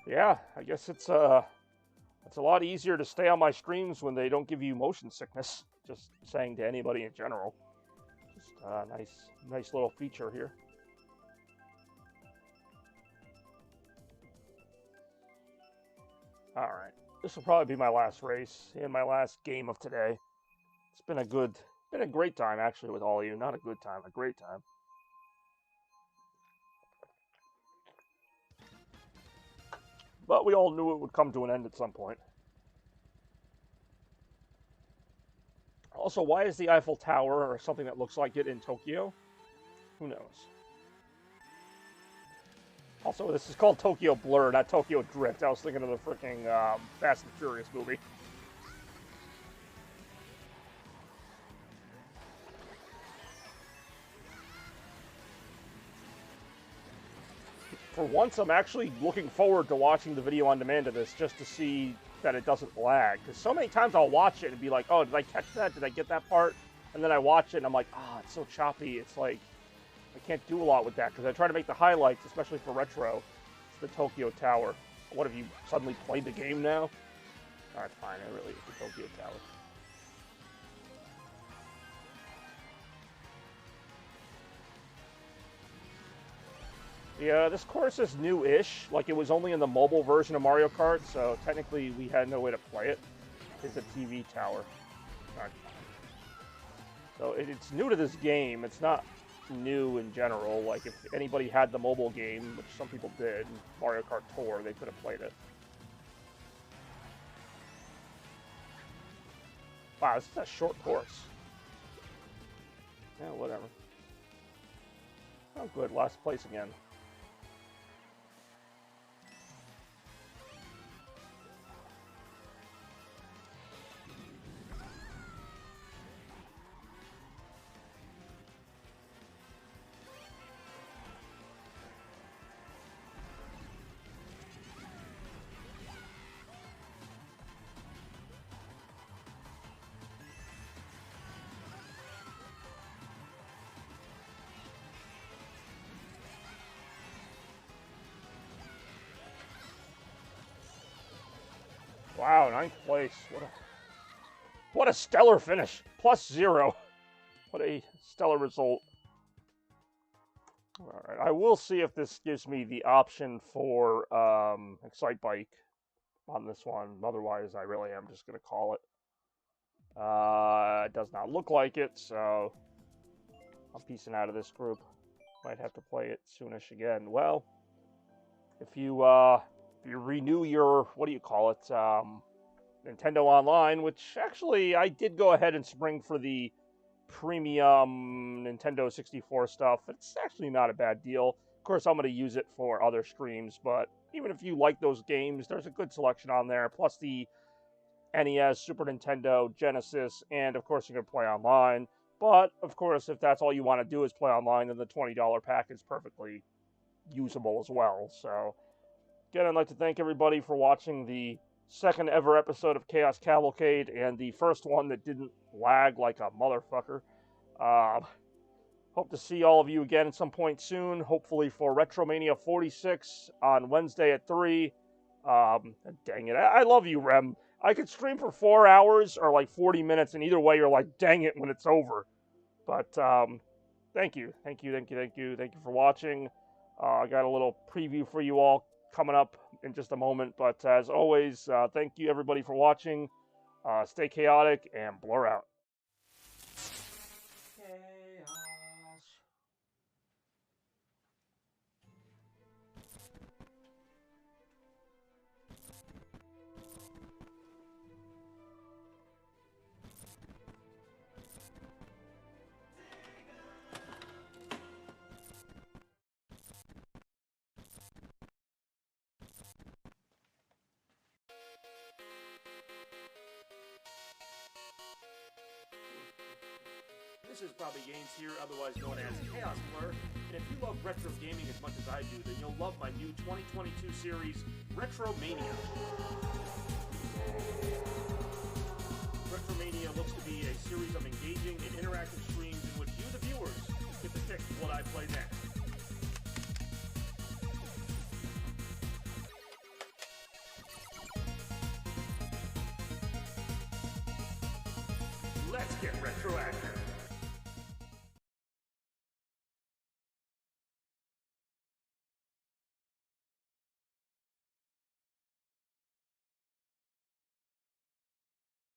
Yeah, I guess it's a lot easier to stay on my streams when they don't give you motion sickness. Just saying to anybody in general. Just a nice little feature here. All right, this will probably be my last race and my last game of today. It's been a great time actually with all of you. Not a good time, a great time. But we all knew it would come to an end at some point. Also, why is the Eiffel Tower or something that looks like it in Tokyo? Who knows? Also, this is called Tokyo Blur, not Tokyo Drift. I was thinking of the freaking Fast and Furious movie. For once, I'm actually looking forward to watching the video on demand of this just to see that it doesn't lag. Because so many times I'll watch it and be like, oh, did I catch that? Did I get that part? And then I watch it and I'm like, oh, it's so choppy. It's like, I can't do a lot with that because I try to make the highlights, especially for retro. It's the Tokyo Tower. What, have you suddenly played the game now? Alright, fine. I really is the Tokyo Tower. Yeah, this course is new-ish. Like, it was only in the mobile version of Mario Kart, so technically we had no way to play it. It's a TV tower. Right. So it's new to this game. It's not new in general. Like, if anybody had the mobile game, which some people did, Mario Kart Tour, they could have played it. Wow, this is a short course. Yeah, whatever. Oh, good. Last place again. Wow, 9th place. What a stellar finish. +0. What a stellar result. Alright, I will see if this gives me the option for Excite Bike on this one. Otherwise, I really am just going to call it. It does not look like it, so I'm piecing out of this group. Might have to play it soonish again. Well, if you renew your, what do you call it, Nintendo Online, which actually I did go ahead and spring for the premium Nintendo 64 stuff. It's actually not a bad deal. Of course, I'm going to use it for other streams, but even if you like those games, there's a good selection on there, plus the NES, Super Nintendo, Genesis, and of course you can play online. But, of course, if that's all you want to do is play online, then the $20 pack is perfectly usable as well. So, again, I'd like to thank everybody for watching the second ever episode of Chaos Cavalcade, and the first one that didn't lag like a motherfucker. Hope to see all of you again at some point soon, hopefully for Retromania 46 on Wednesday at 3. Dang it, I love you, Rem. I could stream for 4 hours or like 40 minutes, and either way you're like, dang it, when it's over. But, thank you for watching. I got a little preview for you all coming up in just a moment, but as always, thank you everybody for watching. Stay chaotic and blur out. This is Bobby Gaines here, otherwise known as Chaos Blur, and if you love retro gaming as much as I do, then you'll love my new 2022 series, Retromania. Retromania looks to be a series of engaging and interactive streams in which you, the viewers, get to pick what I play next. Let's get retroactive.